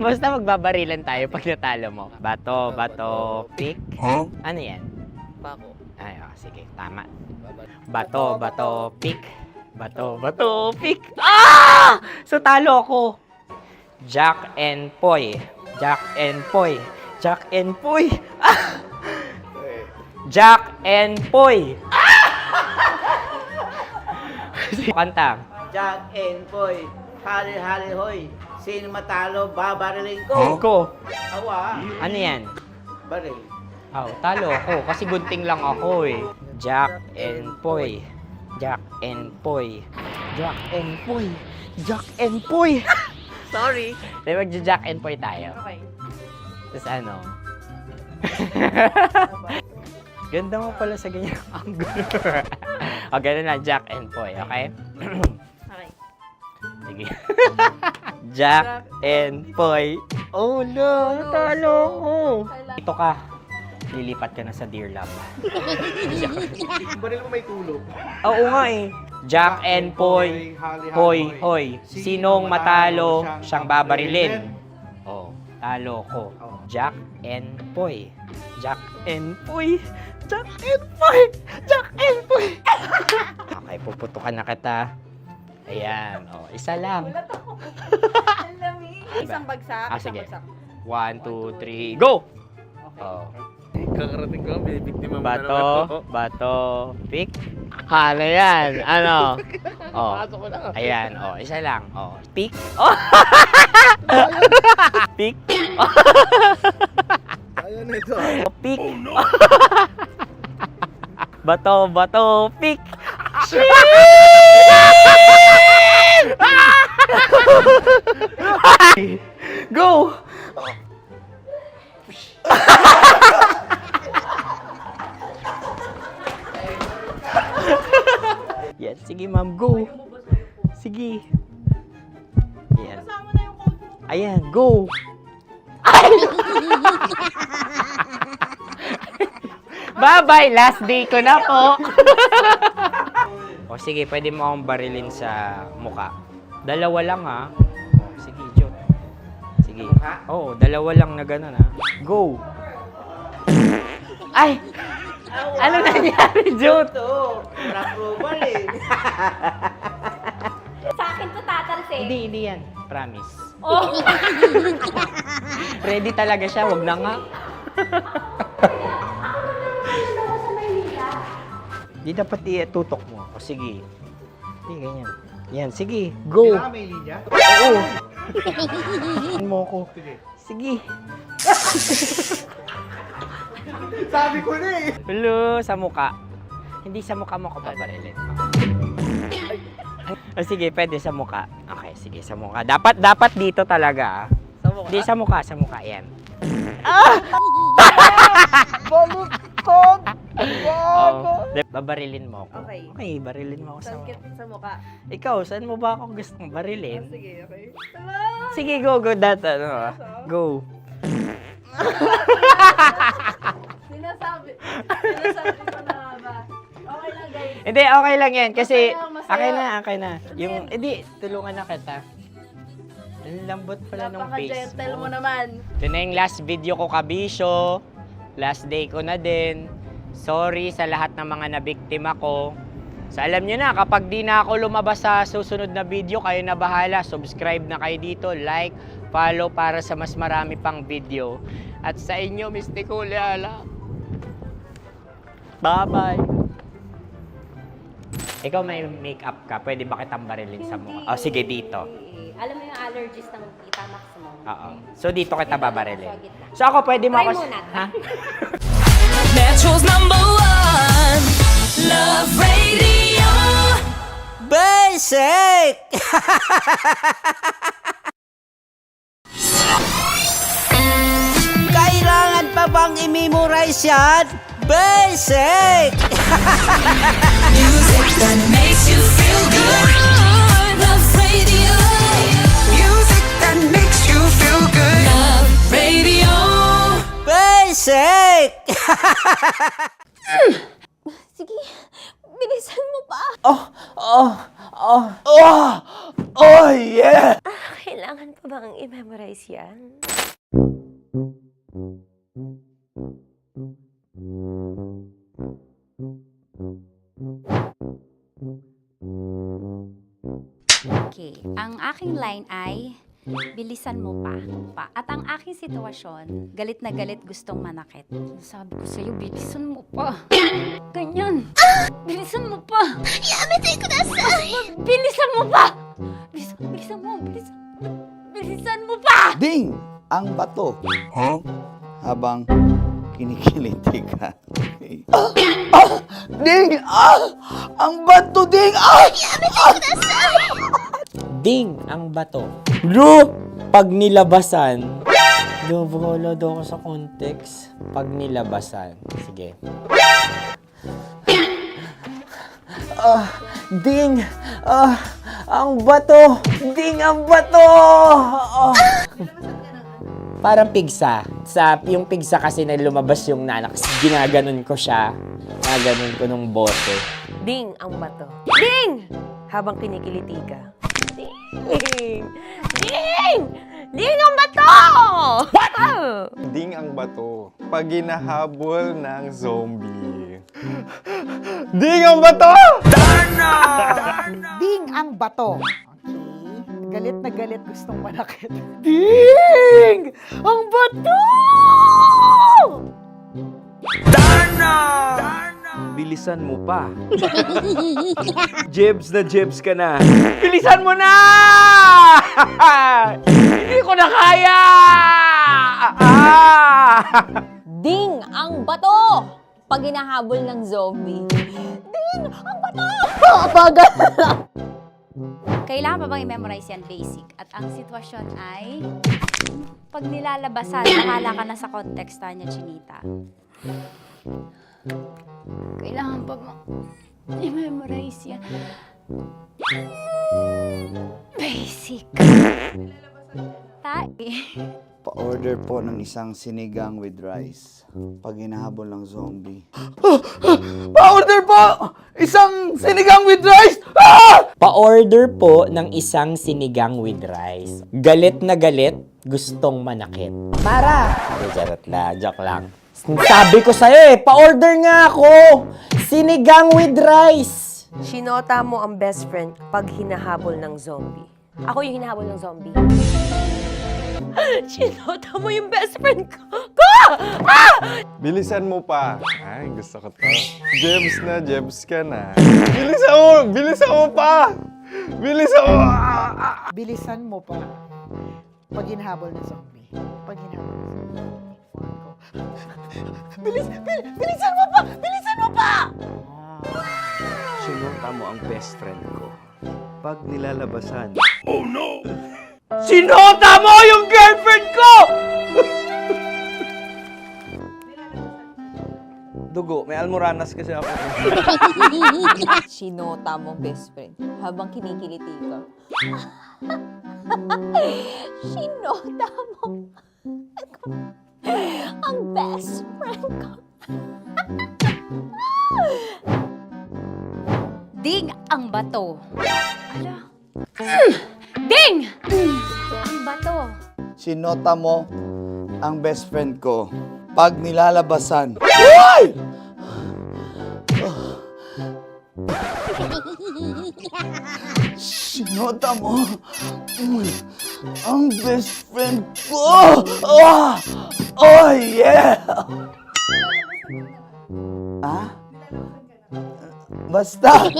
basta magbabarilan tayo pag natalo mo. Bato, pick. Huh? Ano yan? Bako. Ay, sige, tama. Bato, pick. Bato, pick. Ah! So, talo ako. Jack and Poy. Jack and Poy. Jack and Poy. Ah! Jack and Poy. Kanta. Jack and Poy, hali-hali hoy. Sino matalo, babariling ko. Ko. Awa. Ano yan? Baril. Oh, talo ako kasi gunting lang ako eh. Jack and Poy. Jack and Poy. Jack and Poy. Jack and Poy. Sorry. Di magja-Jack and Poy tayo. Okay. Tapos ano? Ganda mo pala sa ganyang angulo. O, ganun na, Jack and Poy, okay? Okay. Sige. Jack and Poy. Oh no, natalo ko. Ito ka. Lilipat ka na sa Dear Love. Baril mo may tulog. Oo nga eh. Jack and Poy. Hoy. Sinong matalo, siyang babarilin. Oh, talo ko. Jack and Poy. Jack and Poy. Jack and Poy. Jack and Poy. Okay, puputukan na kita. Ayan. Oh, isa lang. Isang bagsak. Ah, sige. 1, 2, 3, go! Oh. Kakarating ko, may biktima mo na naman to. Bato, pick. Ano yan? Ano? Oh. Ayan, oh, isa lang. Oh, pick. Oh. Pick. Ayan ito. Pick. Bato, pick. Go! Yan, sige ma'am, go. Sige. Yan. Ayan, go. Bye-bye! Last day ko na po! O sige, pwede mo akong barilin sa muka. Dalawa lang ha. O, sige, Jot. Sige. Oo, dalawa lang na gano'n ha. Go! Ay! Ano nangyari, Jot? Approval eh. Sa akin to tatalsik. Hindi yan. Promise. Oh. Ready talaga siya, wag na nga. Di dapat i-tutok mo. O sige. Hindi, ganyan. Yan, sige. Go. Kailangan may linya? Oo. Mo ko. Sige. Sabi ko na eh. Hello, sa muka. Hindi sa muka mo ko babarilin. O sige, pwede sa muka. Okay, sige, sa muka. Dapat dito talaga. Sa mukha? Hindi, sa muka, yan. Baluktot! Babarilin mo ako. Okay. Okay, barilin mo ako sa Sakit sa mukha. Ikaw, saan mo ba ako gustong barilin? Sige, okay. Sige, go, that, go. Sinasabi ko na ba? Okay lang, guys. Hindi, okay lang yan. Kasi, Masaya, masaya. okay na. Yung, hindi, tulungan na kita. Ang lambot pala ng face Napaka-gentle mo. mo naman. Ito na yung last video ko, kabisyo. Last day ko na din. Sorry sa lahat ng mga nabiktima ko. So, alam nyo na, kapag di na ako lumabas sa susunod na video, kayo na bahala. Subscribe na kayo dito, like, follow para sa mas marami pang video. At sa inyo, Mistiko Leala. Bye-bye! Ikaw may makeup ka, pwede ba kitang barilin sa mukha? O, sige, dito. Alam mo yung allergies ng Tita Max mo? Oo. So, dito kita babarilin. So, ako pwede mo Try ako... muna. Ha? Metro's #1 Love Radio. Basic! Kailangan pa bang i-memorize yan? Basic! Music that makes you feel good. Love Radio. Music that makes you feel good. Love Radio. Basic! Sige, bilisan mo pa. Oh, yeah! Kailangan pa bang i-memorize yan? Okay, ang aking line ay, bilisan mo pa. At ang aking sitwasyon, galit na galit gustong manakit. Sabi ko sa'yo, bilisan mo pa. Ganyan. Bilisan mo pa. Yamitay ko na sa... Bilisan mo pa! Bilisan mo pa! Ding! Ang bato. Habang kinikiliti ka. Ding! Ang bato, Ding! Yamitay ko na sa... Ding! Ang bato. Bro! Pag nilabasan. Wala daw ako sa context. Pag nilabasan. Sige. Ding! Ang bato! Ding! Ang bato! Parang pigsa. Yung pigsa kasi na lumabas yung nanak. Ginaganon ko siya. Ginaganon ko nung bote. Ding ang bato. Ding! Habang kinikiliti ka. Ding! Ding! Ding ang bato! What? Ding ang bato. Pag hinahabol ng zombie. Ding ang bato! Ding ang bato. Okay. Galit na galit gustong manakit. Ding! Ang bato! Bilisan mo pa. Jebs na jebs ka na. Bilisan mo na! Hindi ko na kaya! Ding ang bato! Pag hinahabol ng zombie. Ding ang bato! Bagal! Kailangan pa bang i-memorize yan basic? At ang sitwasyon ay, pag nilalabasan, nakala ka na sa konteksta niya, Chinita. Kailangan pa bang i-memorize yan? Basic. Pa-order po ng isang sinigang with rice. Pag hinahabol ng zombie. Pa-order po! Isang sinigang with rice! Pa-order po ng isang sinigang with rice. Galit na galit, gustong manakit. Para! Joke lang. Sabi ko sa'yo pa-order nga ako! Sinigang with rice! Sinota mo ang best friend pag hinahabol ng zombie. Ako yung hinahabol ng zombie. Sinota mo yung best friend ko! Bilisan mo pa. Ay, gusto ko to. Jebs ka na. Bilisan mo pa! Bilisan mo pa. Pag hinahabol ng zombie. Pag hinahabol ng zombie. Bilisan mo pa! Bilisan mo pa! Sinota mo ang best friend ko. Pag nilalabasan. Oh no! Sinota mo yung girlfriend ko! Dugo, may almoranas kasi ako. Sinota mo best friend habang kinikiliti ka. Sinota mo ang best friend ko. Ding ang bato. Ala. Ding! Ang bato. Sinota mo ang best friend ko. Pag nilalabasan. Uy! Sinota mo ang best friend ko. Oh yeah! Basta!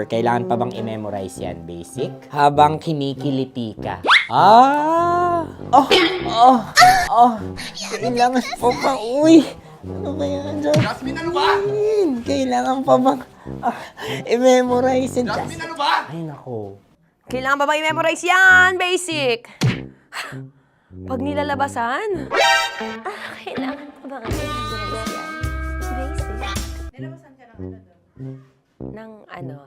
Kailangan pa bang i-memorize yan, basic? Habang kinikiliti ka. Kailangan pa bang, ano ba yan, Jasmine, ano ba? Kailangan pa bang i-memorize yan, Jasmine, ano ba? Ay, nako. Kailangan ba i-memorize yan? Basic! Pag nilalabasan? Kailangan ba i-memorize yan? Basic? Nilalabasan ka ng ano?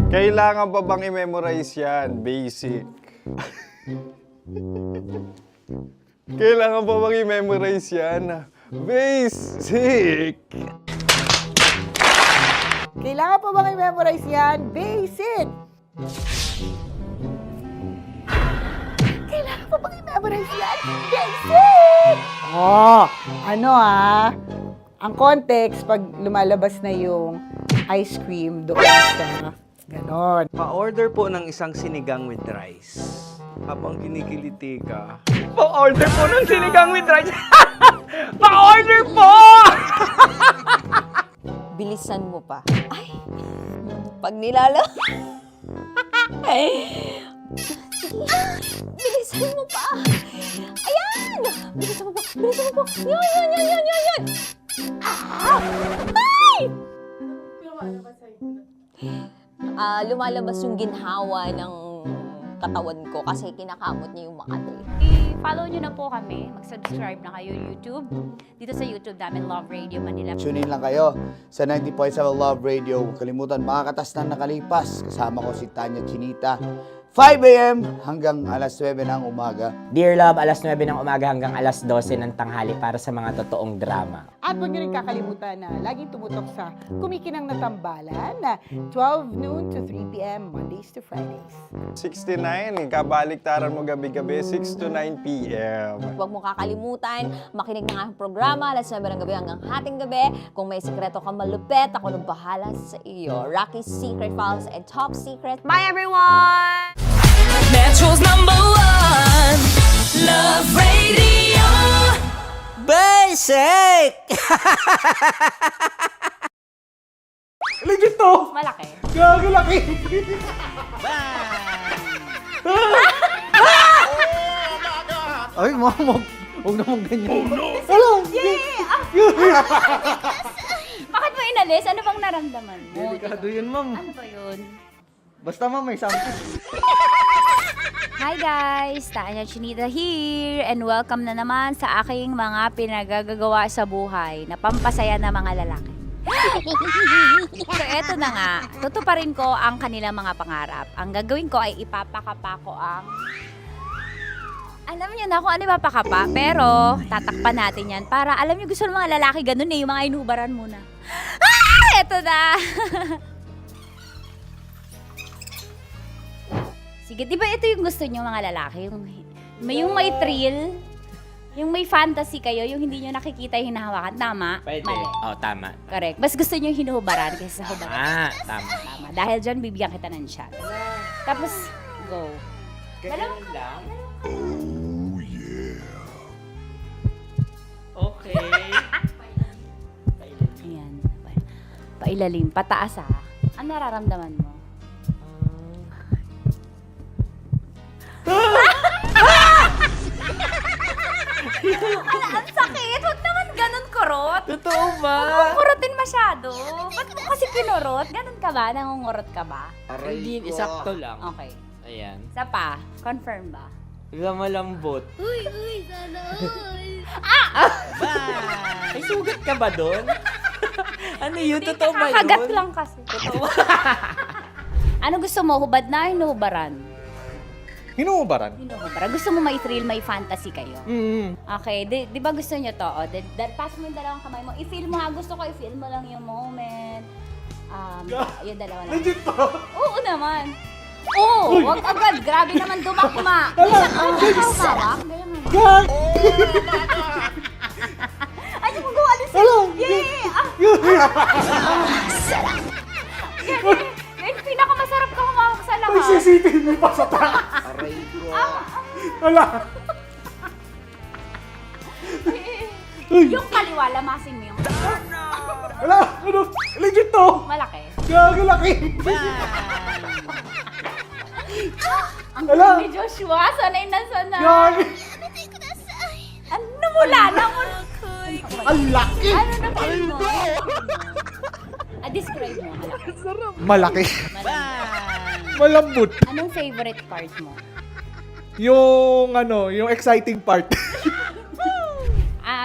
Kailangan pa bang i-memorize yan? Basic. Kailangan pa bang i-memorize yan? Basic. Kailangan pa bang i-memorize yan? Basic! Kailangan pa bang i-memorize yan? Basic! Ang context, pag lumalabas na yung ice cream doon sa ganon. Pa-order po ng isang sinigang with rice. Habang kinikiliti ka. Pa-order po ng sinigang with rice! Pa-order po! Bilisan mo pa. Ay! Pag bilisan mo pa! Ayan! Bilisan mo pa! Bilisan mo pa! Yan! Ay! Lumalabas yung ginhawa ng katawan ko kasi kinakamot niya yung Makati. I-follow nyo na po kami. Mag-subscribe na kayo YouTube. Dito sa YouTube namin, Love Radio Manila. Tune in lang kayo sa 90.7 Love Radio. Huwag kalimutan, makakatas na nakalipas. Kasama ko si Tanya Chinita. 5 a.m. hanggang alas 9 ng umaga. Dear Love, alas 9 ng umaga hanggang alas 12 ng tanghali para sa mga totoong drama. At huwag nyo rin kakalimutan na laging tumutok sa Kumikinang na Tambalan na 12 noon to 3 p.m. Mondays to Fridays. 69, kabaliktaran mo gabi-gabi, 6 to 9 p.m. Huwag mo kakalimutan, makinig ng aking programa, alas 9 ng gabi hanggang hating gabi. Kung may sikreto kang malupet, ako nang bahala sa iyo. Rocky's Secret Files and Top Secret. Bye, everyone! Metro's #1 Love Radio. Basic! Legit to! Malaki. Gago laki! Ay, mamog. Huwag naman ganyan. Oh no! Wala! Bakit mo inalis? Ano bang naramdaman mo? Delikado yun, ma'am. Ano ba yun? Basta ma'am, may something. Hi guys! Tanya Chinita here and welcome na naman sa aking mga pinagagagawa sa buhay na pampasaya ng mga lalaki. So eto na nga, tutuparin ko ang kanilang mga pangarap. Ang gagawin ko ay ipapakapa ko ang Alam niyo na kung ano yung mapakapa, pero tatakpan natin yan. Para, alam niyo, gusto ng mga lalaki ganun yung mga inubaran muna. Ah! Eto na! Sige, di ba ito yung gusto niyo mga lalaki? Yung may thrill, yung may fantasy kayo, yung hindi niyo nakikita yung hinahawakan. Tama? Pwede. Mali. Tama. Correct. Mas gusto niyo yung hinuhubaran kaysa sa hubaran. Tama. Tama. Dahil dyan, bibigyan kita ng shot. Tapos, go. Ganun lang. Oh, yeah. Okay. Ayan. Pailalim. Pataas ah. Ano nararamdaman mo? Ang sakit! Huwag naman ganun kurot. Totoo ba? Huwag mong kurotin masyado. Ba't mo kasi kinurot? Ganun ka ba? Nangungurot ka ba? Hindi, sakto lang. Okay. Ayan. Isa pa. Confirm ba? Malambot. Uy, sana May sugat ka ba doon? Ano yun? Totoo ba yun? Kakagat lang kasi. Totoo. Ano gusto mo? Hubad na o hinuhubaran? Hinuhubaran. Hinuhubaran. Gusto mo may thrill, may fantasy kayo? Okay. Di ba gusto nyo to? Pass mo yung dalawang kamay mo. I-feel mo ha. Gusto ko i-feel mo lang yung moment. Yung dalawa lang. Legit to? Oo naman. Oo, wag agad. Grabe naman dumakma. Minsan ang hawak. Ganyan mo. Ay, mo gawa alis. Yay! Sarap. Yan, pinakamasarap ka humawak sa lahat. May CCTV pa sa taas. Aray ko. Wala. Yung kaliwa, lamasin mo yung Wala. Ano? Legit to. malaki. Gagalaki. Ang Wala. galing ni Joshua, sanay na sanay. Gagi. Ano mula na mo? Ang laki. Ano na feel mo? Describe mo. Malaki. Malambot. Anong favorite part mo? Yung exciting part.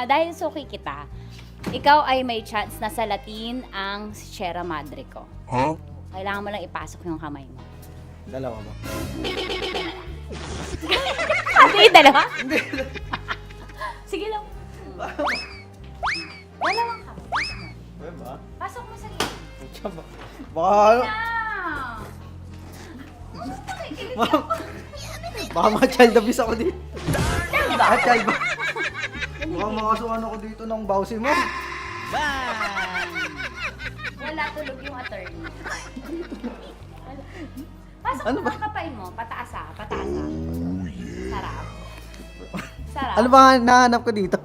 Dahil suki kita, ikaw ay may chance na salatin ang Sierra Madre ko. Huh? Kailangan mo lang ipasok yung kamay mo. Dalawa ba? Hindi, dalawa? Sige lang. Dalawang kamay. Diba? Pasok mo sa gilid. Baka, baka ma-child abuse ako dito. Child ba? Baka makasuhan ako dito ng bawsi mo. Wala tulog yung attorney. Pasok mo ang kapay mo. Pataas ah. Pataas ah. Sarap. Sarap. Ano ba nahanap ko dito?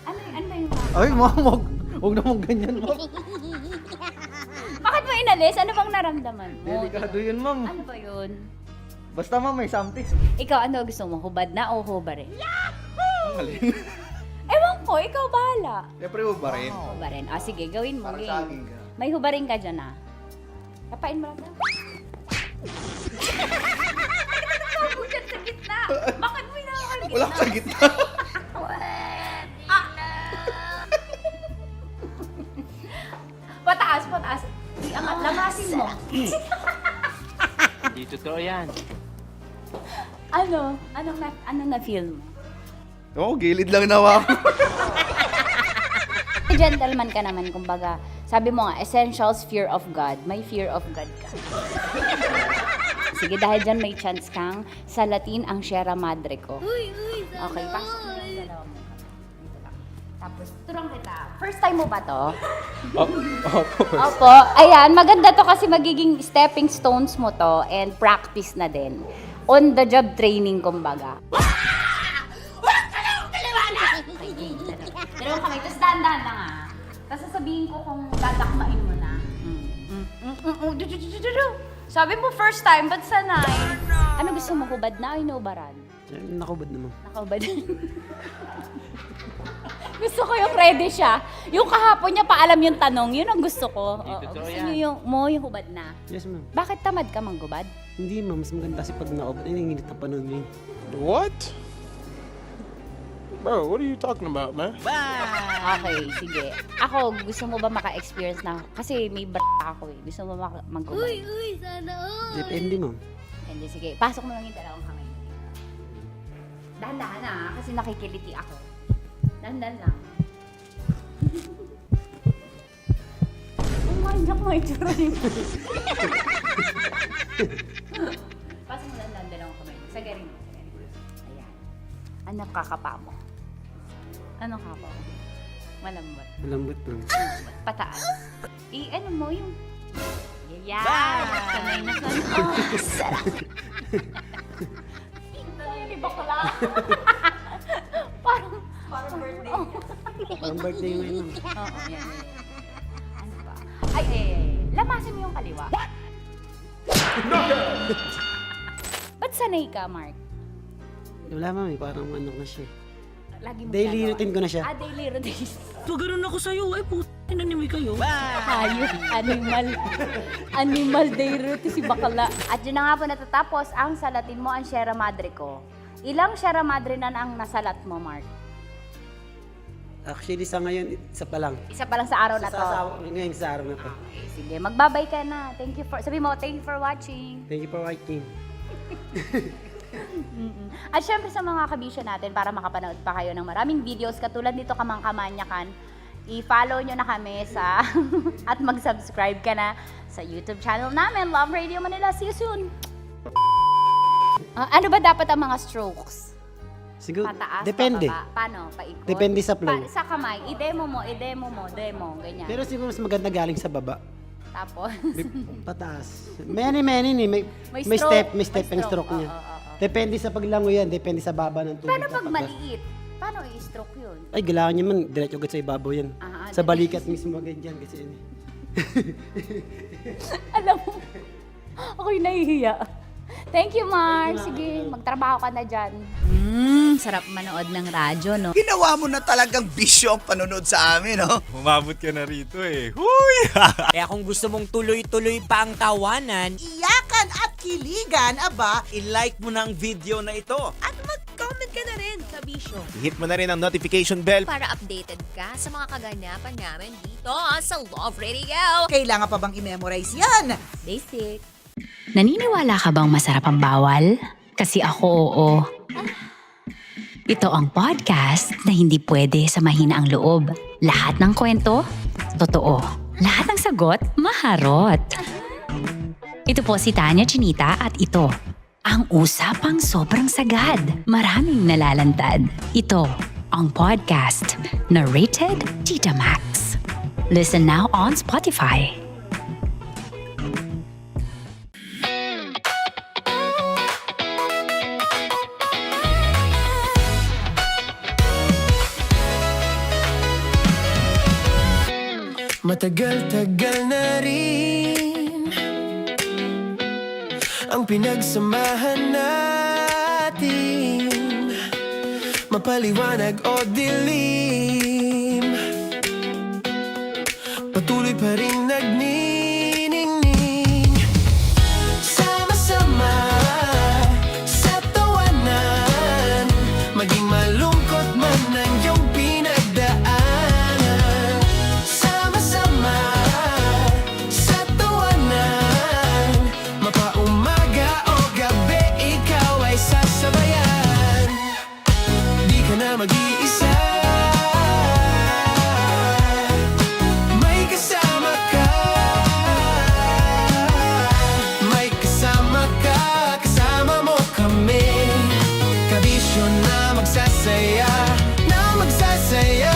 Ano ba yung Ay, ma'am, huwag naman ganyan, ma'am. Bakit mo inalis? Ano bang naramdaman mo? Delikado yun, ma'am. Ano ba yun? Basta, ma'am, may something. Ikaw, ano gusto mo? Hubad na o hubarin? Ang galing. Ewan ko, ikaw bahala. Siyempre, hubarin. Hubarin. Sige, gawin mo. Para Game. sa akin ka. May hubarin ka dyan ah. Kapain mo lang na. Bakit sa gitna? Bakit mo inaakal gitna? Wala sa gitna. Pataas, pataas. Iangat, lamasin mo. Hindi totoo yan. Anong na-feel mo? Oo, gilid lang nawa ako. Gentleman ka naman, kumbaga. Sabi mo nga, essentials, fear of God. May fear of God ka. Sige, dahil dyan may chance kang salatin ang Sierra Madre ko. Okay, pasok mo yung dalawa mo. Dito lang. Tapos, turang kita. First time mo ba to? Opo. Ayan, maganda to kasi magiging stepping stones mo to and practice na din. On the job training, kumbaga. Dalawang kamay. Tapos dahan-dahan lang ah. Tapos sasabihin ko kung dadakmain mo na. Sabi mo first time, ba't sanay? Ano gusto mo? Hubad na o inubaran? Nakubad naman. Nakahubad. Gusto ko yung ready siya. Yung kahapon niya paalam yung tanong, yun ang gusto ko. Gusto niyo yung hubad na. Yes, ma'am. Bakit tamad ka manggubad? Hindi, ma'am. Mas maganda kasi pag naubad. Ay, nanginginit na panahon mo yun. What? Bro, what are you talking about, man? Okay, sige. Ako, gusto mo ba maka-experience na? Kasi may ako eh. Gusto mo manggubad? Depende, ma'am. Hindi, sige. Pasok mo lang yung dalawang kamay. Dahan-dahan na, kasi nakikiliti ako. Dahan-dahan lang. Umanyak mo yung tsura ni Pasok mo lang dalawang kamay mo. Sagarin mo. Ayan. Ano kakapa mo? Ano kakapa mo? Malambot. Malambot lang. Pataas. Ano mo yung... Yeah! Sanay na sanay. Oh, sarap! Hindi bakla. Parang birthday. Parang birthday mo yun. Oo, yan. Ano ba? Ay, lamasin mo yung kaliwa. Ba't sanay ka, Mark? Wala mami, parang ano na siya. Lagi mo Daily ginagawa. routine ko na siya. Daily routine. Pag ganun ako sa'yo, ay puto, nanimay kayo. Hayop, animal day routine si bakla. At yun na nga po natatapos ang salatin mo ang Sierra Madre ko. Ilang Sierra Madre na ang nasalat mo, Mark? Actually, sa ngayon, isa pa lang. Isa pa lang sa araw na to. Ngayon sa araw na to. Sige, magbabay ka na. Sabi mo, thank you for watching. Thank you for watching. At syempre sa mga kabisyo natin, para makapanood pa kayo ng maraming videos katulad nito Kamangkamanyakan, i-follow nyo na kami sa at mag-subscribe ka na sa YouTube channel namin, Love Radio Manila. See you soon! Ano ba dapat ang mga strokes? Siguro, Pataas, depende. pababa? Paano? Paikot? Depende sa flow. Sa kamay, i-demo mo, demo, ganyan. Pero siguro mas maganda galing sa baba. Tapos? Pataas. Many ni. May stroke. stepping stroke niya. Depende sa paglango yan, depende sa baba ng tubig. Paano pag maliit? Paano i-stroke yun? Ay, kailangan niya man, diretso agad sa ibabaw yan. Sa balikat mismo agad yan kasi yun. Alam mo, ako'y nahihiya. Thank you, Mark. Sige, magtrabaho ka na dyan. Sarap manood ng radyo, no? Ginawa mo na talagang bisyo ang panonood sa amin, no? Umabot ka na rito eh. Huy! Kaya kung gusto mong tuloy-tuloy pa ang tawanan, Iyakan at kiligan, aba, i-like mo na ang video na ito. At mag-comment ka na rin, kabisyo. Hit mo na rin ang notification bell. Para updated ka sa mga kaganapan namin dito sa Love Radio. Kailangan pa bang i-memorize yan? Basic. Naniniwala ka bang masarap ang bawal? Kasi ako oo. Ito ang podcast na hindi pwede sa mahina ang loob. Lahat ng kwento, totoo. Lahat ng sagot, maharot. Ito po si Tanya Chinita at ito, ang usapang sobrang sagad. Maraming nalalantad. Ito, ang podcast na Rated Tita Max. Listen now on Spotify. Matagal-tagal na rin ang pinagsamahan natin, mapaliwanag o dilim, patuloy pa rin nagniningning. Sama-sama sa tawanan, maging malungkot man ang iyong pinagdaanan. Sama-sama sa tawanan, mapaumaga o gabi, ikaw ay sasabayan. Di ka na mag-iisa, may kasama ka. May kasama ka, kasama mo kami. Kabisyo na magsasaya, na magsasaya.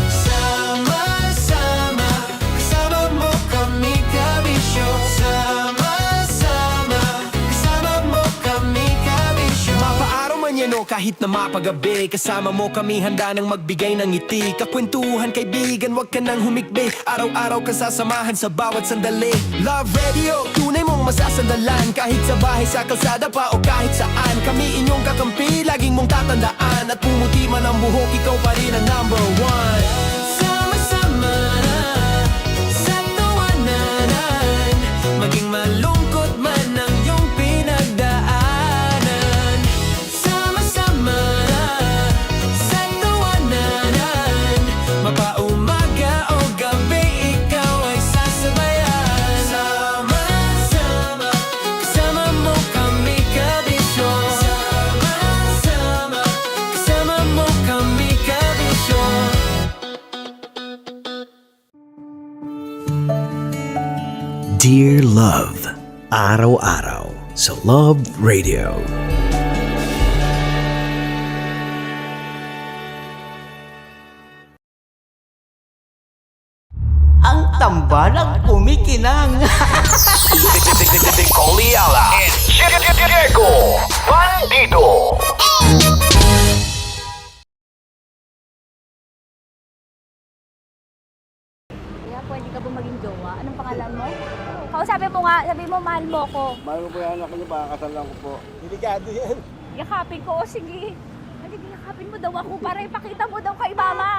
Sama-sama, kasama mo kami, kabisyo. Sama-sama, kasama mo kami, kabisyo. Mapaaraw man yan o kahit na mapagabi, kasama mo kami, handa nang magbigay ng ngiti. Kakwentuhan, kaibigan, wag ka nang humikbi. Araw-araw kasasamahan sa bawat sandali. Love Radio, tunay mong masasandalan. Kahit sa bahay, sa kalsada pa o kahit saan, kami inyong kakampi, laging mong tatandaan. At pumuti man ang buhok, ikaw pa rin ang number one. Sama-sama sa tawanan, maging malungkot man ang iyong pinagdaanan. Sama-sama sa tawanan, mapaumaga o gabi, ikaw ay sasabayan. Sama-sama, kasama mo kami, kabisyo. Sama-sama, Dear Love, araw-araw sa Love Radio. Ang tambalang kumikinang. Coliala and Diego Bandido. Kaya pwede ka ba maging jowa? Anong pangalan mo? Kausapin mo nga, sabi mo mahal mo ko. Mahal ko po yung anak niyo, pakakasal lang ko po. Delikado yan. Yakapin ko, o sige. Hindi, yakapin mo daw ako para ipakita mo daw kay mama.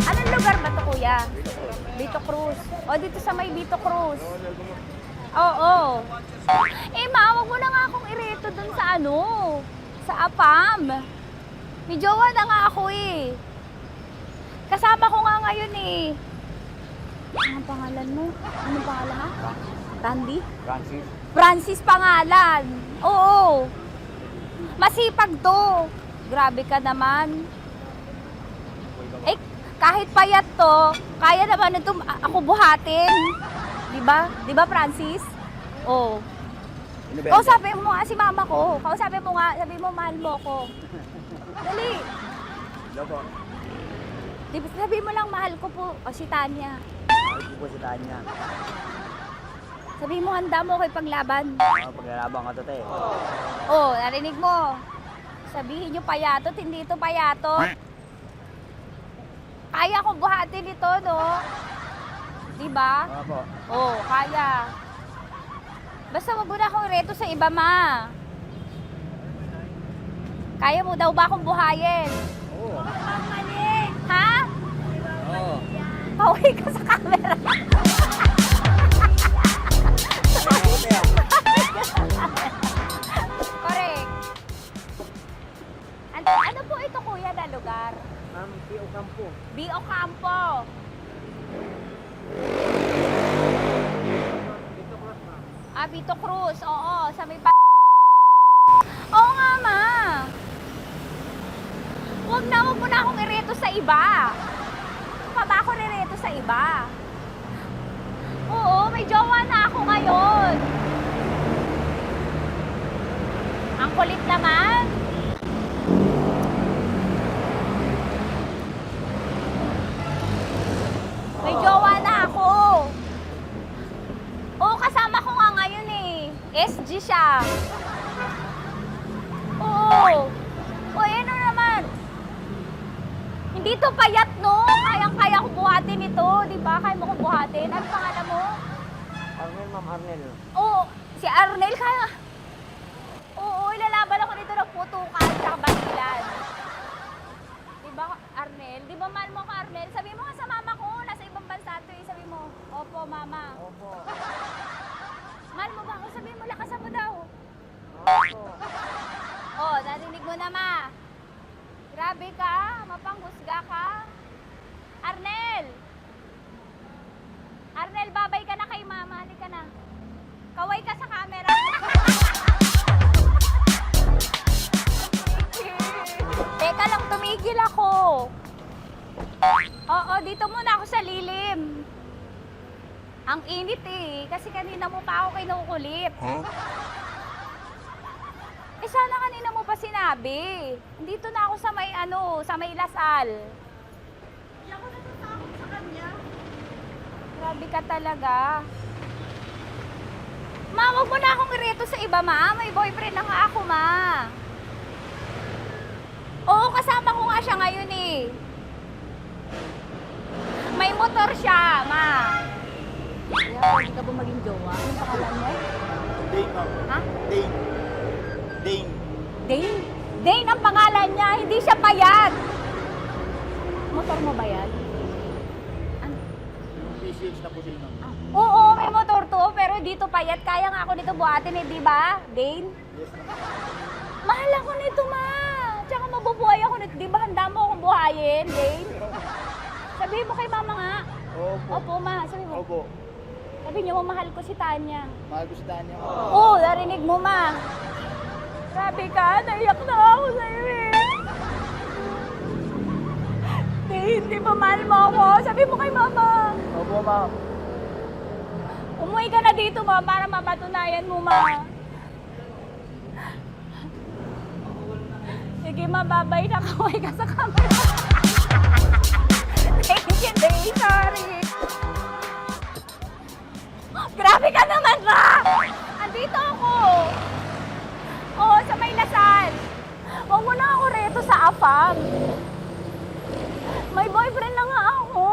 Anong lugar ba to, kuya? Vito Cruz. O, dito sa may Vito Cruz. Oo. Eh, ma, wag mo na nga akong ireto dun sa ano, sa APAM. May jowa na nga ako eh. Kasama ko nga ngayon eh. Anong pangalan mo? Anong pangalan ha? Randy? Francis. Francis pangalan. Oo. Masipag to. Grabe ka naman. Eh, kahit payat to, kaya naman ito ako buhatin. Diba? Diba, Francis? Oo. Kausapin mo nga si mama ko. Kausapin mo nga, sabi mo mahal mo ko. Dali. Diba, sabi mo lang mahal ko po. O si Tanya. Mahal ko po si Tanya. Sabi mo handa mo ko ipaglaban. Paglalaban ka to, te. Oh, narinig mo. Sabihin nyo payatot, hindi ito payatot. Kaya kong buhatin ito, no? Diba? Opo. Oh, kaya. Basta wag mo na akong reto sa iba, ma. Kaya mo daw ba akong buhayin? Oo. Ha? Oo. Pauwi ka sa camera. Correct. Ano po ito, kuya, na lugar? B.O. Campo. B.O. Campo. Vito Cruz. Oo, sa may Oo nga, ma. Wag mo na akong ireto sa iba. Pa ba ako ireto sa iba? Oo, may jowa na ako ngayon. Ang kulit naman. May jowa na ako. Oo, kasama ko nga ngayon eh. SG siya. Oo. O, ano naman? Hindi to payat, no? Kayang-kaya ko buhatin ito. Di ba? Kaya mo ko buhatin. Ano pangalan mo? Arnel, ma'am, Arnel. Oo, si Arnel kaya. Oo, ilalaban ako nito ng putukan sa basilan. Di ba, Arnel? Di ba mahal mo ko, Arnel? Sabi mo nga sa mama ko, nasa ibang bansa to eh. Sabi mo, opo, mama. Opo. Mahal mo ba ako? Sabi mo, lakasan mo daw. Opo. Oh, narinig mo na, ma. Grabe ka, mapanghusga ka. Arnel! Arnel, babay ka na kay mama. Halika na. Kaway ka sa camera. Teka lang, tumigil ako. Oo, dito muna ako sa lilim. Ang init eh, kasi kanina mo pa ako kinukulit. Eh sana kanina mo pa sinabi. Dito na ako sa may sa may Lasal. Hindi ako natatakot sa kanya. Grabe ka talaga. Ma, wag mo na akong ireto sa iba, ma. May boyfriend na nga ako, ma. Oo, kasama ko nga siya ngayon eh. May motor siya, ma. Kaya pwede ka ba maging jowa? Anong pangalan mo? Dane, ma'am. Ha? Dane. Dane. Dane? Dane ang pangalan niya, hindi siya payat. Motor mo ba yan? Ano? PCH na po din, ma'am. Oo, may motor to, pero dito payat. Kaya nga ako nito buhatin eh, di ba? Dane? Yes, ma'am. Mahal ako nito, ma. Tsaka mabubuhay ako nito. Di ba handa mo akong buhayin, Dane? Sabihin mo kay mama nga. Opo. Opo, ma. Sabi mo. Opo. Sabi niyo mo, mahal ko si Tanya. Mahal ko si Tanya. Oo, narinig mo, ma. Grabe ka, naiyak na ako sa'yo eh. Hindi ba mahal mo ako? Sabi mo kay mama. Opo, ma'am. Umuwi ka na dito, ma, para mapatunayan mo, ma. Sige, ma, babay na. Kaway ka sa camera. Thank you, Day. Sorry. Grabe ka naman, ma! Andito ako. Oo, sa may Lasal. Huwag mo na ako reto sa afam. May boyfriend na nga ako.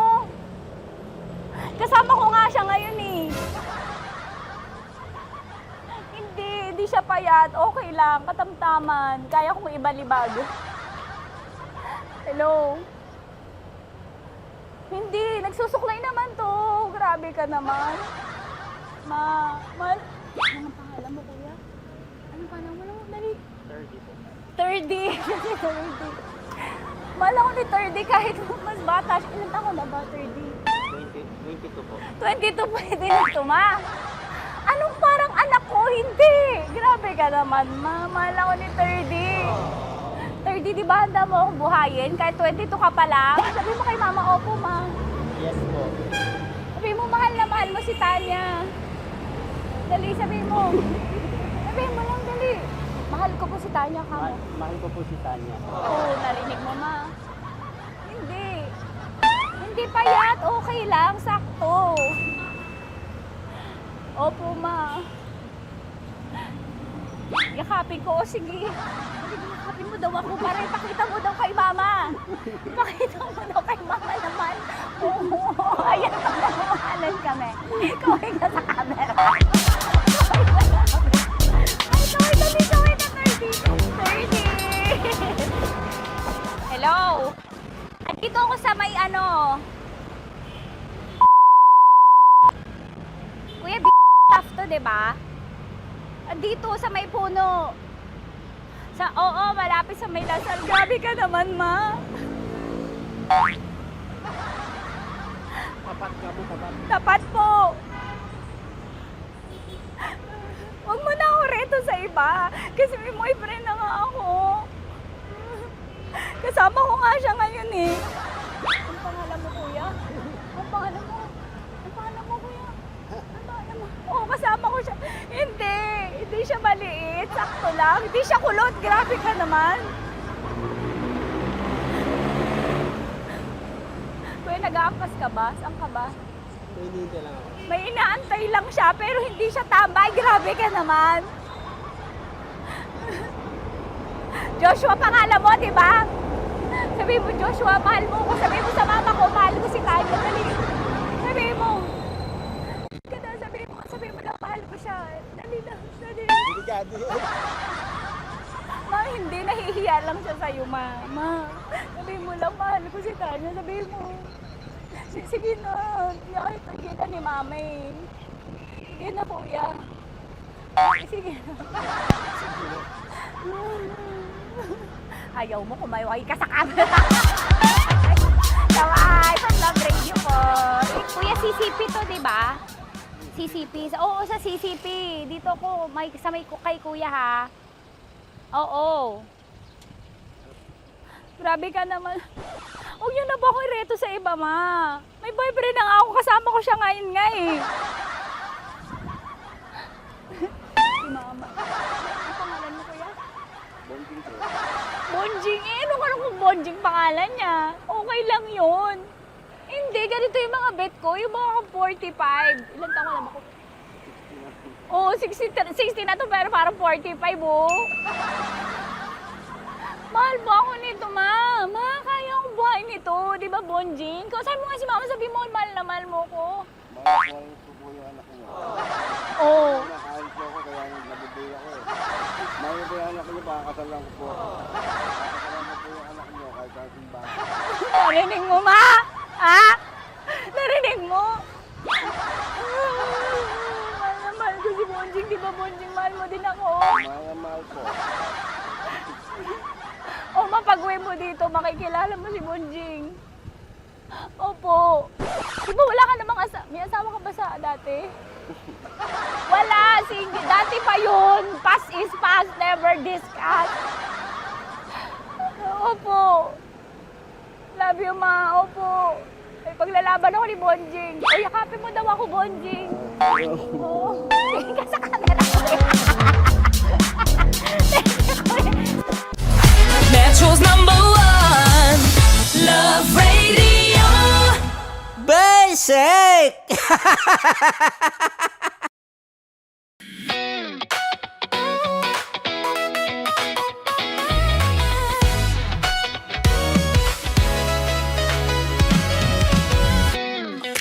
Kasama ko nga siya ngayon eh. Hindi siya payat. Okay lang, katamtaman. Kaya kong ibalibag. Hello? Hindi, nagsusuklay naman to. Grabe ka naman. Anong pangalan mo, kuya? Anong pangalan mo? Dali. 30. 30. Mahal ako ni 30 kahit mas bata siya. Ilan taon na ba, 30? 22 po. 22 pwede na ito, ma. Anong parang anak ko? Hindi. Grabe ka naman, ma. Mahal ako ni 30. 30, di ba handa mo akong buhayin? Kahit 22 ka pa lang. Sabi mo kay mama, opo, ma. Yes po. Sabi mo, mahal na mahal mo si Tanya. Dali, sabi mo. Sabi mo lang, dali. Mahal ko po si Tanya ka mo. Mahal ko po si Tanya. Oo, narinig mo, ma. Hindi. Hindi payat. Okay lang. Sakto. Opo, ma. Yakapin ko. O, sige. Yakapin mo daw ako para ipakita mo daw kay mama. Ipakita mo daw kay mama naman. Oo. Ayan, nagmamahalan kami. Kaway ka sa camera. Kaway na 30. Hello? Andito ako sa may ano. Kuya, tough to, diba? Andito sa may puno. Oo, malapit sa may Lasal. Grabe ka naman, ma. Tapat ka mo, tapat. Tapat po. Huwag mo na ako reto sa iba. Kasi may boyfriend na nga ako. Kasama ko nga siya ngayon eh. Ang pangalan mo, kuya? Ang pangalan mo? Ang pangalan mo, kuya? Ang pangalan mo? Oo, kasama ko siya. Hindi siya maliit. Sakto lang. Hindi siya kulot. Grabe ka naman. Kuya, nag-aangkas ka ba? Saan ka ba? Hinihintay lang ako. May inaantay lang siya, pero hindi siya tambay. Grabe ka naman. Joshua, pangalan mo, di ba? Sabi mo, Joshua, mahal mo ko. Sabi mo sa mama ko, mahal ko si Tanya. Dali. Sabi mo. Sabi mo na, mahal ko siya. Dali lang. Dali. Ma, hindi. Nahihiya lang siya sa'yo, ma. Sabi mo lang, mahal ko si Tanya. Sabi mo. Sige na. Nakita ni mama eh. Sige na, kuya. Sige na. Ayaw mo, kumayaway ka sa camera. Kawai, from Love Radio po. Kuya, CCP to, di ba? CCP. Oo, sa CCP. Dito ko, sa may kay kuya ha. Oo. Grabe ka naman. Huwag niyo na ba ako ireto sa iba, ma? May boyfriend na nga ako. Kasama ko siya ngayon nga eh. Si mama. Ang pangalan mo, kuya? Bonjing po. Bonjing eh. Ano ka kung Bonjing pangalan niya? Okay lang yun. Hindi, ganito yung mga bet ko. Yung mga 45. Ilan taon alam ako? Oo, 60 na to pero parang 45 oh. Mahal ba ako nito, ma? Ma, kaya akong buhay nito. Di ba, Bonjing? Sabi mo nga si mama, sabi mo, mahal na mahal mo ko. Mahal po yung anak niyo. Oo. Nakahal po ako kaya nabibay ako eh. Mahal po yung anak niyo, makakasal lang ko po. Makakasal lang po yung anak niyo kahit sa simbahan. Narinig mo, ma? Ha? Narinig mo? Mahal na mahal ko si Bonjing. Di ba, Bonjing, mahal mo din ako? Mahal po. O, mapag-uwi mo dito, makikilala mo si Bonjing. Opo. Di ba wala ka namang may asawa ka ba sa dati? Wala, dati pa yun. Past is past, never discuss. Opo. Love you, ma. Opo. Paglalaban ako ni Bonjing. O, yakapin mo daw ako, Bonjing. Oo. Tingin ka sa camera. Metro's #1 Love Radio. Basic!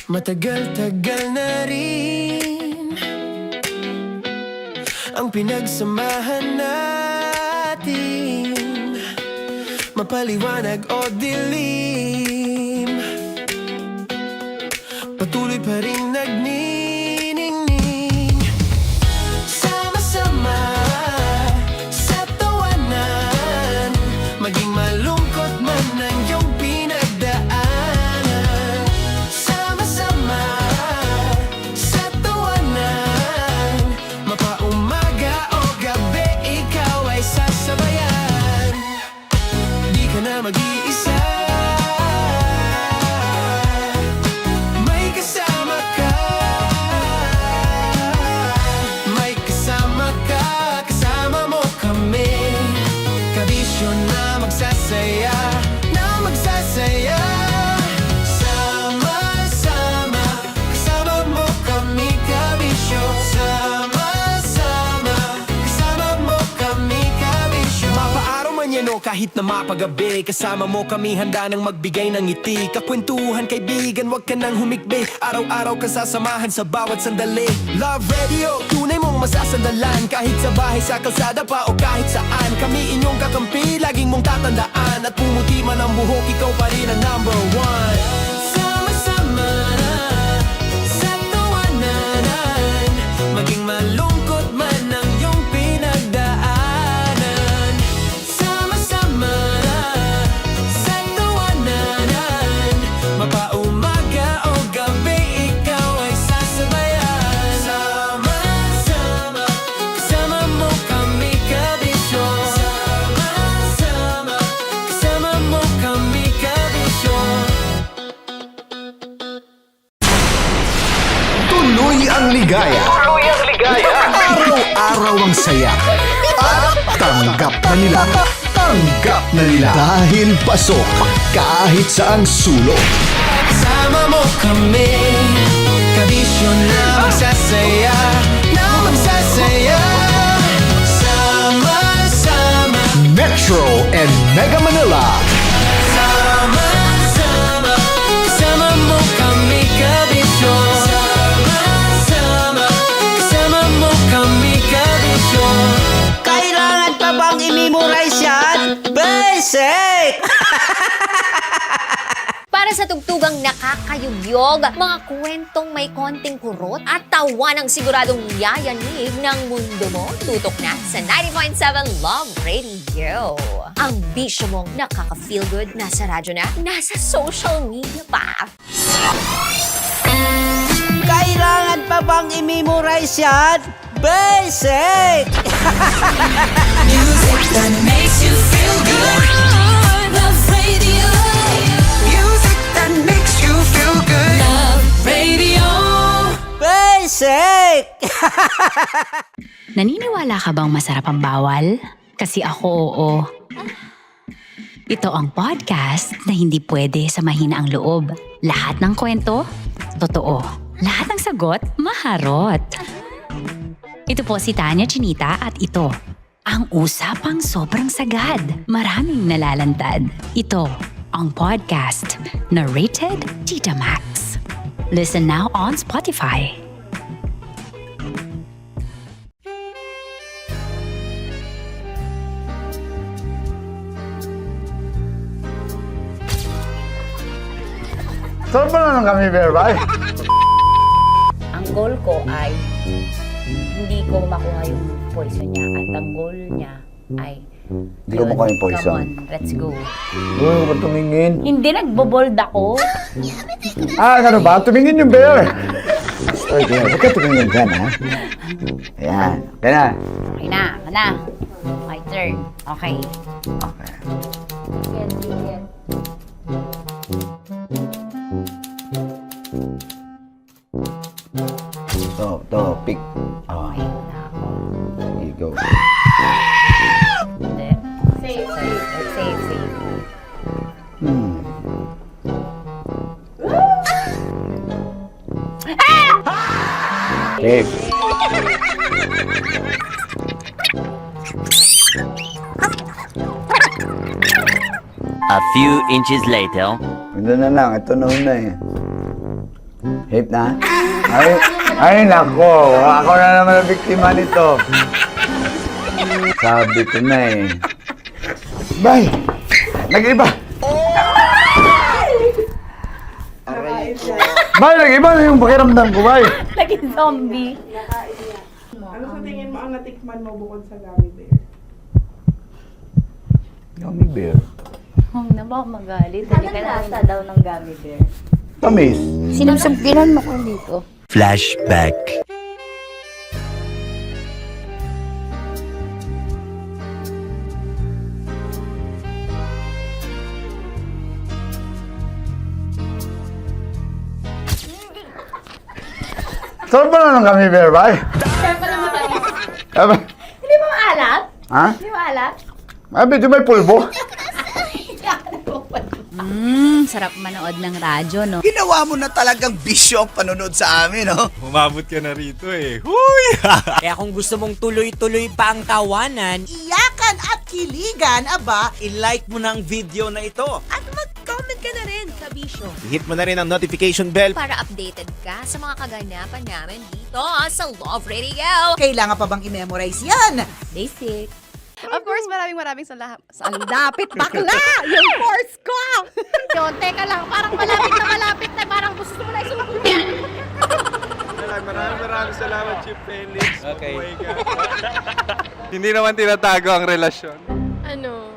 Matagal-tagal na rin ang pinagsamahan natin, mapaliwanag o dilim, patuloy pa rin nagniningning. Sama-sama sa tawanan, maging malungkot man ang iyong pinagdaanan. Sama-sama sa tawanan, mapaumaga o gabi, ikaw ay sasabayan. Di ka na mag-iisa, may kasama ka. May kasama ka, kasama mo kami. Kabisyo na magsasaya, na magsasaya. Sama-sama, kasama mo kami, kabisyo. Sama-sama, kasama mo kami, kabisyo. Mapaaraw man yan o kahit na mapagabi, kasama mo kami, handa nang magbigay ng ngiti. Kakwentuhan, kaibigan, wag ka nang humikbi. Araw-araw ka sasamahan sa bawat sandali. Love Radio, tunay mong masasandalan. Kahit sa bahay, sa kalsada pa o kahit saan, kami inyong kakampi, laging mong tatandaan. At pumuti man ang buhok, ikaw pa rin ang #1. Sama-sama sa tawanan, maging malungkot man ang iyong pinagdaanan. Sama-sama sa tawanan, mapaumaga o gabi, ikaw ay sasabayan. Sama-sama, kasama mo kami, kabisyo. Sama-sama, kasama mo kami, kabisyo. Tuloy ang ligaya. Tuloy ang ligaya. Araw-araw ang saya. At tanggap na nila. Tanggap na nila. Dahil pasok kahit saang sulok. Kasama mo kami, kabisyo na magsasaya, na magsasaya. Sama-sama, Metro and Mega Manila. sama-sama, kasama mo kami, kabisyo. Sama-sama, kasama mo kami, kabisyo. Kailangan pa bang i-memorize yan? Basic! Para sa tugtugang nakakayugyog, mga kwentong may konting kurot at tawa ng siguradong yayanig ng mundo mo, tutok na sa 90.7 Love Radio. Ang bisyo mong nakaka-feel good, nasa radyo na, nasa social media pa. Kailangan pa bang i-memorize yan? Basic! Music that makes you feel good. Love Radio. Music that makes you feel good. Love Radio. Basic! Naniniwala ka bang masarap ang bawal? Kasi ako oo. Ito ang podcast na hindi pwede samahin ang loob. Lahat ng kwento, totoo. Lahat ng sagot, maharot. Ito po si Tanya Chinita at ito, ang usapang sobrang sagad. Maraming nalalantad. Ito, ang podcast na rated Tita Max. Listen now on Spotify. Saan ba naman kami, Berbay? Ang goal ko ay hindi ko makuha yung poison niya at ang goal niya ay Hindi ko makuha yung poison. Come on, let's go. Uy, huwag ka tumingin. Hindi, nagbobold ako. Ano ba? Tumingin yung bear. Oy, bear, huwag ka tumingin dyan, ha? Ayan, okay na. Okay na, okay na. My turn. Okay. Okay. Sige, sige. A few inches later. Ito na lang, ito na una eh. Hip na? Ay nako, ako na naman ang biktima nito. Sabi ko na eh. Bay! Nag-iba! Bay, nag-iba na yung pakiramdam ko, bay! Naging zombie. Ano sa tingin mo ang natikman mo bukod sa gummy bear? Gummy bear. Huwag na ba magalit? Hindi ka nasa daw ng gummy bear. Tamis. Sinusumpinan mo ko dito. Flashback. Saan ba na ng gummy bear, bay? Hindi ba maalat? Ha? Hindi maalat? Ay, medyo may pulbo. Sarap manood ng radyo, no? Ginawa mo na talagang bisyo ang panonood sa amin, no? Umabot ka na rito eh. Huy! Kaya kung gusto mong tuloy-tuloy pa ang tawanan, Iyakan at kiligan, aba, I-like mo na ang video na ito. At mag-comment ka na rin sa Bisyo. Hit mo na rin ang notification bell. Para updated ka sa mga kaganapan namin dito sa Love Radio. kailangan pa bang i-memorize yan? Basic. Of course, maraming salamat. Ang lapit bakla! Yung course ko! Yun, teka lang, parang malapit na, parang gusto mo na isulat. Maraming salamat, Chip Felix. Okay. Oh my God. Hindi naman tinatago ang relasyon. Ano?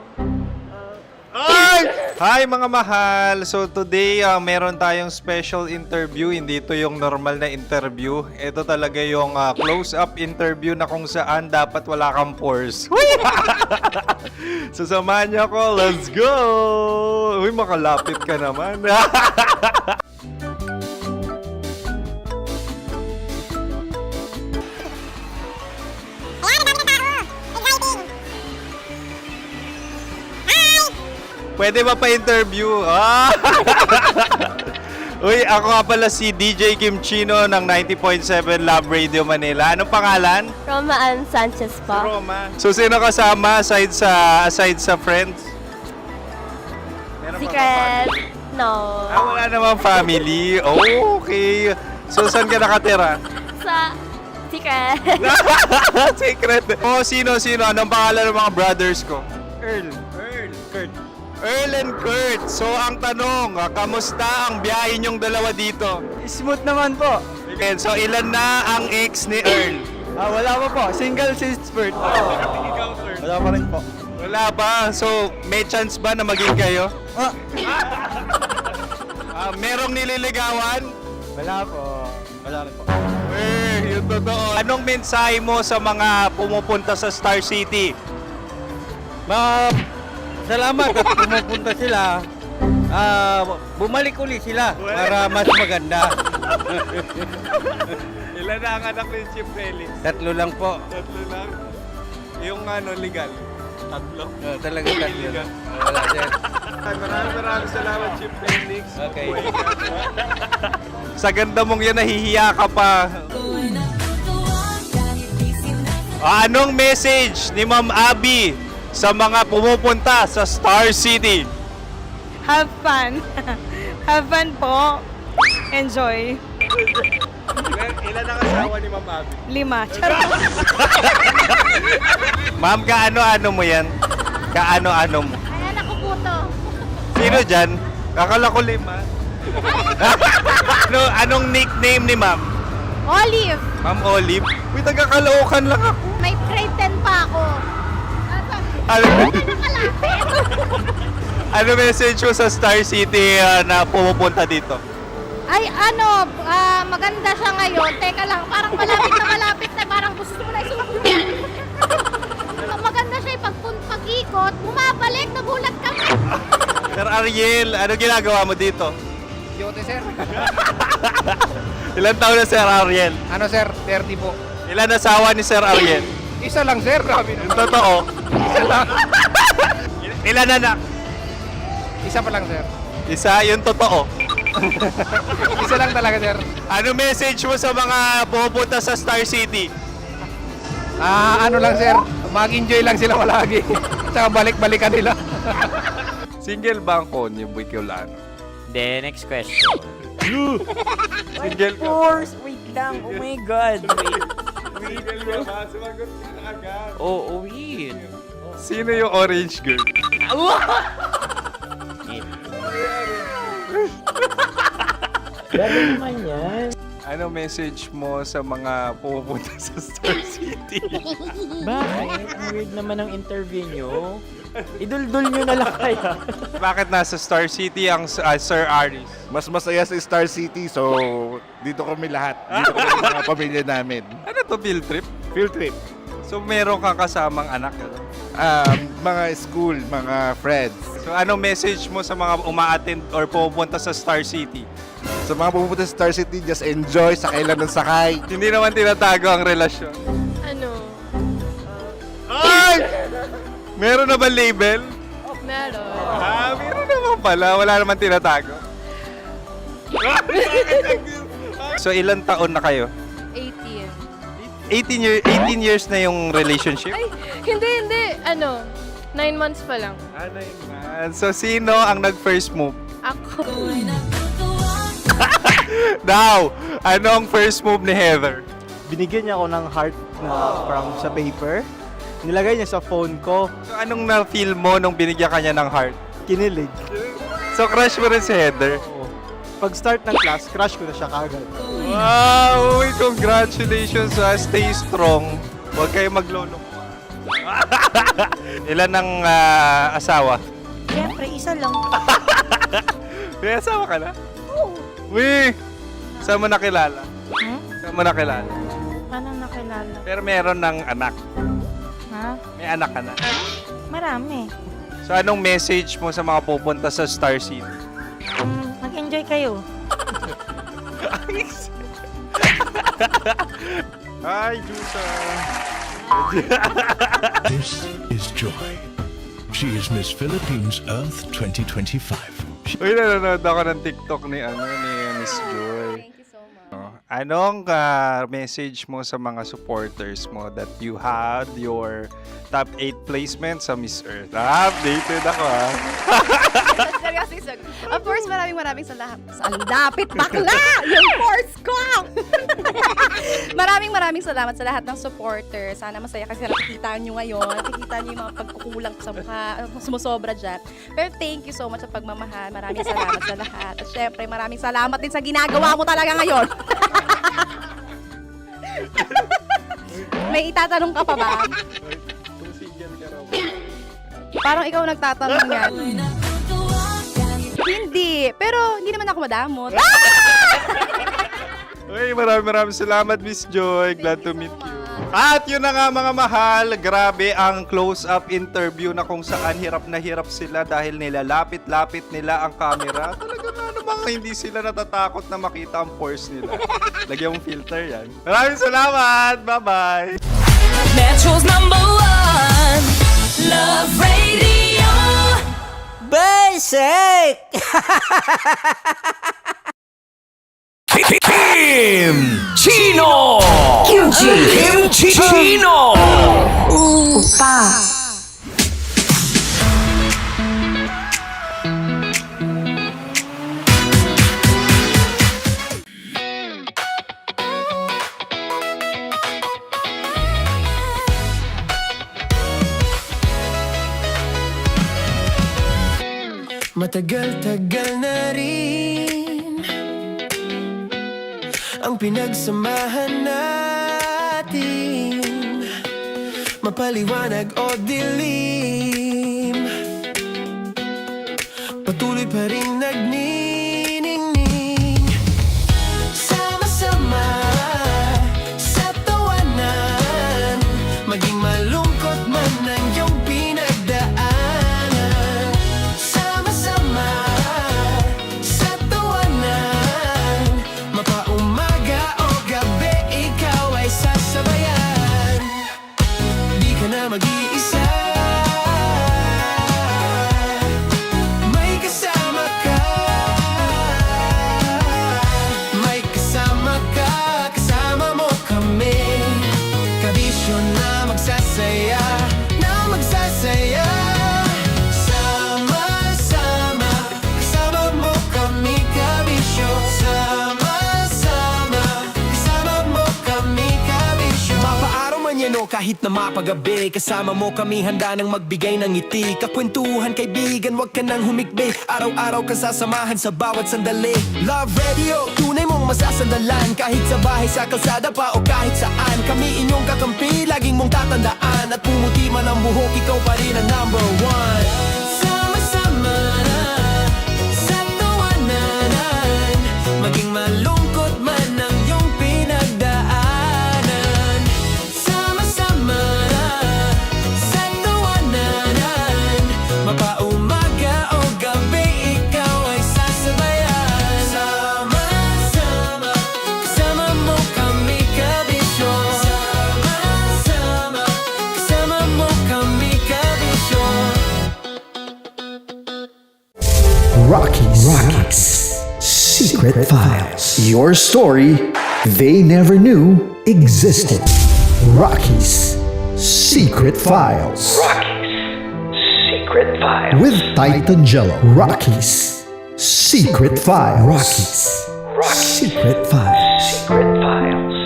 Ay! Hi mga mahal! So today, meron tayong special interview. Hindi ito yung normal na interview. Ito talaga yung close-up interview na kung saan dapat wala kang pores. So samahan niyo ako. Let's go! Uy, makalapit ka naman. Pwede ba pa-interview? Uy, ako nga pala si DJ Kim Chino ng 90.7 Love Radio Manila. Anong pangalan? Roma Ann Sanchez pa. Roma. So, sino kasama aside sa friends? Secret. No. Wala namang family. Oh, okay. So, saan ka nakatira? Sa secret. Secret. Oh, sino? Anong pangalan ng mga brothers ko? Earl, Kurt. Earl and Kurt. So, ang tanong, kamusta ang biyahe niyong dalawa dito? Smooth naman po. Okay, so ilan na ang ex ni Earl? Wala pa po. Single since birth. Wala pa rin po. Wala ba? So, may chance ba na maging kayo? Merong nililigawan? Wala po. Wala rin po. Yung totoo. Anong mensahe mo sa mga pumupunta sa Star City? Salamat at pumupunta sila. Bumalik ulit sila para mas maganda. Ilan na ang anak ni Chip Felix? 3 lang po. 3 lang? Yung legal? 3? Talaga 3 lang. Wala dyan. Maraming salamat, Chip Felix. Okay. Sa ganda mong yan, nahihiya ka pa. Anong message ni Ma'am Abby sa mga pumupunta sa Star City? Have fun. Have fun po. Enjoy. Ilan ang asawa ni Ma'am Abby? 5. Charot. Ma'am, kaano-ano mo yan? Kaano-ano mo? Ay, anak ko po to. Sino dyan? Kakala ko 5. Anong nickname ni Ma'am? Olive. Ma'am Olive? Uy, taga-Caloocan lang ako. May grade 10 pa ako. Ano message mo sa Star City na pumupunta dito? Ay, maganda siya ngayon. Teka lang, parang malapit na, parang gusto mo na isulat. Maganda siya pag-ikot, bumabalik, nagulat kami. Sir Ariel, ano ginagawa mo dito? Yote, sir. Ilan taon na Sir Ariel? Ano, sir? 30 po. Ilan asawa ni Sir Ariel? Isa lang, sir. Grabe Yung totoo? Isa lang. Ilan anak? Isa pa lang, sir. Isa, yung totoo. Isa lang talaga, sir. Ano message mo sa mga pupunta sa Star City? Ano lang sir, mag-enjoy lang sila palagi. Tsaka balik-balikan nila. Single ba ang konyo, Boy Kiolano? Then, next question. Single ka? Wait lang. Oh my God. Single ka ba? Sumagot ka na agad. Oo, wait. Sino yung orange girl? Gano'n naman yan. Ano message mo sa mga pupunta sa Star City? Bakit? Ang weird naman ng interview nyo. Idul-dul nyo na lang kaya. Bakit nasa Star City ang Sir Aris? Mas masaya sa Star City, so dito kami lahat. Dito kami mga pamilya namin. Ano to, field trip? Field trip. So meron kang kasamang anak? Ano? Mga school, mga friends. So ano message mo sa mga uma-attend or pupunta sa Star City? Sa mga pupunta sa Star City, just enjoy, sakay lang ng sakay. Hindi naman tinatago ang relasyon. Ano? Ay! Meron na ba label? Meron. Meron naman pala. Wala naman tinatago. So ilan taon na kayo? 18. 18 years na yung relationship? Ay, hindi. 9 months pa lang. So sino ang nag-first move? Ako. Daw! Ano ang first move ni Heather? Binigyan niya ako ng heart na from sa paper. Nilagay niya sa phone ko. So anong na-feel mo nung binigyan ka niya ng heart? Kinilig. So crush mo rin si Heather? Pag start ng class, crush ko na siya kagad. Wow! Uy, congratulations! Stay strong. Huwag kayo maglolo. Ilan ang asawa? Siyempre, isa lang. May asawa ka na? Oo. Uy! Saan mo nakilala? Saan mo nakilala? Paano nakilala? Pero meron ng anak. Ha? May anak ka na. Marami. So anong message mo sa mga pupunta sa Star City? Mag-enjoy kayo. Hi, Jusa! This is Joy. She is Miss Philippines Earth 2025. Uy, nanonood ako ng TikTok ni Miss Joy. Thank you so much. Anong message mo sa mga supporters mo that you had your top 8 placement sa Miss Earth? Updated ako Seryoso. Of course, maraming salamat. Ang lapit bakla! Yung force ko! maraming salamat sa lahat ng supporters. Sana masaya kasi nakikita nyo ngayon. Nakikita nyo yung mga pagkukulang sa mukha. Sumusobra dyan. Pero thank you so much sa pagmamahal. Maraming salamat sa lahat. At syempre, maraming salamat din sa ginagawa mo talaga ngayon. May itatanong ka pa ba? Parang ikaw nagtatanong yan. Hindi. Pero hindi naman ako madamot. Uy, maraming salamat, Miss Joy. Glad to meet you. At yun na nga mga mahal, grabe ang close-up interview na kung saan hirap na hirap sila dahil nilalapit-lapit nila ang camera. Talaga na namang hindi sila natatakot na makita ang pores nila. Lagyan mong filter yan. Maraming salamat! Bye-bye! Metro's #1 Love Radio. Basic! Kim Chino! Kimchi Chino! Opa. Matagal-tagal na rin ang pinagsamahan natin, mapaliwanag o dilim, patuloy pa rin nagniningning. Sama-sama sa tawanan, maging malungkot man ang iyong pinagdaanan. Sama-sama sa tawanan, mapaumaga o gabi, ikaw ay sasabayan. Di ka na mag-iisa, may kasama ka. kahit na mapagabi. Kasama mo kami handa nang magbigay ng ngiti. Kakwentuhan kaibigan, wag ka nang humikbi. Araw-araw ka sasamahan sa bawat sandali. Love Radio, tunay mong masasandalan. Kahit sa bahay, sa kalsada pa o kahit saan. Kami inyong kakampi, laging mong tatandaan. At pumuti man ang buhok, ikaw pa rin ang number one. Sama-sama na sa tawanan, maging malungkot man ang iyong pinagdaanan. Sama-sama na sa tawanan, mapaumaga o gabi, ikaw ay sasabayan. Sama-sama, kasama mo kami kabisyo. Sama-sama, kasama mo kami kabisyo. Rockies. Secret Files. Your story they never knew existed. Rockies. Secret Files. Secret Files. With Titan Jello. Rockies. Secret Files. Rockies. Secret Files. Secret Files.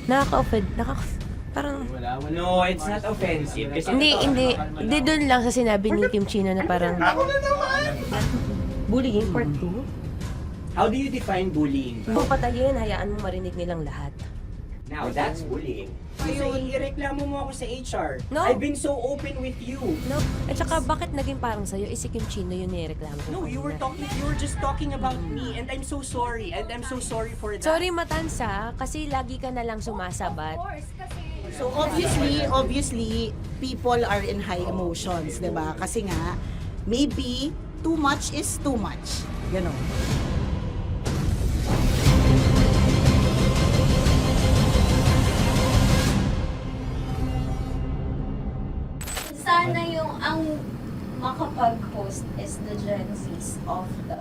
Nakaka-offend. Parang... No, it's not offensive. Kasi Hindi doon lang sa sinabi ni Kim Chino na parang... Bullying, part 2? How do you define bullying? Kung patayin, hayaan mo marinig nilang lahat. Now, that's bullying. So, ireklamo mo ako sa HR. No. I've been so open with you. No? At saka, bakit naging parang sa'yo? Si Kim Chino yung nireklamo ko. No, you were just talking about me, and I'm so sorry. And I'm so sorry for that. Sorry, Matansa, kasi lagi ka na lang sumasabat. So obviously, people are in high emotions, 'di ba? Kasi nga maybe too much is too much. Ganon. Sana yung ang makapag-host is the Gen Zs of the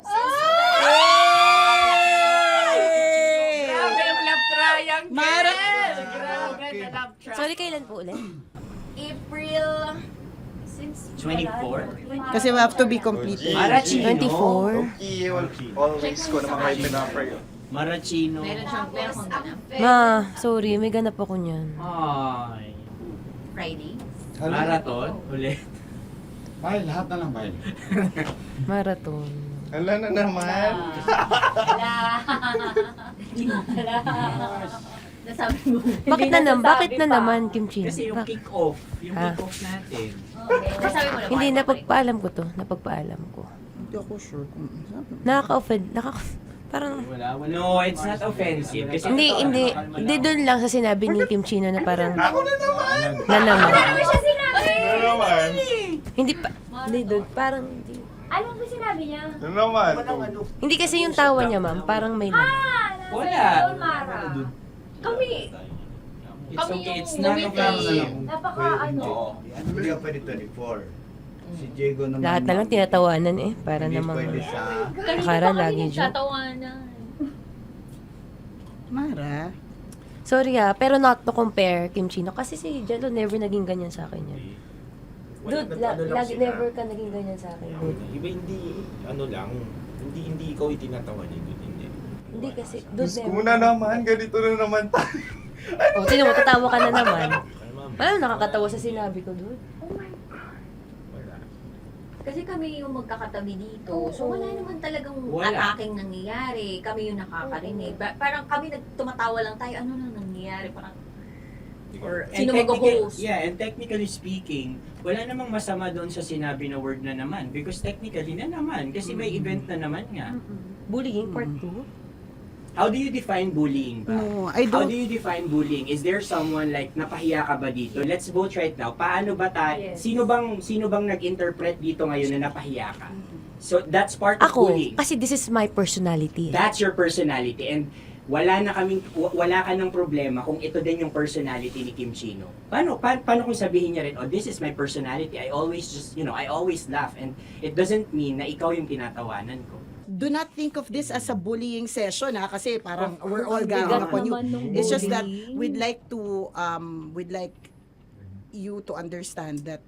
Grabe yung love triangle! Mara! Grabe na love triangle! Sorry, kailan po ulit? April 24? Kasi we have to be completed. Marachino. 24? Always ko naman kayo pinapray. Marachino. Ma, sorry, may ganap ako niyan. Ay. Friday. Marathon? Ulit. Bye, lahat na lang bye. Marathon. Ala na naman. Nasabi mo. Bakit na naman, Kim Chino? Kasi yung kick-off. Yung Ha? kick-off natin. Nasabi mo naman. Hindi, napagpaalam ko to. Napagpaalam ko. Hindi ako sure kung Nakaka-offend. Parang... No, it's not offensive. Kasi Hindi doon lang sa sinabi ni Kim Chino na parang... Ako na naman! Na naman. Ano siya sinabi? Ano naman? Hindi pa... Hindi doon. Parang... Hindi. Ano ba sinabi niya? Ano naman? Hindi kasi yung tawa niya, ma'am. Parang may laman. Wala. Mara. Kami. It's okay. It's not offensive. Napaka ano. Hindi ka pwede 24. Si Diego naman. Lahat na lang tinatawanan eh. Para Hindi namang... pwede sa... Akara lagi joke. Mara. Sorry pero not to compare, Kim Chino. Kasi si Jello never naging ganyan sa akin yan. Dude, lagi never ka naging ganyan sa akin, dude. Iba hindi, hindi ikaw itinatawa niya, dude, hindi. Hindi kasi, dude, Diyos ko na naman, ganito na naman tayo. O, sino mo, tatawa ka na naman. Alam, nakakatawa sa sinabi ko, dude. Kasi kami yung magkakatabi dito. So wala naman talagang ataking nangyayari. Kami yung nakakarinig. Parang kami tumatawa lang tayo. Ano nang nangyayari? Parang sino mag-host? Yeah, and technically speaking, wala namang masama doon sa sinabi na word na naman. Because technically na naman. Kasi may event na naman nga. Bullying, part 2? How do you define bullying ba? No, I How don't. do you define bullying? Is there someone like napahiya ka ba dito? Let's vote right now. Paano ba sino bang nag-interpret dito ngayon na napahiya ka? So that's part of Ako, bullying. kasi this is my personality. That's your personality, and wala ka ng problema kung ito din yung personality ni Kim Chino. Paano kung sabihin niya rin, oh, this is my personality. I always I always laugh, and it doesn't mean na ikaw yung tinatawanan ko. Do not think of this as a bullying session kasi parang we're all ganging upon you. It's just that we'd like you to understand that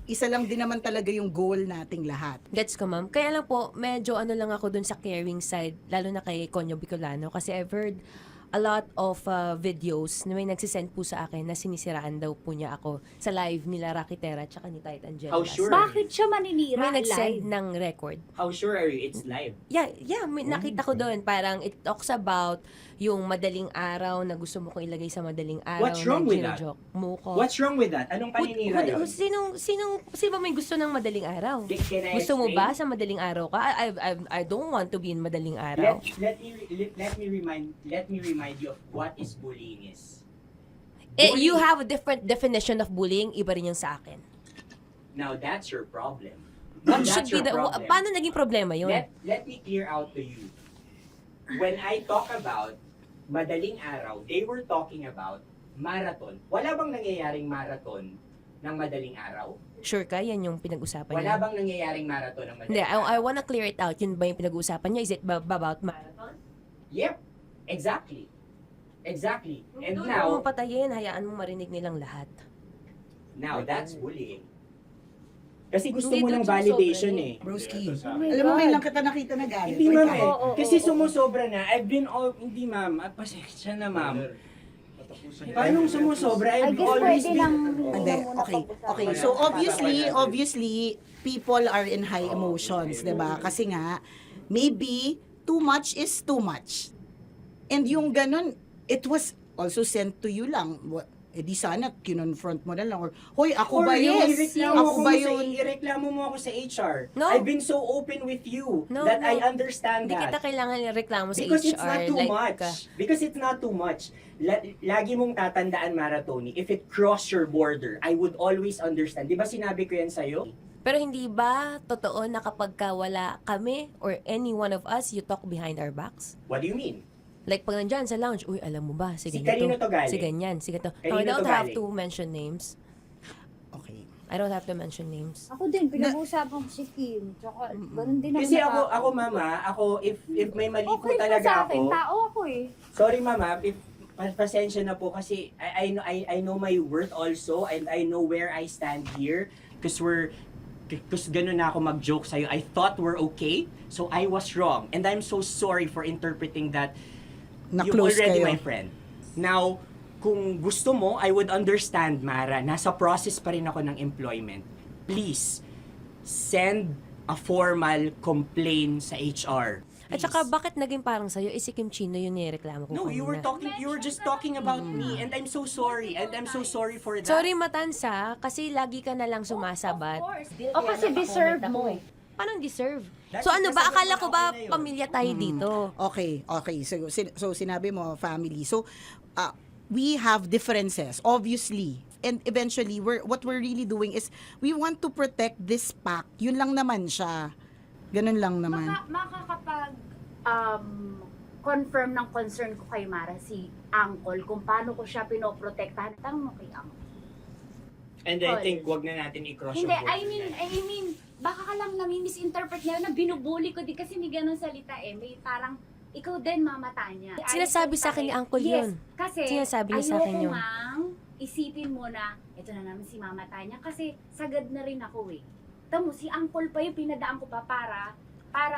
isa lang din naman talaga yung goal nating lahat. Gets ko, ma'am. Kaya lang po, medyo lang ako dun sa caring side, lalo na kay Conyo Bicolano. Kasi I've heard a lot of videos na may nagsisend po sa akin na sinisiraan daw po niya ako sa live nila Rocky Terra at saka ni Tight Angela. How sure? Bakit siya maninira May live? nagsend ng record. How sure are you it's live? Yeah, may nakita ko doon. Parang it talks about yung madaling araw na gusto mo kong ilagay sa madaling araw. What's wrong na with that? ginojoke mo ko. What's wrong with that? Anong paninira yun? Sino ba may gusto ng madaling araw? Can I Gusto mo explain? ba sa madaling araw ka? I don't want to be in madaling araw. Let me remind you of what is bullying is. You have a different definition of bullying, iba rin yung sa akin. Now that's your problem. What That's should be your the, problem. paano naging problema yun? Let me clear out to you. When I talk about madaling araw, they were talking about marathon. Wala bang nangyayaring marathon ng madaling araw? Sure ka? Yan yung pinag-usapan Wala niya? bang nangyayaring marathon ng madaling Hindi, araw? I wanna clear it out. Yun ba yung pinag-usapan niya? Is it about marathon? Yep, exactly. Exactly. And Doon now, mo patayin, hayaan mo marinig nilang lahat. now that's bullying. Kasi gusto Hindi mo doon ng validation sumusobra eh. Broski, my alam mo God. ngayon lang kita nakita na galit. Hindi ma'am eh. Oo, Kasi sumusobra na. I've been all, hindi ma'am. Pasensya na ma'am. Paano sumusobra? I've always been... Hindi, okay. So obviously, people are in high emotions, 'di ba? Kasi nga, maybe too much is too much. And yung ganun, it was also sent to you lang. Di sana kinonfront mo na lang or hoy, ako ba yun? Ako ba yun? Ireklamo mo ako sa HR. No. I've been so open with you No, that no. I understand Hindi that. kita kailangan ireklamo sa Because HR. it's not too like, much. Because it's not too much. Lagi mong tatandaan, Maratoni, if it cross your border, I would always understand. Di ba sinabi ko yan sa'yo? Pero hindi ba totoo na kapag ka wala kami or any one of us, you talk behind our backs? What do you mean? Like pag nandyan sa lounge, uy, alam mo ba, si Si ganito, kanino to galing? si ganyan, si ganito. Kanino No, I don't to have galing? to mention names. Okay. I don't have to mention names. Ako din, pinag-uusapan ko si Kim. Tsaka, ganun din Kasi ako. ako mama, if may mali po Okay po talaga sa akin, ako. tao ako eh. Sorry mama, if pasensya na po kasi I know my worth also and I know where I stand here because ganun na ako mag-joke sa'yo. I thought we're okay, so I was wrong. And I'm so sorry for interpreting that you Na-close already kayo. my friend. Now, kung gusto mo, I would understand, Mara. Nasa process pa rin ako ng employment. Please, send a formal complaint sa HR. At saka, bakit naging parang sa'yo, si Kim Chino yung nireklamo ko No, you were just talking about me and I'm so sorry. And I'm so sorry for that. Sorry, Matansa, kasi lagi ka na lang sumasabat. O kasi deserve mo eh. Paano deserve? So ano ba, akala ko ba pamilya tayo dito? Okay. So sinabi mo family. So we have differences obviously. And eventually what we're really doing is we want to protect this pack. Yun lang naman siya. Ganun lang naman. Makakapag confirm ng concern ko kay Mara si Uncle kung paano ko siya pinoprotektahan. Tanong mo kay Uncle. And I think wag na natin i-cross Hindi, yung I mean, baka ka lang nami-misinterpret niya na binubuli ko din kasi may ganun salita eh. May parang, ikaw din mamata niya. Sinasabi sa akin ni Uncle Yes, yun. kasi Sinasabi niya sa akin ayoko yun. mang isipin mo na, ito na naman si mamata niya kasi sagad na rin ako eh. Tamo, si Uncle pa yung pinadaan ko pa para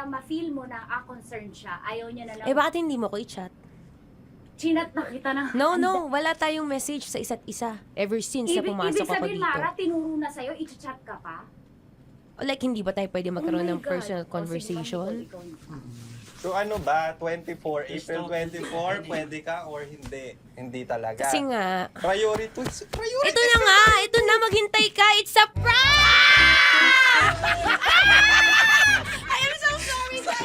ma-feel mo na concerned siya. Ayaw niya na lang. Eh, bakit hindi mo ko i-chat? Chinat na kita na. No, wala tayong message sa isa't isa. Ever since na pumasok Ibig ako sabihin, dito. Mara, tinuro na sa'yo, i-chat ka pa? Like, hindi ba tayo pwede magkaroon Oh my ng God. personal O, sige, conversation? So ano ba, 24, April 24, pwede ka or hindi? Hindi talaga. Kasi nga, Priority. ito na nga, ito na, maghintay ka, it's a prank! I am so sorry, guys!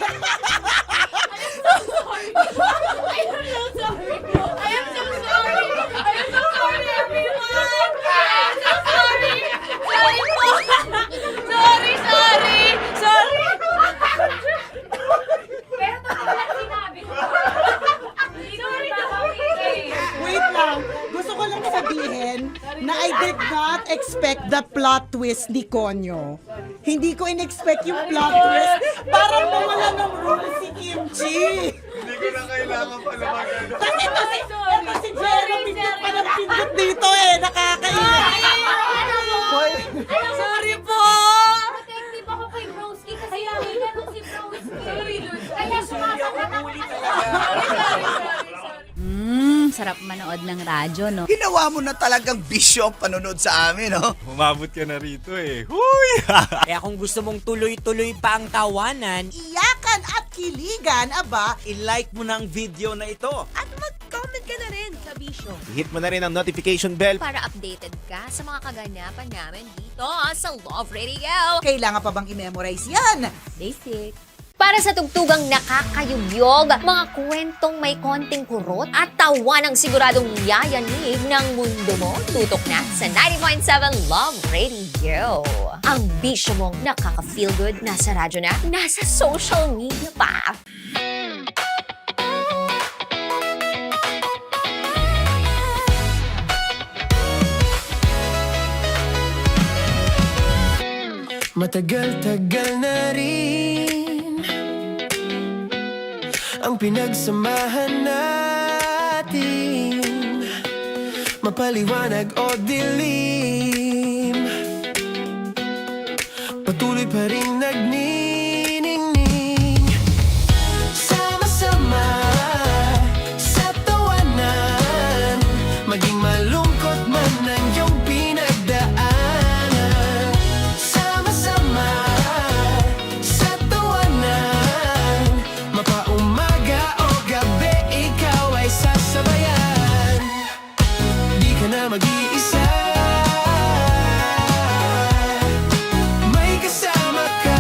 I am so sorry! I am so sorry! I am so sorry, everyone! I am so sorry! Sorry po! Sorry! Pero totoo lang sinabi ko. Hindi ko rin Wait lang. Gusto ko lang sabihin na I did not expect the plot twist ni Konyo. Hindi ko in-expect yung plot twist. Parang mawala ng role si Kimchi. Hindi ko na kailangan pa naman ano. Kasi si Jerry pindot pa ng pindot dito eh. Nakakainis. Sorry po! Protective ako kay Broski kasi may ganun si Broski. Kaya sumasagot ako. Hmm, sarap manood ng radyo, no? Ginawa mo na talagang bisyo ang panonood sa amin, no? Umabot ka na rito eh. Huy! Kaya kung gusto mong tuloy-tuloy pa ang tawanan, Iyakan at kiligan, aba, i-like mo na ang video na ito. At mag-comment ka na rin sa Bisyo. Hit mo na rin ang notification bell Para updated ka sa mga kaganapan namin dito sa Love Radio. kailangan pa bang i-memorize yan? Basic. Para sa tugtugang nakakayugyog, mga kwentong may konting kurot at tawa ng siguradong yayanig ng mundo mo, tutok na sa 90.7 Love Radio. Ang bisyo mong nakaka-feel good, nasa radyo na, nasa social media pa. Matagal-tagal na rin ang pinagsamahan natin, mapaliwanag o dilim, patuloy pa rin nagniningning. Sama-sama sa tawanan, maging malungkot man ang iyong pinagdaanan. Sama-sama sa tawanan, mapaumaga o gabi, ikaw ay sasabayan. Di ka na mag-iisa, may kasama ka.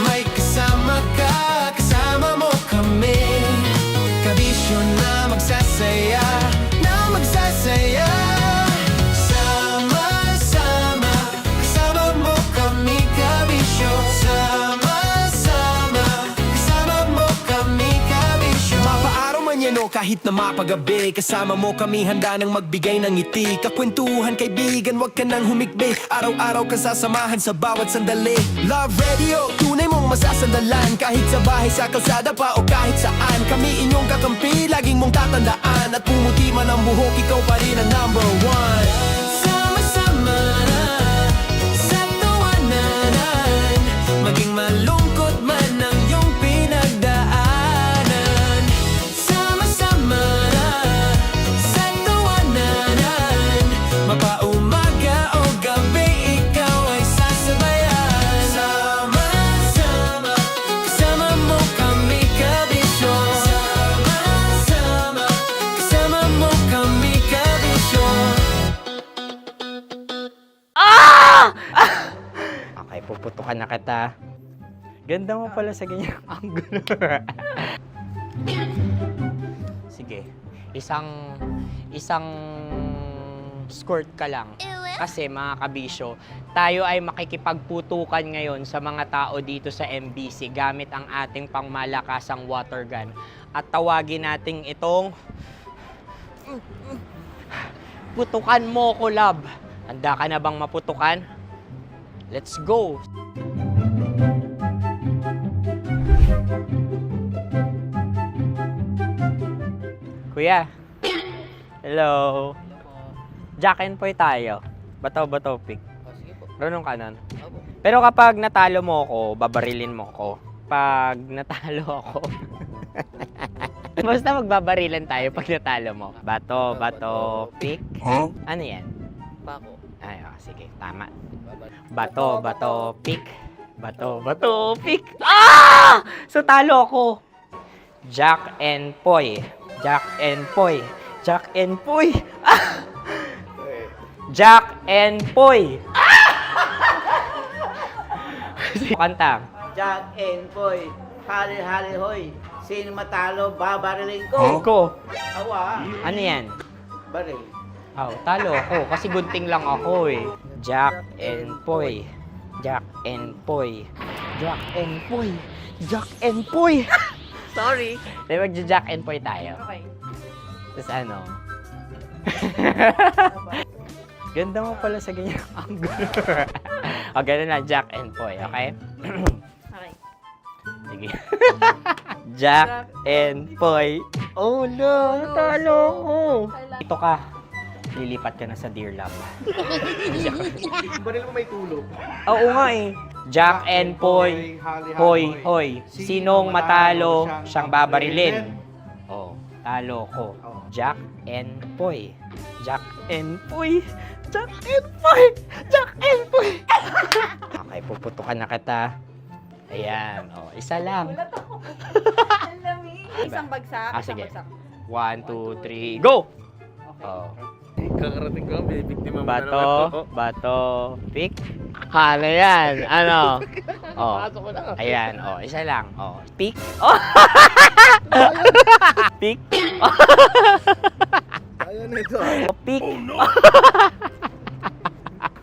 May kasama ka, kasama mo kami. Kabisyo na magsasaya, na magsasaya. Sama-sama, kasama mo kami, kabisyo. Sama-sama, kasama mo kami, kabisyo. Mapaaraw man yan o kahit na mapagabi, kasama mo kami, handa nang magbigay ng ngiti. Kakwentuhan, kaibigan, wag ka nang humikbi. Araw-araw ka sasamahan sa bawat sandali. Love Radio, tunay mong masasandalan. Kahit sa bahay, sa kalsada pa o kahit saan, kami inyong kakampi, laging mong tatandaan. At pumuti man ang buhok, ikaw pa rin ang number one. Sama-sama sa tawanan, maging malungkot man ang iyong pinagdaanan. Sama-sama sa tawanan, mapaumaga o gabi, ikaw ay sasabayan. Sama-sama, kasama mo kami, kabisyo. Sama-sama, kasama mo kami, kabisyo. Okay, puputukan na kita. Ganda mo pala sa ganyang angulo. Sige, isang skirt ka lang. Kasi mga kabisyo, tayo ay makikipagputukan ngayon sa mga tao dito sa MBC gamit ang ating pangmalakasang water gun. At tawagin natin itong putukan mo ko, love. Handa ka na bang maputukan? Let's go! Kuya. Hello. Jack and Poy tayo. Bato-bato pick. Runong kanan. Pero kapag natalo mo ako, babarilin mo ako. Pag natalo ako, basta magbabarilan tayo pag natalo mo. Bato-bato pick. Ano yan? Bako. Ay, sige, tama. Bato-bato pick. Bato-bato pick. Ah! So talo ako. Jack and Poy. Jack and Poy. Jack and Poy. Ah! Jack and Poy. Kanta. Jack and Poy, hali-hali hoy. Sino matalo, babariling ko. Ko. Awa. Ano yan? Baril. Oh, talo ako kasi gunting lang ako eh. Jack and Poy. Jack and Poy. Jack and Poy. Jack and Poy. Sorry. Di magja-Jack and Poy tayo. Okay. Tapos ano? Ganda mo pala sa ganyang angulo. O, ganun na, Jack and Poy, okay? Okay. Sige. Jack and Poy. Oh no, natalo ko. Ito ka. Lilipat ka na sa Dear Love. Baril mo may tulog. Oo nga eh. Jack and Poy. Hoy, hoy. Sinong matalo, siyang babarilin. Oh, talo ko. Jack and Poy. Jack and Poy. Jack and Poy. Jack and Poy. Okay, puputukan na kita. Ayan, isa lang. Isang bagsak. Sige. 1, 2, 3, go! Kakarating ko, bibiktima mo Bato, pick. Ano yan? Ano? Ayan, isa lang. Pick. Pick. Ayaw na ito. Pick.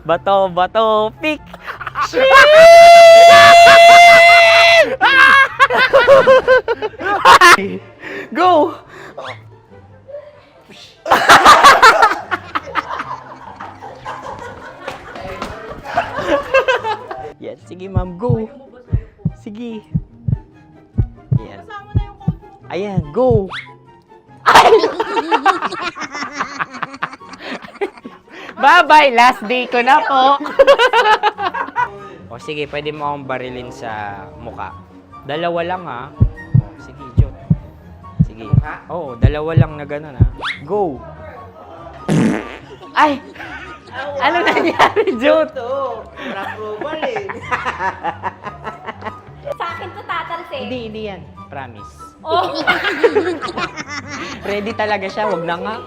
Bato, pick. Go! Yan, sige ma'am, go. Sige. Ayan. Ayan, go. Bye-bye, last day ko na po. O sige, pwede mo akong barilin sa muka. Dalawa lang ha. Sige, Jot. Sige. Oo, dalawa lang na gano'n ha. Go. Ay! Ano nangyari, Jot? Approval eh. Sa akin to tatalsik. Hindi yan. Promise. Oh. Ready talaga siya, wag na nga.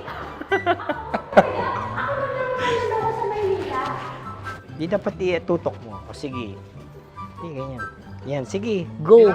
Di dapat itutok mo. O sige. Sige, ganyan. Yan, sige. Go.